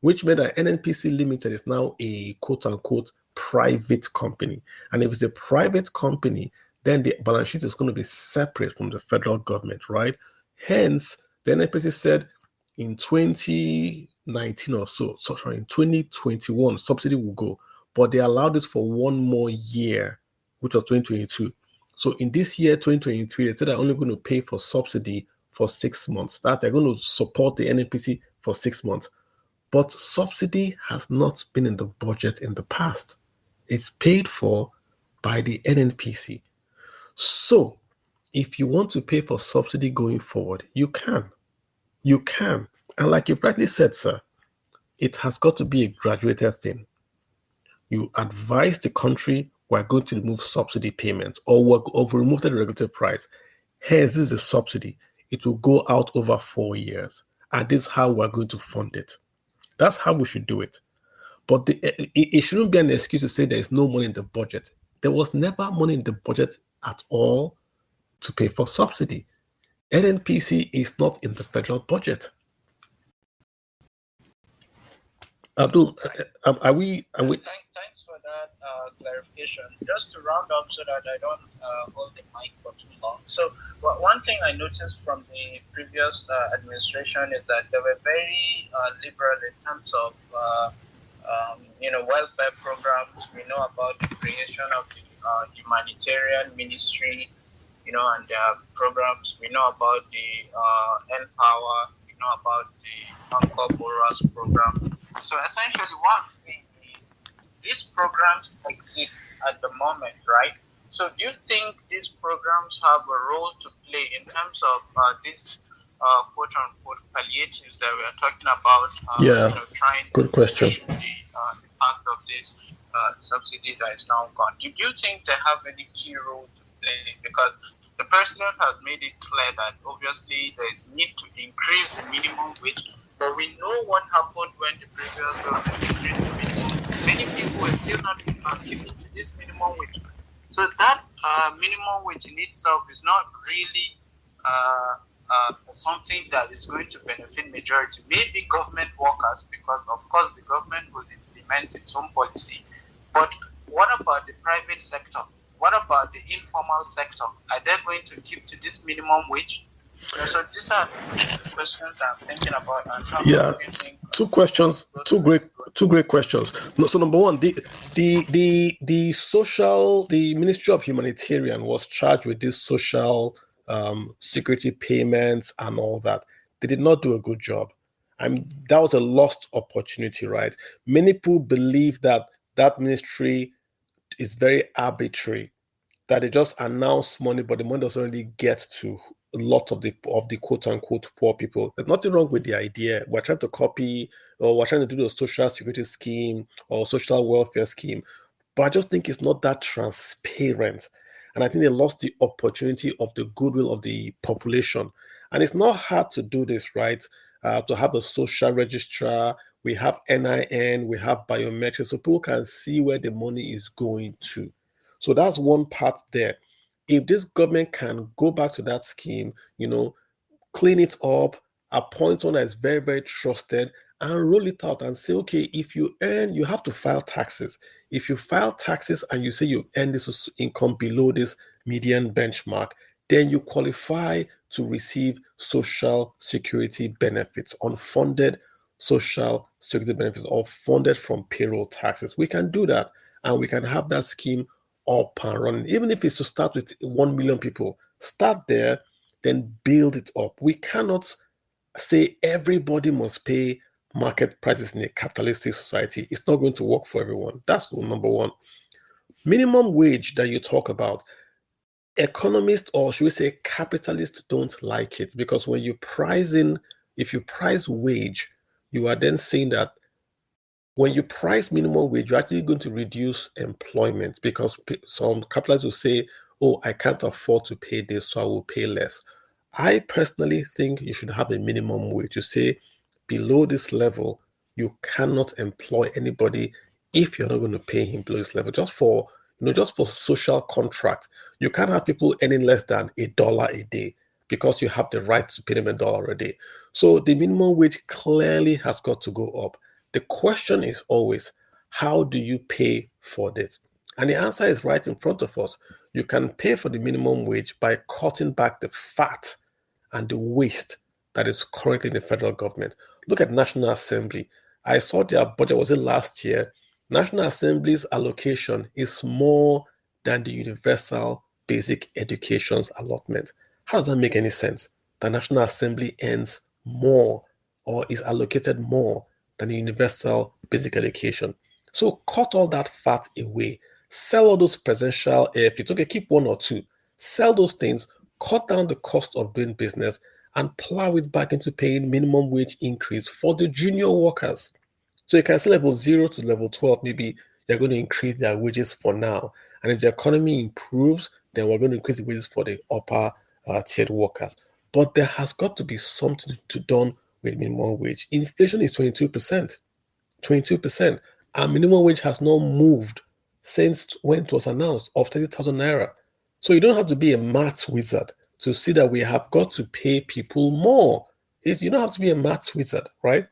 [SPEAKER 1] which meant that NNPC Limited is now a quote-unquote private company. And if it's a private company, then the balance sheet is going to be separate from the federal government, right? Hence, the NNPC said in 2019 or so, sorry, in 2021, subsidy will go. but they allowed this for one more year, which was 2022. So in this year, 2023, they said they're only going to pay for subsidy for 6 months. That's they're going to support the NNPC for 6 months. But subsidy has not been in the budget in the past. It's paid for by the NNPC. So if you want to pay for subsidy going forward, you can. You can. And like you rightly said, sir, it has got to be a graduated thing. You advise the country, we're going to remove subsidy payments, or we've removed the regulated price. Here's this is a subsidy. It will go out over 4 years. And this is how we're going to fund it. That's how we should do it. But it shouldn't be an excuse to say there is no money in the budget. There was never money in the budget at all to pay for subsidy. NNPC is not in the federal budget. Abdul, are we?
[SPEAKER 8] Thanks for that clarification. Just to round up so that I don't hold the mic for too long. So one thing I noticed from the previous administration is that they were very liberal in terms of welfare programs. We know about the creation of the humanitarian ministry, and their programs. We know about the Empower. We know about the Anchor Borrowers program. So essentially, what I'm saying is these programs exist at the moment, right? So do you think these programs have a role to play in terms of these quote-unquote palliatives that we are talking about? Trying
[SPEAKER 1] good question.
[SPEAKER 8] To the impact of this subsidy that is now gone. Do you think they have any key role to play? Because the president has made it clear that obviously there is need to increase the minimum wage, but we know what happened when the previous government increased the minimum. Many people were still not emancipated to this minimum wage. So that minimum wage in itself is not really something that is going to benefit majority. Maybe government workers, because of course the government will implement its own policy. But what about the private sector? What about the informal sector? Are they going to keep to this minimum wage? So these are the questions I'm thinking about. And how do you think,
[SPEAKER 1] two questions, two great questions. So number one, the Ministry of Humanitarian was charged with this social security payments and all that. They did not do a good job. That was a lost opportunity, right? Many people believe that ministry is very arbitrary, that they just announce money, but the money doesn't really get to a lot of the quote unquote poor people. There's nothing wrong with the idea. We're trying to copy, or we're trying to do the social security scheme or social welfare scheme, but I just think it's not that transparent. And I think they lost the opportunity of the goodwill of the population. And it's not hard to do this, right? To have a social registrar, we have NIN, we have biometrics, so people can see where the money is going to. So that's one part there. If this government can go back to that scheme, clean it up, appoint someone that is very, very trusted, and roll it out and say, okay, if you earn, you have to file taxes. If you file taxes and you say you earn this income below this median benchmark, then you qualify to receive social security benefits, unfunded social security benefits, or funded from payroll taxes. We can do that, and we can have that scheme up and running. Even if it's to start with 1 million people, start there, then build it up. We cannot say everybody must pay market prices in a capitalistic society. It's not going to work for everyone. That's number one. Minimum wage that you talk about, economists, or should we say capitalists, don't like it, because when you if you price wage, you are then saying that when you price minimum wage, you're actually going to reduce employment, because some capitalists will say, oh, I can't afford to pay this, so I will pay less. I personally think you should have a minimum wage. You say below this level, you cannot employ anybody if you're not going to pay him below this level, just for social contract. You can't have people earning less than $1 a day because you have the right to pay them $1 a day. So the minimum wage clearly has got to go up. The question is always, how do you pay for this? And the answer is right in front of us. You can pay for the minimum wage by cutting back the fat and the waste that is currently in the federal government. Look at National Assembly. I saw their budget, was it last year? National Assembly's allocation is more than the universal basic education's allotment. How does that make any sense? The National Assembly earns more or is allocated more than the universal basic education. So cut all that fat away. Sell all those presidential AFPs. Okay, keep one or two. Sell those things, cut down the cost of doing business, and plow it back into paying minimum wage increase for the junior workers. So you can see level 0 to level 12, maybe they're going to increase their wages for now. And if the economy improves, then we're going to increase the wages for the upper tiered workers. But there has got to be something to done with minimum wage. Inflation is 22%. 22%. And minimum wage has not moved since when it was announced of 30,000 naira. So you don't have to be a maths wizard to see that we have got to pay people more. You don't have to be a maths wizard, right?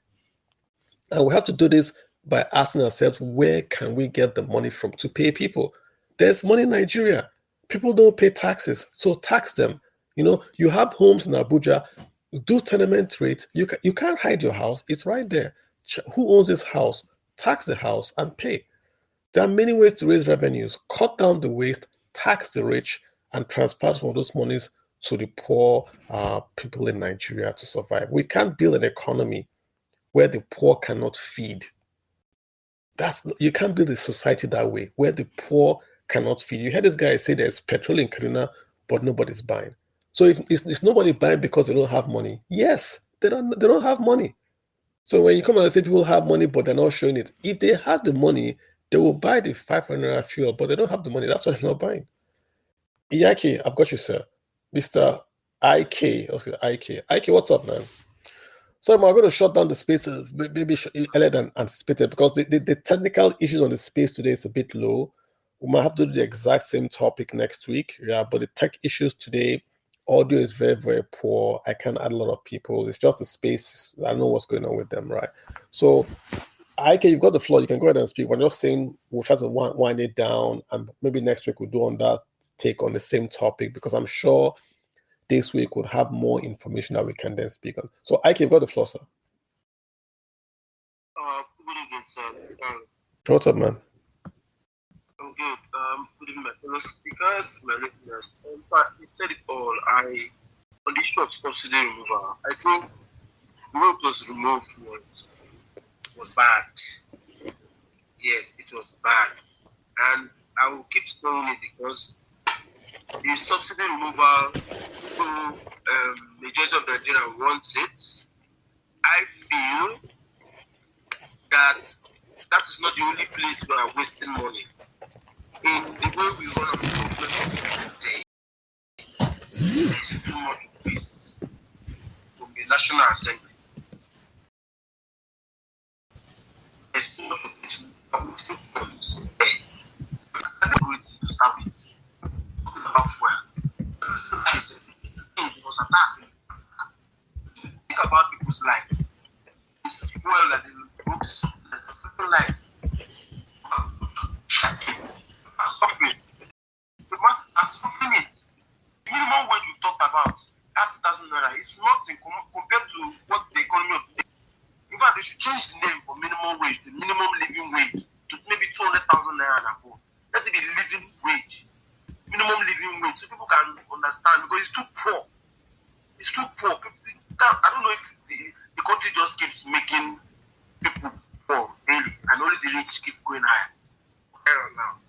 [SPEAKER 1] And we have to do this by asking ourselves, where can we get the money from to pay people? There's money in Nigeria. People don't pay taxes, so tax them. You have homes in Abuja, do tenement rate. You can't hide your house. It's right there. Who owns this house? Tax the house and pay. There are many ways to raise revenues. Cut down the waste, tax the rich, and transfer some of those monies to the poor people in Nigeria to survive. We can't build an economy where the poor cannot feed. You can't build a society that way, where the poor cannot feed. You heard this guy say there's petrol in Kaduna, but nobody's buying. So if it's nobody buying because they don't have money, yes, they don't have money. So when you come and say people have money, but they're not showing it, if they had the money, they will buy the 500 fuel, but they don't have the money. That's why they're not buying. Iyake, I've got you, sir. Mr. IK. Okay, IK. IK, what's up, man? So I'm going to shut down the space maybe earlier than anticipated because the technical issues on the space today is a bit low. We might have to do the exact same topic next week. Yeah, but the tech issues today, audio is very, very poor. I can't add a lot of people. It's just the space. I don't know what's going on with them, right? So, IK, you've got the floor. You can go ahead and speak. We're just saying we'll try to wind it down, and maybe next week we'll do on that take on the same topic because I'm sure this week would have more information that we can then speak on. So, IK, you've got the floor, sir.
[SPEAKER 9] Good evening, sir.
[SPEAKER 1] What's up, man?
[SPEAKER 9] I'm good. Good evening, my fellow speakers, my listeners. In fact, you said it all. On the issue of subsidy removal, I think the way it was removed was bad. Yes, it was bad. And I will keep saying it because the subsidy removal, majority of Nigeria wants it. I feel that is not the only place we are wasting money. In the way we run our government today, there's too much waste from the National Assembly. There's too much waste. I'm wasting funds. I'm going to start with about fuel. It was attacked. Think about people's lives. It's fuel that they go to people's lives. Suffering. The masses are suffering it. The minimum wage we talked about, 30,000 naira, is nothing compared to what the economy of today. In fact, they should change the name for minimum wage to minimum living wage to maybe 200,000 naira and above. Let it be living wage, minimum living wage, so people can understand because it's too poor. It's too poor. I don't know if the country just keeps making people poor, really, and only the rich keep going higher. Now.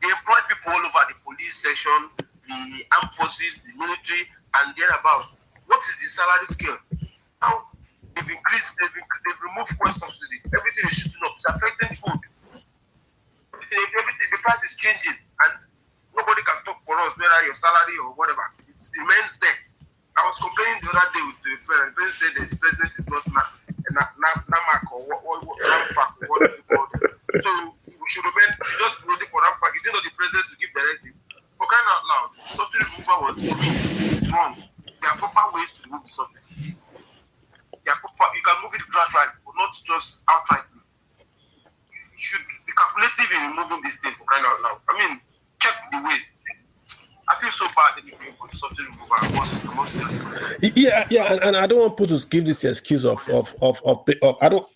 [SPEAKER 9] They employ people all over the police section, the armed forces, the military, and thereabouts. What is the salary scale? Now, they've removed fuel subsidy. Everything is shooting up. It's affecting food. Everything, the price is changing, and nobody can talk for us, whether your salary or whatever. It remains there. I was complaining the other day with a friend. The president said that the president is not NAMAC or NAMFAC or what you call it. So we should remain just waiting for NAMFAC. Is it not the president to give directive? For crying out loud, subsidy removal was wrong. There are proper ways to remove the subsidy. You can move it gradually, but not just outrightly. You should be calculative in removing this thing, for crying out loud. I mean, check the waste. I feel so bad anyway for the subsidy removal. I must tell you.
[SPEAKER 1] Yeah, and I don't want people to give this excuse of I don't.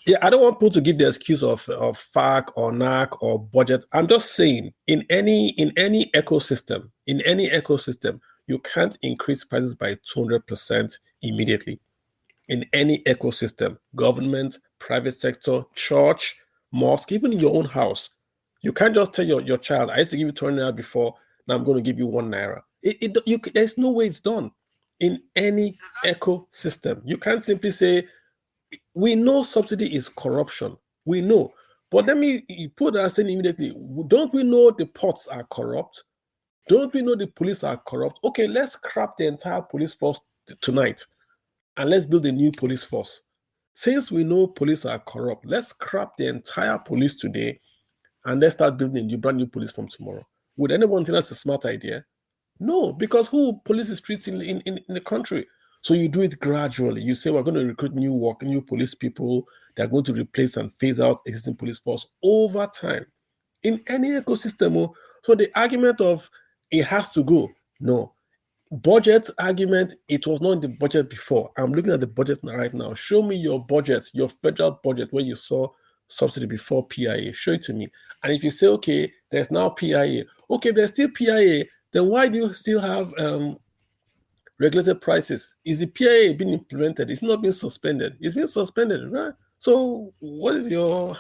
[SPEAKER 1] Yeah, I don't want people to give the excuse of FAC or NAC or budget. I'm just saying, in any ecosystem, you can't increase prices by 200% immediately. In any ecosystem, government, private sector, church, mosque, even in your own house, you can't just tell your child, I used to give you 20 naira before, now I'm going to give you 1 naira. There's no way it's done. In any ecosystem, you can't simply say, we know subsidy is corruption. We know. But let me put that saying immediately. Don't we know the ports are corrupt? Don't we know the police are corrupt? Okay, let's scrap the entire police force tonight and let's build a new police force. Since we know police are corrupt, let's scrap the entire police today and let's start building a brand new police from tomorrow. Would anyone think that's a smart idea? No, because who police the streets in the country? So you do it gradually. You say we're going to recruit new police people. They're going to replace and phase out existing police force over time in any ecosystem. So the argument of it has to go, no. Budget argument, it was not in the budget before. I'm looking at the budget right now. Show me your budget, your federal budget, where you saw subsidy before PIA. Show it to me. And if you say, okay, there's now PIA. Okay, there's still PIA. Then why do you still have regulated prices? Is the PIA being implemented? It's not being suspended. It's been suspended, right? So what is your?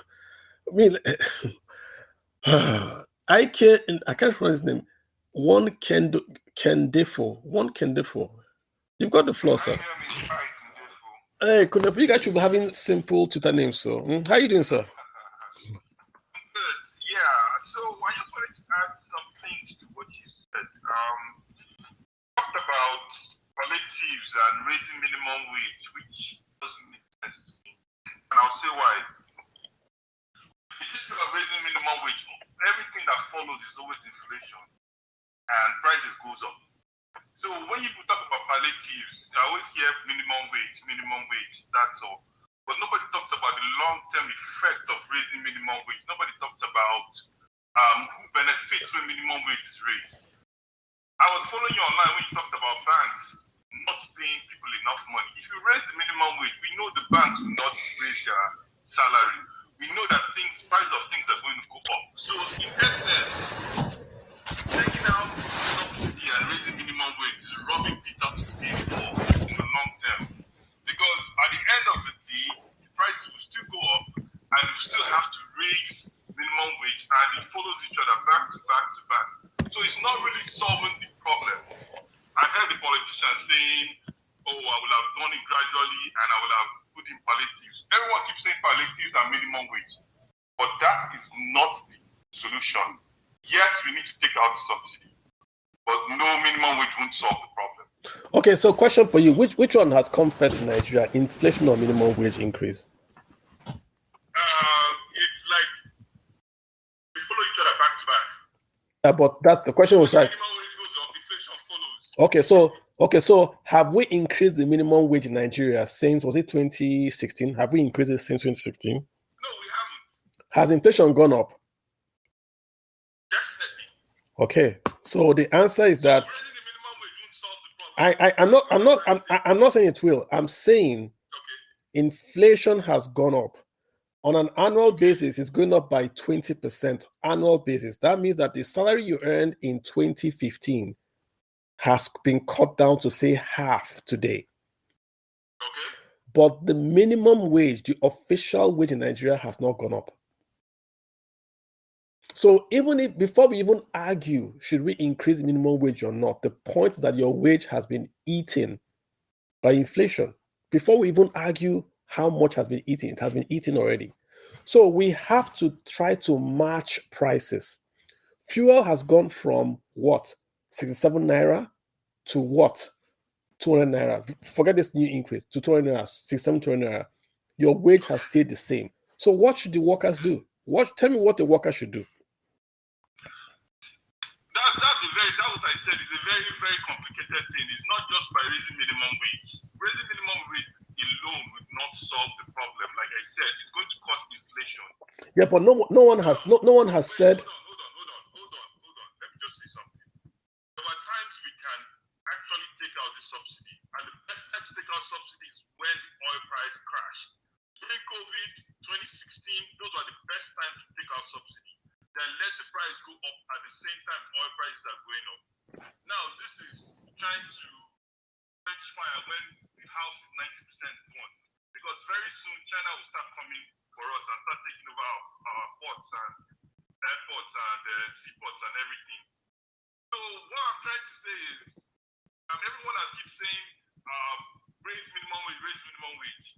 [SPEAKER 1] I mean, I can't remember his name. One can Defo. You've got the floor, sir. Hey, you guys should be having simple Twitter names. So, how are you doing, sir?
[SPEAKER 9] Good. Yeah. So I just wanted to add some things to what you said. Talked about palliatives and raising minimum wage, which doesn't make sense to me. And I'll say why. If you are raising minimum wage, everything that follows is always inflation, and prices goes up. So when you talk about palliatives, I always hear minimum wage, that's all. But nobody talks about the long-term effect of raising minimum wage. Nobody talks about who benefits when minimum wage is raised. I was following you online when you talked about banks not paying people enough money. If you raise the minimum wage, we know the banks will not raise their salary. We know that price of things are going to go up. So in essence, taking out subsidy and raising minimum wage is robbing Peter to pay Paul in the long term. Because at the end of the day, the prices will still go up and you still have to raise minimum wage and it follows each other back to back to back. So it's not really solving the problem. I heard the politicians saying, oh, I will have done it gradually and I will have put in palliatives. Everyone keeps saying palliatives and minimum wage. But that is not the solution. Yes, we need to take out the subsidy, but no, minimum wage won't solve the problem.
[SPEAKER 1] Okay, so question for you: which one has come first in Nigeria, inflation or minimum wage increase?
[SPEAKER 9] It's like we follow each other back to back.
[SPEAKER 1] But that's the question was like.
[SPEAKER 9] Minimum wage goes up, inflation follows.
[SPEAKER 1] Okay, so have we increased the minimum wage in Nigeria since, was it 2016? Have we increased it since 2016?
[SPEAKER 9] No, we haven't.
[SPEAKER 1] Has inflation gone up?
[SPEAKER 9] Definitely.
[SPEAKER 1] Okay, so the answer is that I'm not saying it will. I'm saying inflation has gone up. On an annual basis, it's going up by 20% annual basis. That means that the salary you earned in 2015 has been cut down to say half today.
[SPEAKER 9] Okay.
[SPEAKER 1] But the minimum wage, the official wage in Nigeria, has not gone up. So even if, before we even argue, should we increase minimum wage or not, the point is that your wage has been eaten by inflation. Before we even argue how much has been eaten, it has been eaten already. So we have to try to match prices. Fuel has gone from what? 67 naira to what? 200 naira. Forget this new increase to 200 naira, 67, 200 naira. Your wage has stayed the same. So what should the workers do? Tell me what the workers should do.
[SPEAKER 9] That's what I said. It's a very, very complicated thing. It's not just by raising minimum wage. Raising minimum wage alone would not solve the problem. Like I said, it's going to cause inflation.
[SPEAKER 1] Yeah, but no one has said.
[SPEAKER 9] Hold on. Let me just say something. There are times we can actually take out the subsidy, and the best time to take out subsidy is when the oil price crashed. During COVID, 2020,
[SPEAKER 10] trying to quench fire when the house is 90% gone. Because very soon China will start coming for us and start taking over our ports and airports and seaports and everything. So what I'm trying to say is, everyone that keeps saying raise minimum wage.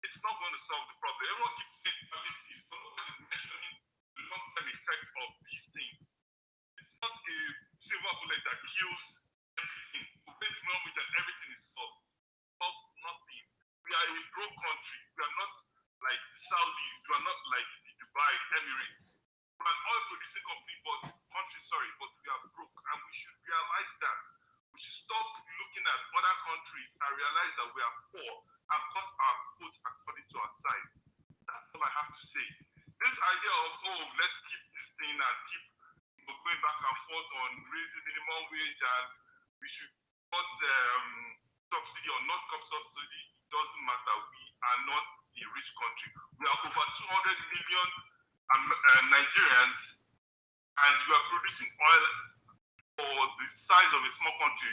[SPEAKER 10] It's not going to solve the problem. Everyone keeps saying palliative, but nobody is mentioning the long-term effect of these things. It's not a silver bullet that kills everything. Raise minimum wage and everything is solved. Solve nothing. We are a broke country. We are not like the Saudis. We are not like the Dubai Emirates. We're an oil-producing country, but we are broke, and we should realize that. We should stop looking at other countries and realize that we are poor and cut our votes according to our size. That's all I have to say. This idea of, let's keep this thing and keep going back and forth on raising minimum wage and we should cut subsidy or not cut subsidy, it doesn't matter. We are not a rich country. We are over 200 million Nigerians, and we are producing oil for the size of a small country.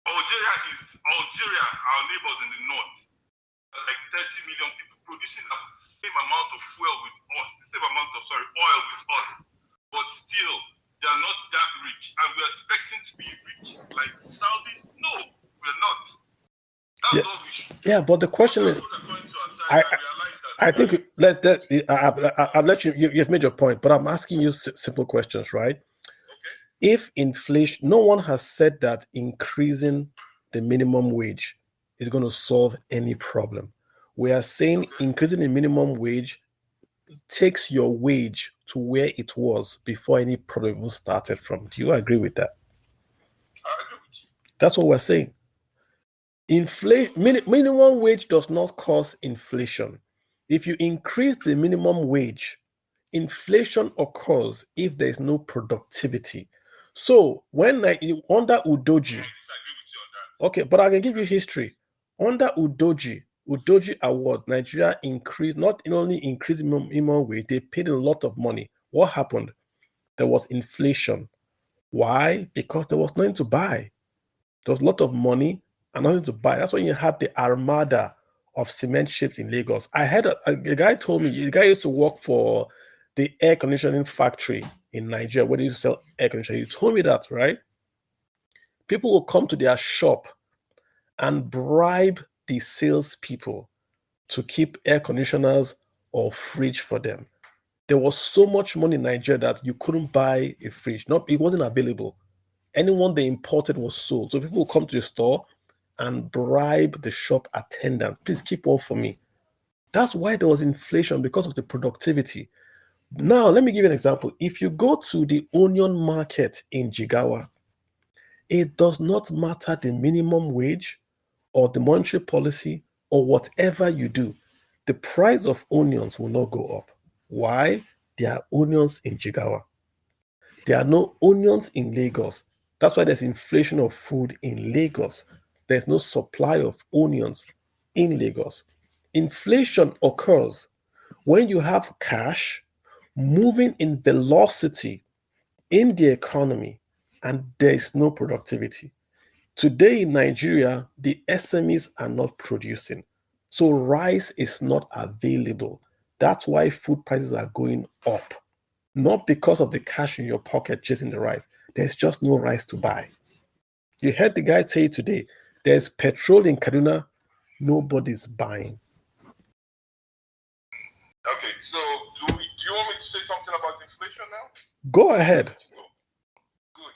[SPEAKER 10] Algeria, our neighbors in the north, like 30 million people producing the same amount of fuel with us, the same amount of oil with us, but still they are not that rich, and we are expecting to be rich like Saudis. No, we're not. That's all we should do.
[SPEAKER 1] Yeah, but the question is, I think I'll let you. You've made your point, but I'm asking you simple questions, right? Okay. If inflation, no one has said that increasing the minimum wage is going to solve any problem. We are saying increasing the minimum wage takes your wage to where it was before any problem even started from. Do you agree with that?
[SPEAKER 10] I agree with you.
[SPEAKER 1] That's what we're saying. Minimum wage does not cause inflation. If you increase the minimum wage, inflation occurs if there is no productivity. So when under Udoji, okay, but I can give you history. Under Udoji award, Nigeria not only increased minimum wage, they paid a lot of money. What happened? There was inflation. Why? Because there was nothing to buy. There was a lot of money and nothing to buy. That's when you had the armada of cement ships in Lagos. I had a guy told me, the guy used to work for the air conditioning factory in Nigeria where they used to sell air conditioning. He told me that, right? People will come to their shop and bribe the salespeople to keep air conditioners or fridge for them. There was so much money in Nigeria that you couldn't buy a fridge. It wasn't available. Anyone they imported was sold. So people will come to the store and bribe the shop attendant. Please keep one for me. That's why there was inflation, because of the productivity. Now, let me give you an example. If you go to the onion market in Jigawa, it does not matter the minimum wage or the monetary policy or whatever you do. The price of onions will not go up. Why? There are onions in Jigawa. There are no onions in Lagos. That's why there's inflation of food in Lagos. There's no supply of onions in Lagos. Inflation occurs when you have cash moving in velocity in the economy and there is no productivity. Today in Nigeria, the SMEs are not producing. So rice is not available. That's why food prices are going up. Not because of the cash in your pocket chasing the rice. There's just no rice to buy. You heard the guy say today, there's petrol in Kaduna, nobody's buying.
[SPEAKER 10] Okay, so do you want me to say something about inflation now?
[SPEAKER 1] Go ahead.
[SPEAKER 10] Good.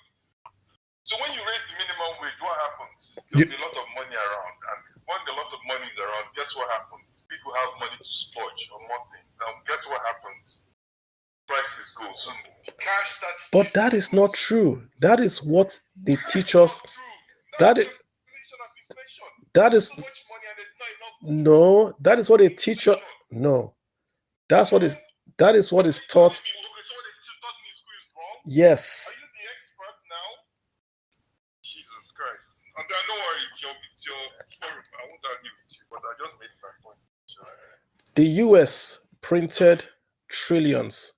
[SPEAKER 10] So when you raise the minimum wage, what happens? There'll be a lot of money around, and when a lot of money is around, guess what happens? People have money to splurge on more things. And guess what happens? Prices go. So cash starts.
[SPEAKER 1] But that is not true. That is what they teach us. That is no. That is what they teach us. No, that is what is taught. Yes.
[SPEAKER 10] Are you the expert now? Jesus Christ. No worry, it's your story. I won't argue with you, but I just made my point.
[SPEAKER 1] The US printed trillions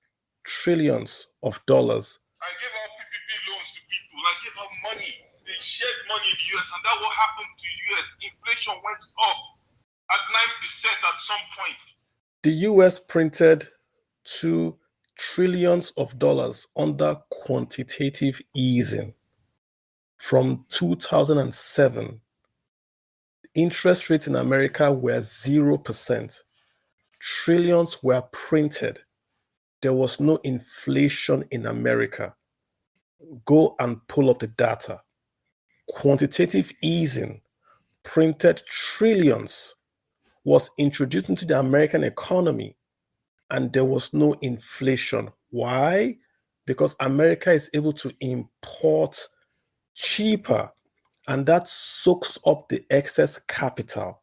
[SPEAKER 1] of dollars.
[SPEAKER 10] I gave out PPP loans to people. people, like gave her money. They shared money in the US, and that's what happened to the US. Inflation went up at 9% at some point.
[SPEAKER 1] The US printed $2 trillion under quantitative easing from 2007. Interest rates in America were 0%. Trillions were printed. There was no inflation in America. Go and pull up the data. Quantitative easing, printed trillions, was introduced into the American economy, and there was no inflation. Why? Because America is able to import cheaper, and that soaks up the excess capital.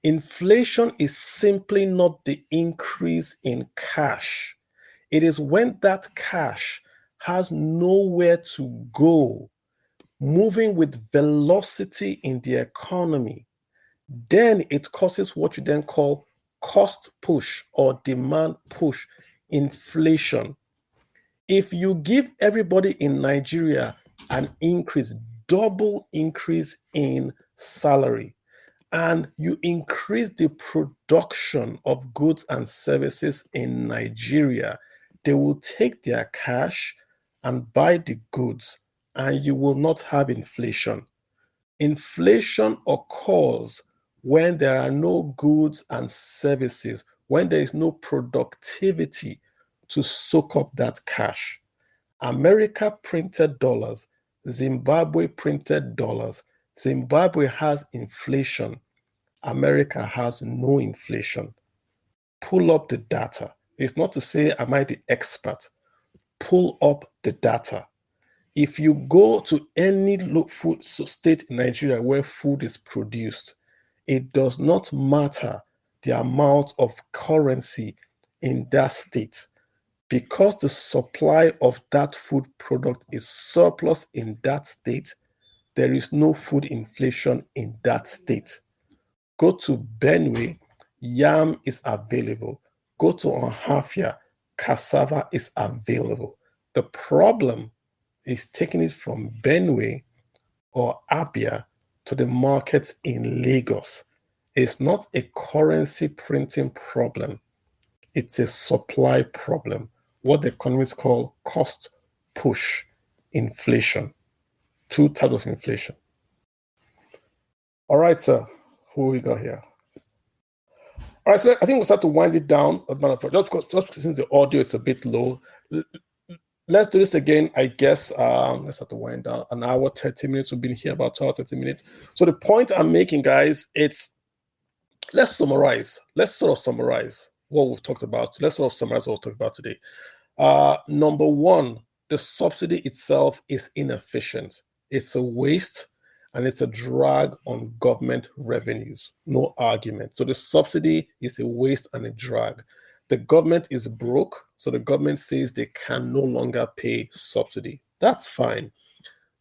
[SPEAKER 1] Inflation is simply not the increase in cash. It is when that cash has nowhere to go, moving with velocity in the economy, then it causes what you then call cost push or demand push, inflation. If you give everybody in Nigeria an increase, double increase in salary, and you increase the production of goods and services in Nigeria, they will take their cash and buy the goods, and you will not have inflation. Inflation occurs when there are no goods and services, when there is no productivity to soak up that cash. America printed dollars, Zimbabwe printed dollars. Zimbabwe has inflation. America has no inflation. Pull up the data. It's not to say, am I the expert? Pull up the data. If you go to any food state in Nigeria where food is produced, it does not matter the amount of currency in that state. Because the supply of that food product is surplus in that state, there is no food inflation in that state. Go to Benue, yam is available. Go to Ohafia, cassava is available. The problem is taking it from Benue or Abia to the markets in Lagos. It's not a currency printing problem. It's a supply problem. What the economists call cost push inflation. Two types of inflation. All right, sir. Who we got here? All right, so I think we'll start to wind it down. Just because since the audio is a bit low, let's do this again, I guess. Let's have to wind down. An hour, 30 minutes. We've been here about 12, 30 minutes. So the point I'm making, guys, let's summarize. Let's sort of summarize what we've talked about. Let's sort of summarize what we've talked about today. Number one, the subsidy itself is inefficient. It's a waste and it's a drag on government revenues. No argument. So the subsidy is a waste and a drag. The government is broke, so the government says they can no longer pay subsidy. That's fine.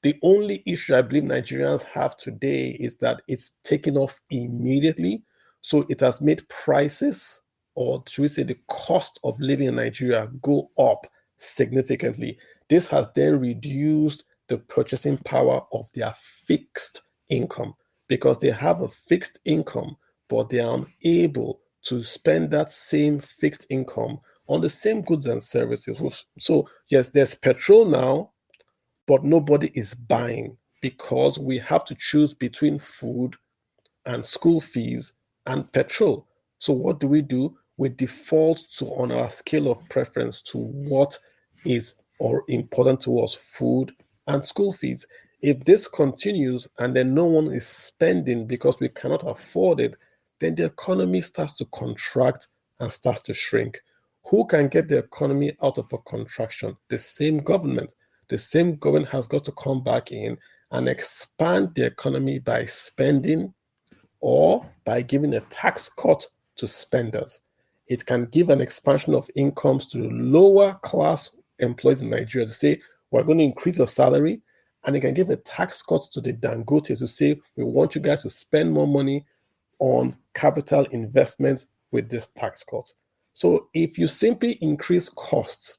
[SPEAKER 1] The only issue I believe Nigerians have today is that it's taken off immediately. So it has made prices, or should we say the cost of living in Nigeria, go up significantly. This has then reduced the purchasing power of their fixed income because they have a fixed income, but they are unable to spend that same fixed income on the same goods and services. So yes, there's petrol now, but nobody is buying because we have to choose between food and school fees and petrol. So what do? We default to, on our scale of preference, to what is or important to us, food and school fees. If this continues and then no one is spending because we cannot afford it, then the economy starts to contract and starts to shrink. Who can get the economy out of a contraction? The same government. The same government has got to come back in and expand the economy by spending or by giving a tax cut to spenders. It can give an expansion of incomes to the lower class employees in Nigeria to say, we're going to increase your salary, and it can give a tax cut to the Dangotes to say, we want you guys to spend more money on capital investments with this tax cut. So if you simply increase costs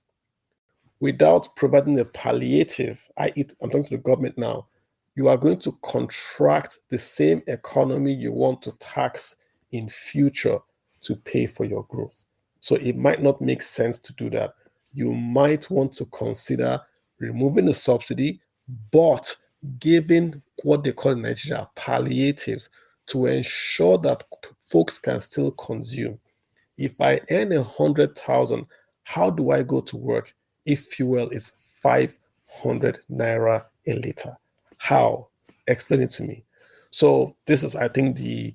[SPEAKER 1] without providing a palliative, i.e., I'm talking to the government now, you are going to contract the same economy you want to tax in future to pay for your growth. So it might not make sense to do that. You might want to consider removing the subsidy, but giving what they call in Nigeria palliatives to ensure that folks can still consume. If I earn 100,000, how do I go to work if fuel is 500 naira a liter? How? Explain it to me. So this is, I think, the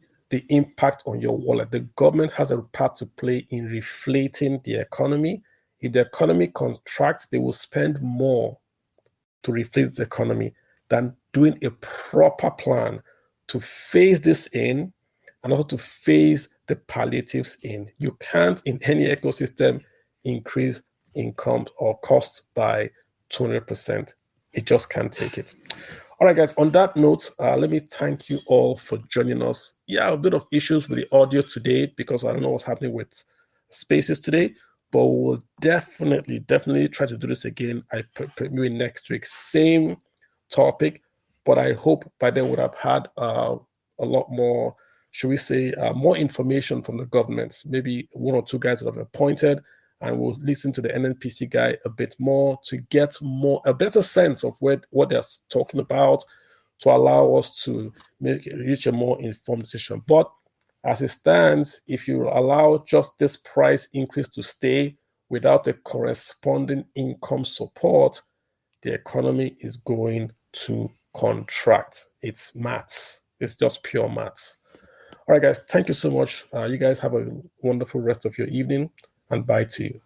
[SPEAKER 1] impact on your wallet. The government has a part to play in reflating the economy. If the economy contracts, they will spend more to reflate the economy than doing a proper plan to phase this in and also to phase the palliatives in. You can't, in any ecosystem, increase income or costs by 200%. It just can't take it. All right, guys, on that note, let me thank you all for joining us. Yeah, a bit of issues with the audio today because I don't know what's happening with Spaces today, but we'll definitely try to do this again. Maybe next week, same topic, but I hope by then we'd have had a lot more, should we say, more information from the governments. Maybe one or two guys that have been appointed, and we'll listen to the NNPC guy a bit more to get a better sense of what they're talking about, to allow us to reach a more informed decision. But as it stands, if you allow just this price increase to stay without a corresponding income support, the economy is going to contract. It's maths. It's just pure maths. All right, guys, thank you so much. You guys have a wonderful rest of your evening, and bye to you.